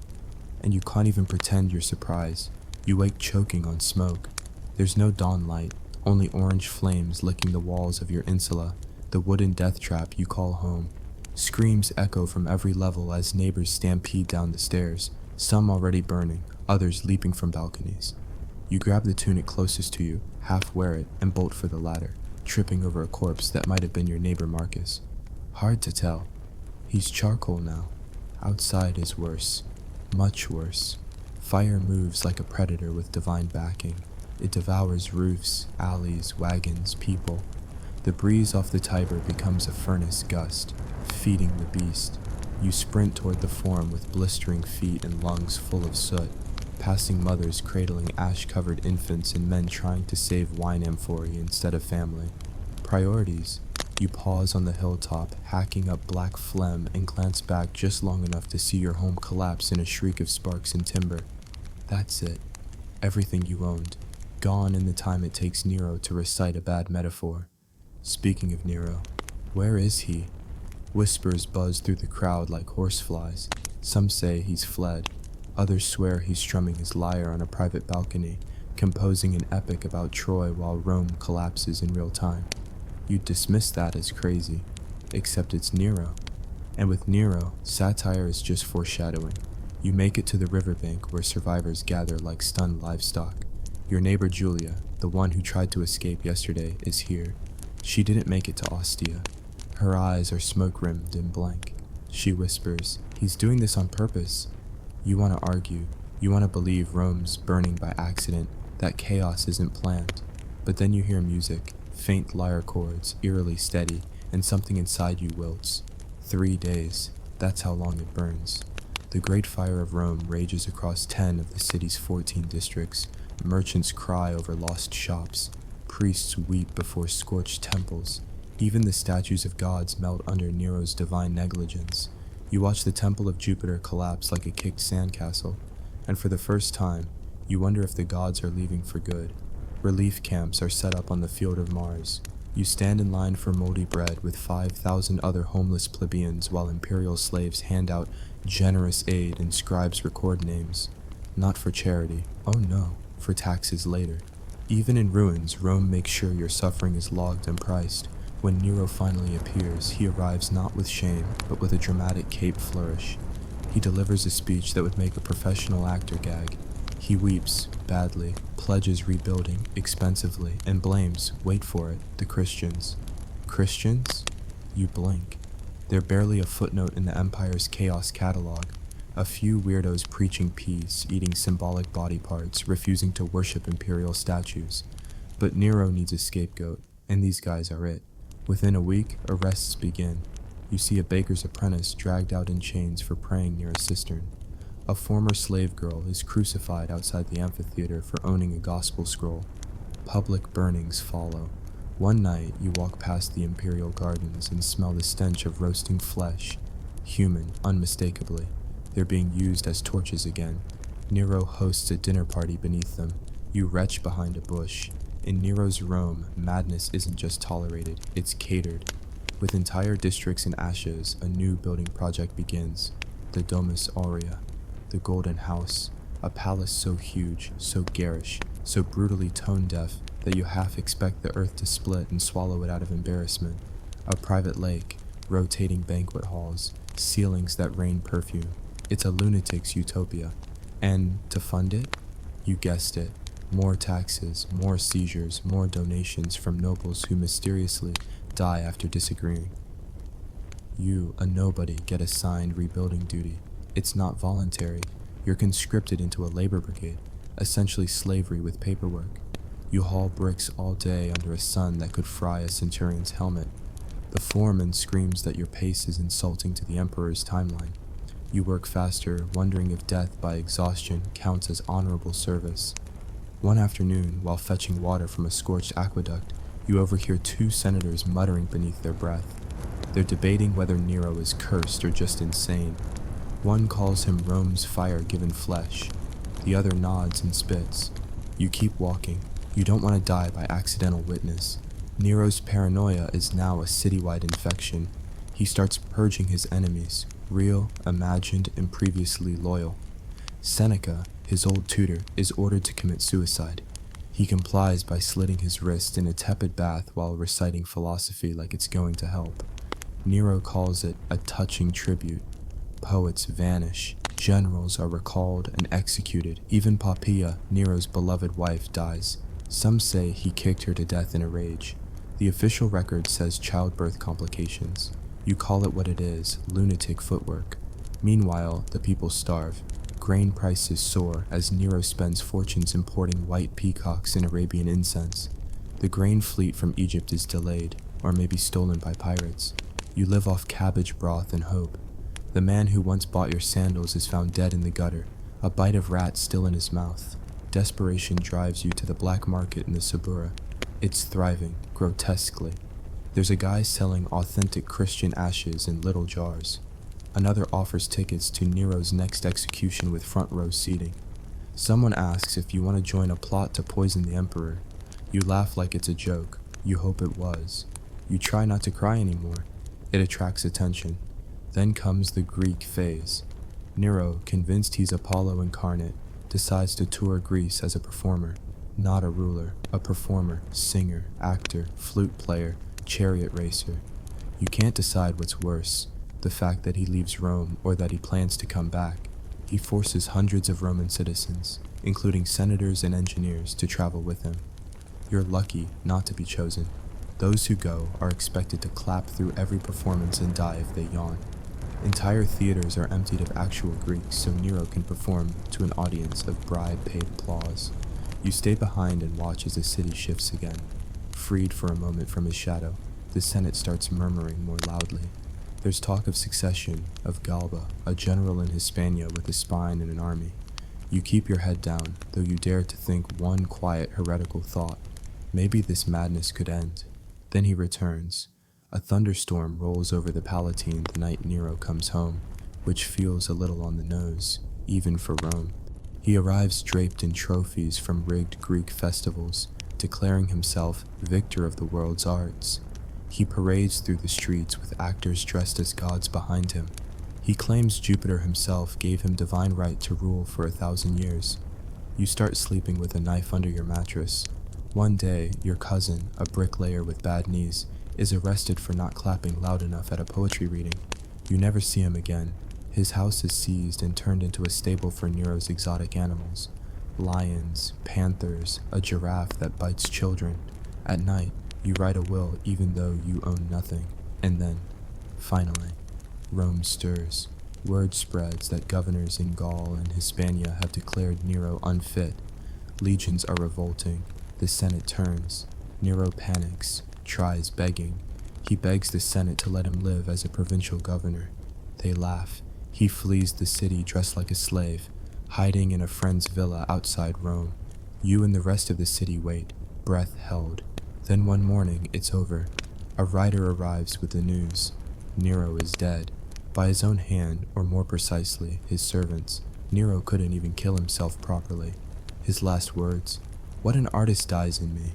Speaker 1: And you can't even pretend you're surprised. You wake choking on smoke. There's no dawn light, only orange flames licking the walls of your insula, the wooden death trap you call home. Screams echo from every level as neighbors stampede down the stairs, some already burning, others leaping from balconies. You grab the tunic closest to you, half wear it, and bolt for the ladder, tripping over a corpse that might have been your neighbor Marcus. Hard to tell. He's charcoal now. Outside is worse. Much worse. Fire moves like a predator with divine backing. It devours roofs, alleys, wagons, people. The breeze off the Tiber becomes a furnace gust, feeding the beast. You sprint toward the Forum with blistering feet and lungs full of soot, passing mothers cradling ash-covered infants and men trying to save wine amphorae instead of family. Priorities. You pause on the hilltop, hacking up black phlegm, and glance back just long enough to see your home collapse in a shriek of sparks and timber. That's it. Everything you owned. Gone in the time it takes Nero to recite a bad metaphor. Speaking of Nero, where is he? Whispers buzz through the crowd like horseflies. Some say he's fled. Others swear he's strumming his lyre on a private balcony, composing an epic about Troy while Rome collapses in real time. You'd dismiss that as crazy, except it's Nero. And with Nero, satire is just foreshadowing. You make it to the riverbank where survivors gather like stunned livestock. Your neighbor Julia, the one who tried to escape yesterday, is here. She didn't make it to Ostia. Her eyes are smoke-rimmed and blank. She whispers, "He's doing this on purpose." You want to argue. You want to believe Rome's burning by accident, that chaos isn't planned. But then you hear music, faint lyre chords, eerily steady, and something inside you wilts. 3 days. That's how long it burns. The great fire of Rome rages across 10 of the city's 14 districts. Merchants cry over lost shops. Priests weep before scorched temples. Even the statues of gods melt under Nero's divine negligence. You watch the temple of Jupiter collapse like a kicked sandcastle, and for the first time, You wonder if the gods are leaving for good. Relief camps are set up on the field of Mars. You stand in line for moldy bread with 5,000 other homeless plebeians while imperial slaves hand out generous aid and scribes record names. Not for charity, oh no, for taxes later. Even in ruins, Rome makes sure your suffering is logged and priced. When Nero finally appears, he arrives not with shame, but with a dramatic cape flourish. He delivers a speech that would make a professional actor gag. He weeps, badly, pledges rebuilding, expensively, and blames, wait for it, the Christians. Christians? You blink. They're barely a footnote in the Empire's chaos catalog. A few weirdos preaching peace, eating symbolic body parts, refusing to worship imperial statues. But Nero needs a scapegoat, and these guys are it. Within a week, arrests begin. You see a baker's apprentice dragged out in chains for praying near a cistern. A former slave girl is crucified outside the amphitheater for owning a gospel scroll. Public burnings follow. One night, you walk past the imperial gardens and smell the stench of roasting flesh. Human, unmistakably. They're being used as torches again. Nero hosts a dinner party beneath them. You retch behind a bush. In Nero's Rome, madness isn't just tolerated, it's catered. With entire districts in ashes, a new building project begins. The Domus Aurea, the Golden House, a palace so huge, so garish, so brutally tone-deaf that you half expect the earth to split and swallow it out of embarrassment. A private lake, rotating banquet halls, ceilings that rain perfume. It's a lunatic's utopia. And to fund it? You guessed it. More taxes, more seizures, more donations from nobles who mysteriously die after disagreeing. You, a nobody, get assigned rebuilding duty. It's not voluntary. You're conscripted into a labor brigade, essentially slavery with paperwork. You haul bricks all day under a sun that could fry a centurion's helmet. The foreman screams that your pace is insulting to the emperor's timeline. You work faster, wondering if death by exhaustion counts as honorable service. One afternoon, while fetching water from a scorched aqueduct, you overhear two senators muttering beneath their breath. They're debating whether Nero is cursed or just insane. One calls him Rome's fire-given flesh. The other nods and spits. You keep walking. You don't want to die by accidental witness. Nero's paranoia is now a citywide infection. He starts purging his enemies, real, imagined, and previously loyal. Seneca, his old tutor, is ordered to commit suicide. He complies by slitting his wrist in a tepid bath while reciting philosophy like it's going to help. Nero calls it a touching tribute. Poets vanish. Generals are recalled and executed. Even Poppaea, Nero's beloved wife, dies. Some say he kicked her to death in a rage. The official record says childbirth complications. You call it what it is, lunatic footwork. Meanwhile, the people starve. Grain prices soar as Nero spends fortunes importing white peacocks and Arabian incense. The grain fleet from Egypt is delayed, or maybe stolen by pirates. You live off cabbage broth and hope. The man who once bought your sandals is found dead in the gutter, a bite of rat still in his mouth. Desperation drives you to the black market in the Suburra. It's thriving, grotesquely. There's a guy selling authentic Christian ashes in little jars. Another offers tickets to Nero's next execution with front row seating. Someone asks if you want to join a plot to poison the emperor. You laugh like it's a joke. You hope it was. You try not to cry anymore. It attracts attention. Then comes the Greek phase. Nero, convinced he's Apollo incarnate, decides to tour Greece as a performer. Not a ruler, a performer, singer, actor, flute player, chariot racer. You can't decide what's worse, the fact that he leaves Rome or that he plans to come back. He forces hundreds of Roman citizens, including senators and engineers, to travel with him. You're lucky not to be chosen. Those who go are expected to clap through every performance and die if they yawn. Entire theaters are emptied of actual Greeks so Nero can perform to an audience of bribe-paid applause. You stay behind and watch as the city shifts again. Freed for a moment from his shadow, the Senate starts murmuring more loudly. There's talk of succession, of Galba, a general in Hispania with a spine and an army. You keep your head down, though you dare to think one quiet heretical thought. Maybe this madness could end. Then he returns. A thunderstorm rolls over the Palatine the night Nero comes home, which feels a little on the nose, even for Rome. He arrives draped in trophies from rigged Greek festivals, declaring himself victor of the world's arts. He parades through the streets with actors dressed as gods behind him. He claims Jupiter himself gave him divine right to rule for 1,000 years. You start sleeping with a knife under your mattress. One day, your cousin, a bricklayer with bad knees, is arrested for not clapping loud enough at a poetry reading. You never see him again. His house is seized and turned into a stable for Nero's exotic animals. Lions, panthers, a giraffe that bites children. At night, you write a will even though you own nothing. And then, finally, Rome stirs. Word spreads that governors in Gaul and Hispania have declared Nero unfit. Legions are revolting. The Senate turns. Nero panics, tries begging. He begs the Senate to let him live as a provincial governor. They laugh. He flees the city dressed like a slave, hiding in a friend's villa outside Rome. You and the rest of the city wait, breath held. Then one morning, it's over. A rider arrives with the news. Nero is dead. By his own hand, or more precisely, his servants. Nero couldn't even kill himself properly. His last words, "What an artist dies in me."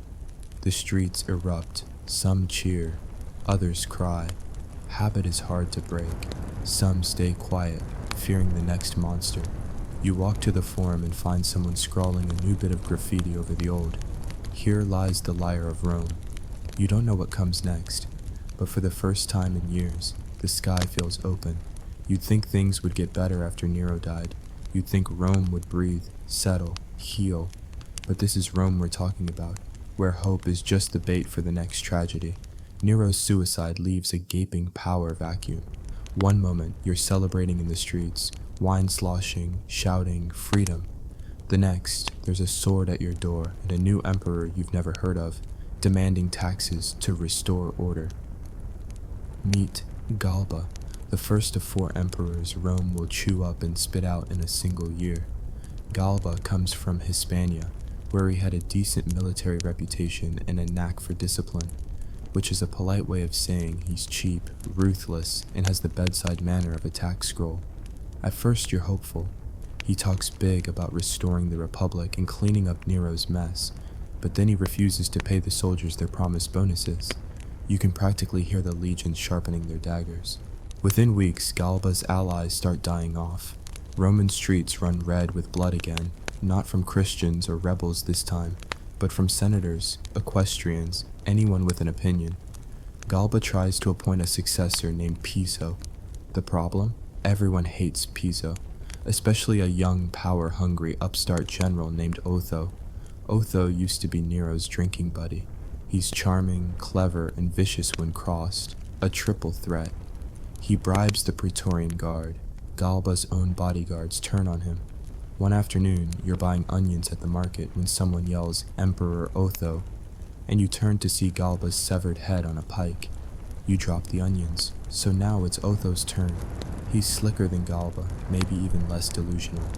Speaker 1: The streets erupt. Some cheer. Others cry. Habit is hard to break. Some stay quiet, fearing the next monster. You walk to the forum and find someone scrawling a new bit of graffiti over the old. Here lies the lyre of Rome. You don't know what comes next, but for the first time in years, the sky feels open. You'd think things would get better after Nero died. You'd think Rome would breathe, settle, heal. But this is Rome we're talking about, where hope is just the bait for the next tragedy. Nero's suicide leaves a gaping power vacuum. One moment, you're celebrating in the streets, wine sloshing, shouting, freedom. The next, there's a sword at your door and a new emperor you've never heard of, demanding taxes to restore order. Meet Galba, the first of 4 emperors Rome will chew up and spit out in a single year. Galba comes from Hispania, where he had a decent military reputation and a knack for discipline, which is a polite way of saying he's cheap, ruthless, and has the bedside manner of a tax scroll. At first you're hopeful. He talks big about restoring the Republic and cleaning up Nero's mess, but then he refuses to pay the soldiers their promised bonuses. You can practically hear the legions sharpening their daggers. Within weeks, Galba's allies start dying off. Roman streets run red with blood again, not from Christians or rebels this time, but from senators, equestrians, anyone with an opinion. Galba tries to appoint a successor named Piso. The problem? Everyone hates Piso, especially a young, power-hungry upstart general named Otho. Otho used to be Nero's drinking buddy. He's charming, clever, and vicious when crossed, a triple threat. He bribes the Praetorian Guard. Galba's own bodyguards turn on him. One afternoon, you're buying onions at the market when someone yells, "Emperor Otho," and you turn to see Galba's severed head on a pike. You drop the onions, so now it's Otho's turn. He's slicker than Galba, maybe even less delusional.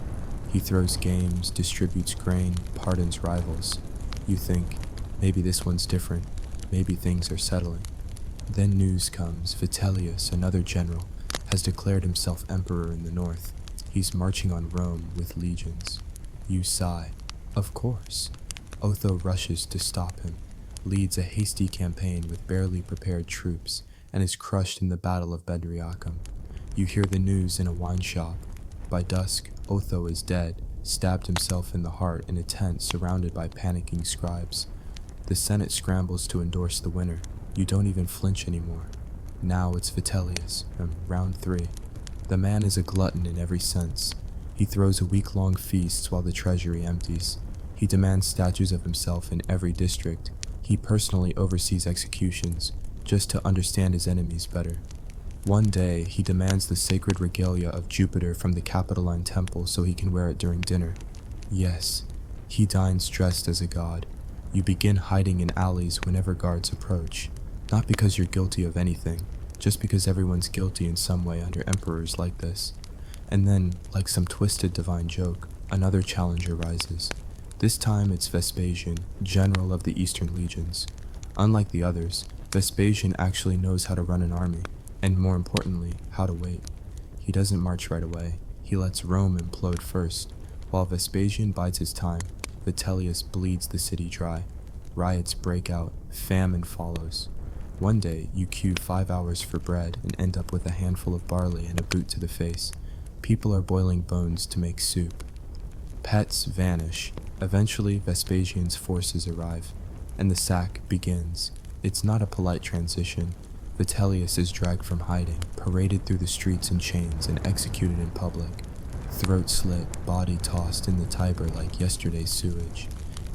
Speaker 1: He throws games, distributes grain, pardons rivals. You think, maybe this one's different, maybe things are settling. Then news comes. Vitellius, another general, has declared himself emperor in the north. He's marching on Rome with legions. You sigh. Of course. Otho rushes to stop him, leads a hasty campaign with barely prepared troops, and is crushed in the Battle of Bedriacum. You hear the news in a wine shop. By dusk, Otho is dead, stabbed himself in the heart in a tent surrounded by panicking scribes. The Senate scrambles to endorse the winner. You don't even flinch anymore. Now it's Vitellius, round 3. The man is a glutton in every sense. He throws a week-long feast while the treasury empties. He demands statues of himself in every district. He personally oversees executions, just to understand his enemies better. One day, he demands the sacred regalia of Jupiter from the Capitoline temple so he can wear it during dinner. Yes, he dines dressed as a god. You begin hiding in alleys whenever guards approach, not because you're guilty of anything, just because everyone's guilty in some way under emperors like this. And then, like some twisted divine joke, another challenger rises. This time it's Vespasian, general of the Eastern legions. Unlike the others, Vespasian actually knows how to run an army, and more importantly, how to wait. He doesn't march right away. He lets Rome implode first. While Vespasian bides his time, Vitellius bleeds the city dry. Riots break out, famine follows. One day, you queue 5 hours for bread and end up with a handful of barley and a boot to the face. People are boiling bones to make soup. Pets vanish. Eventually, Vespasian's forces arrive, and the sack begins. It's not a polite transition. Vitellius is dragged from hiding, paraded through the streets in chains, and executed in public. Throat slit, body tossed in the Tiber like yesterday's sewage.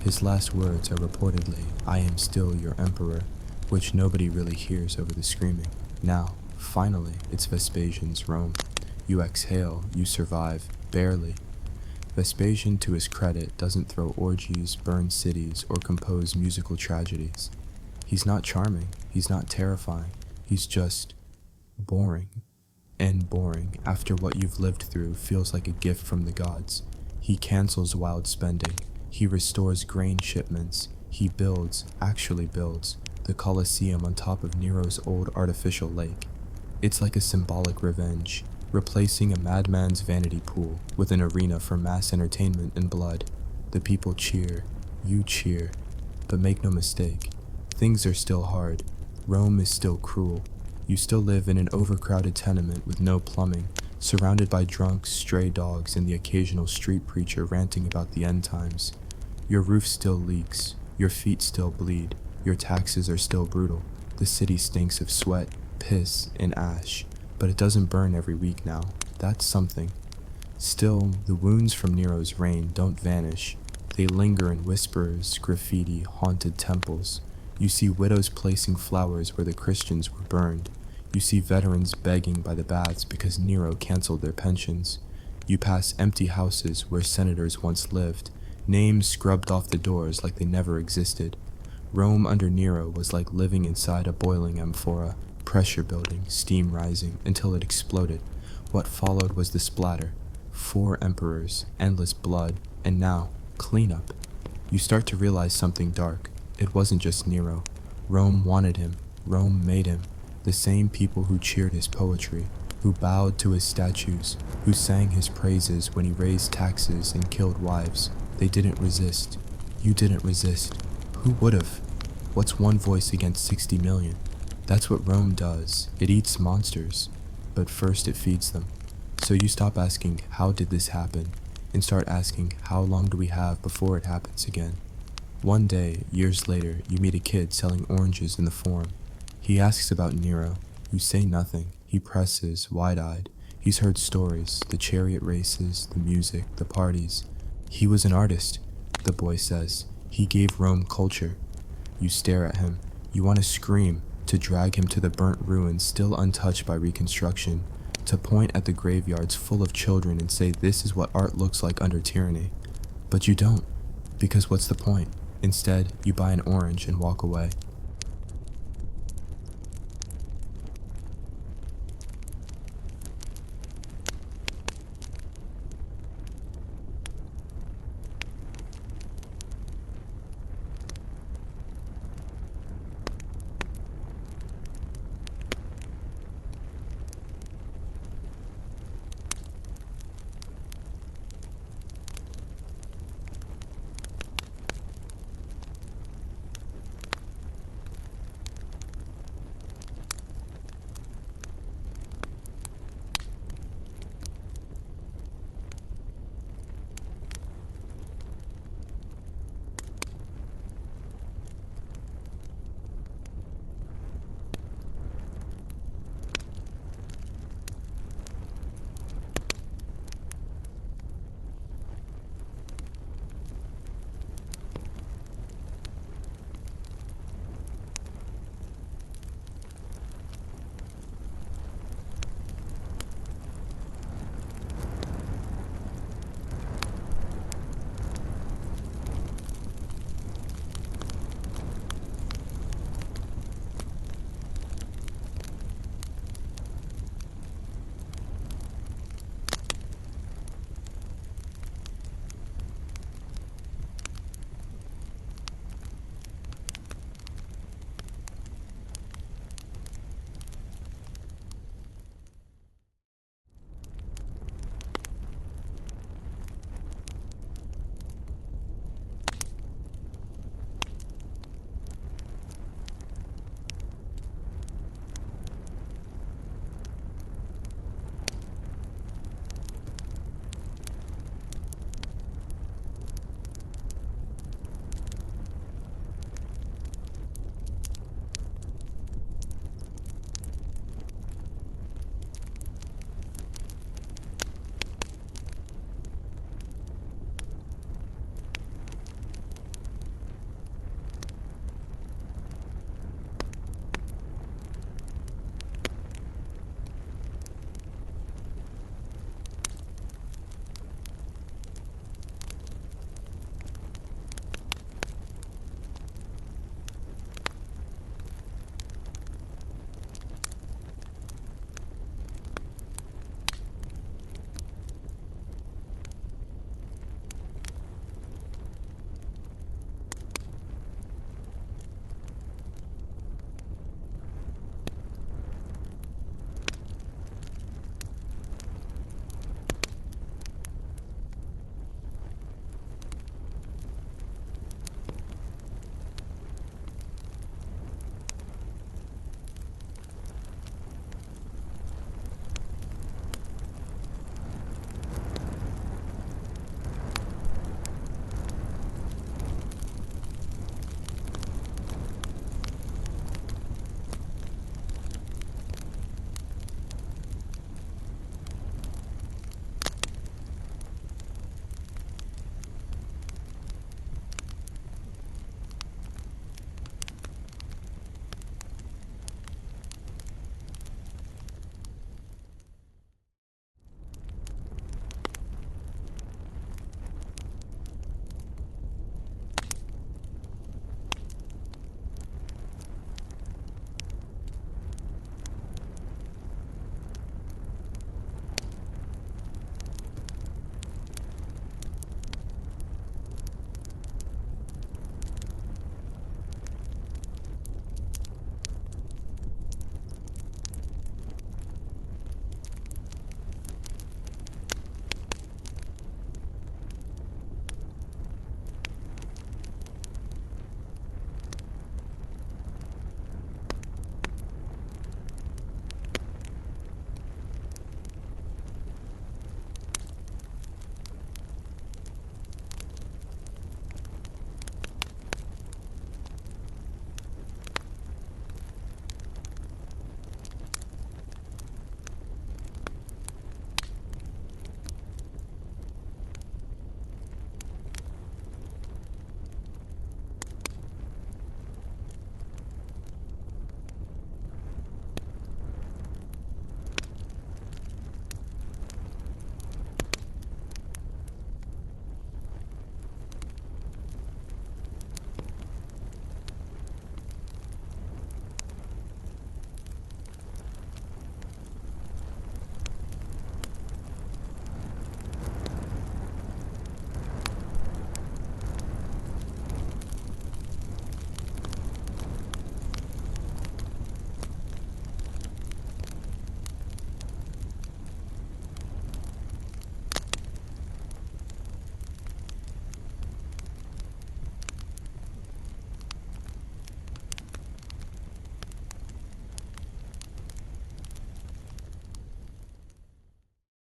Speaker 1: His last words are reportedly, "I am still your emperor," which nobody really hears over the screaming. Now, finally, it's Vespasian's Rome. You exhale, you survive, barely. Vespasian, to his credit, doesn't throw orgies, burn cities, or compose musical tragedies. He's not charming, he's not terrifying, he's just boring. And boring, after what you've lived through, feels like a gift from the gods. He cancels wild spending, he restores grain shipments, he builds, actually builds, the Colosseum on top of Nero's old artificial lake. It's like a symbolic revenge, replacing a madman's vanity pool with an arena for mass entertainment and blood. The people cheer, you cheer, but make no mistake, things are still hard. Rome is still cruel. You still live in an overcrowded tenement with no plumbing, surrounded by drunks, stray dogs, and the occasional street preacher ranting about the end times. Your roof still leaks, your feet still bleed, your taxes are still brutal. The city stinks of sweat, piss, and ash, but it doesn't burn every week now. That's something. Still, the wounds from Nero's reign don't vanish. They linger in whispers, graffiti, haunted temples. You see widows placing flowers where the Christians were burned. You see veterans begging by the baths because Nero canceled their pensions. You pass empty houses where senators once lived, names scrubbed off the doors like they never existed. Rome under Nero was like living inside a boiling amphora, pressure building, steam rising, until it exploded. What followed was the splatter. 4 emperors, endless blood, and now, cleanup. You start to realize something dark. It wasn't just Nero. Rome wanted him. Rome made him. The same people who cheered his poetry, who bowed to his statues, who sang his praises when he raised taxes and killed wives. They didn't resist. You didn't resist. Who would've? What's one voice against 60 million? That's what Rome does. It eats monsters, but first it feeds them. So you stop asking, how did this happen? And start asking, how long do we have before it happens again? One day, years later, you meet a kid selling oranges in the Forum. He asks about Nero. You say nothing. He presses, wide-eyed. He's heard stories, the chariot races, the music, the parties. He was an artist, the boy says. He gave Rome culture. You stare at him. You want to scream, to drag him to the burnt ruins still untouched by reconstruction, to point at the graveyards full of children and say this is what art looks like under tyranny. But you don't, because what's the point? Instead, you buy an orange and walk away.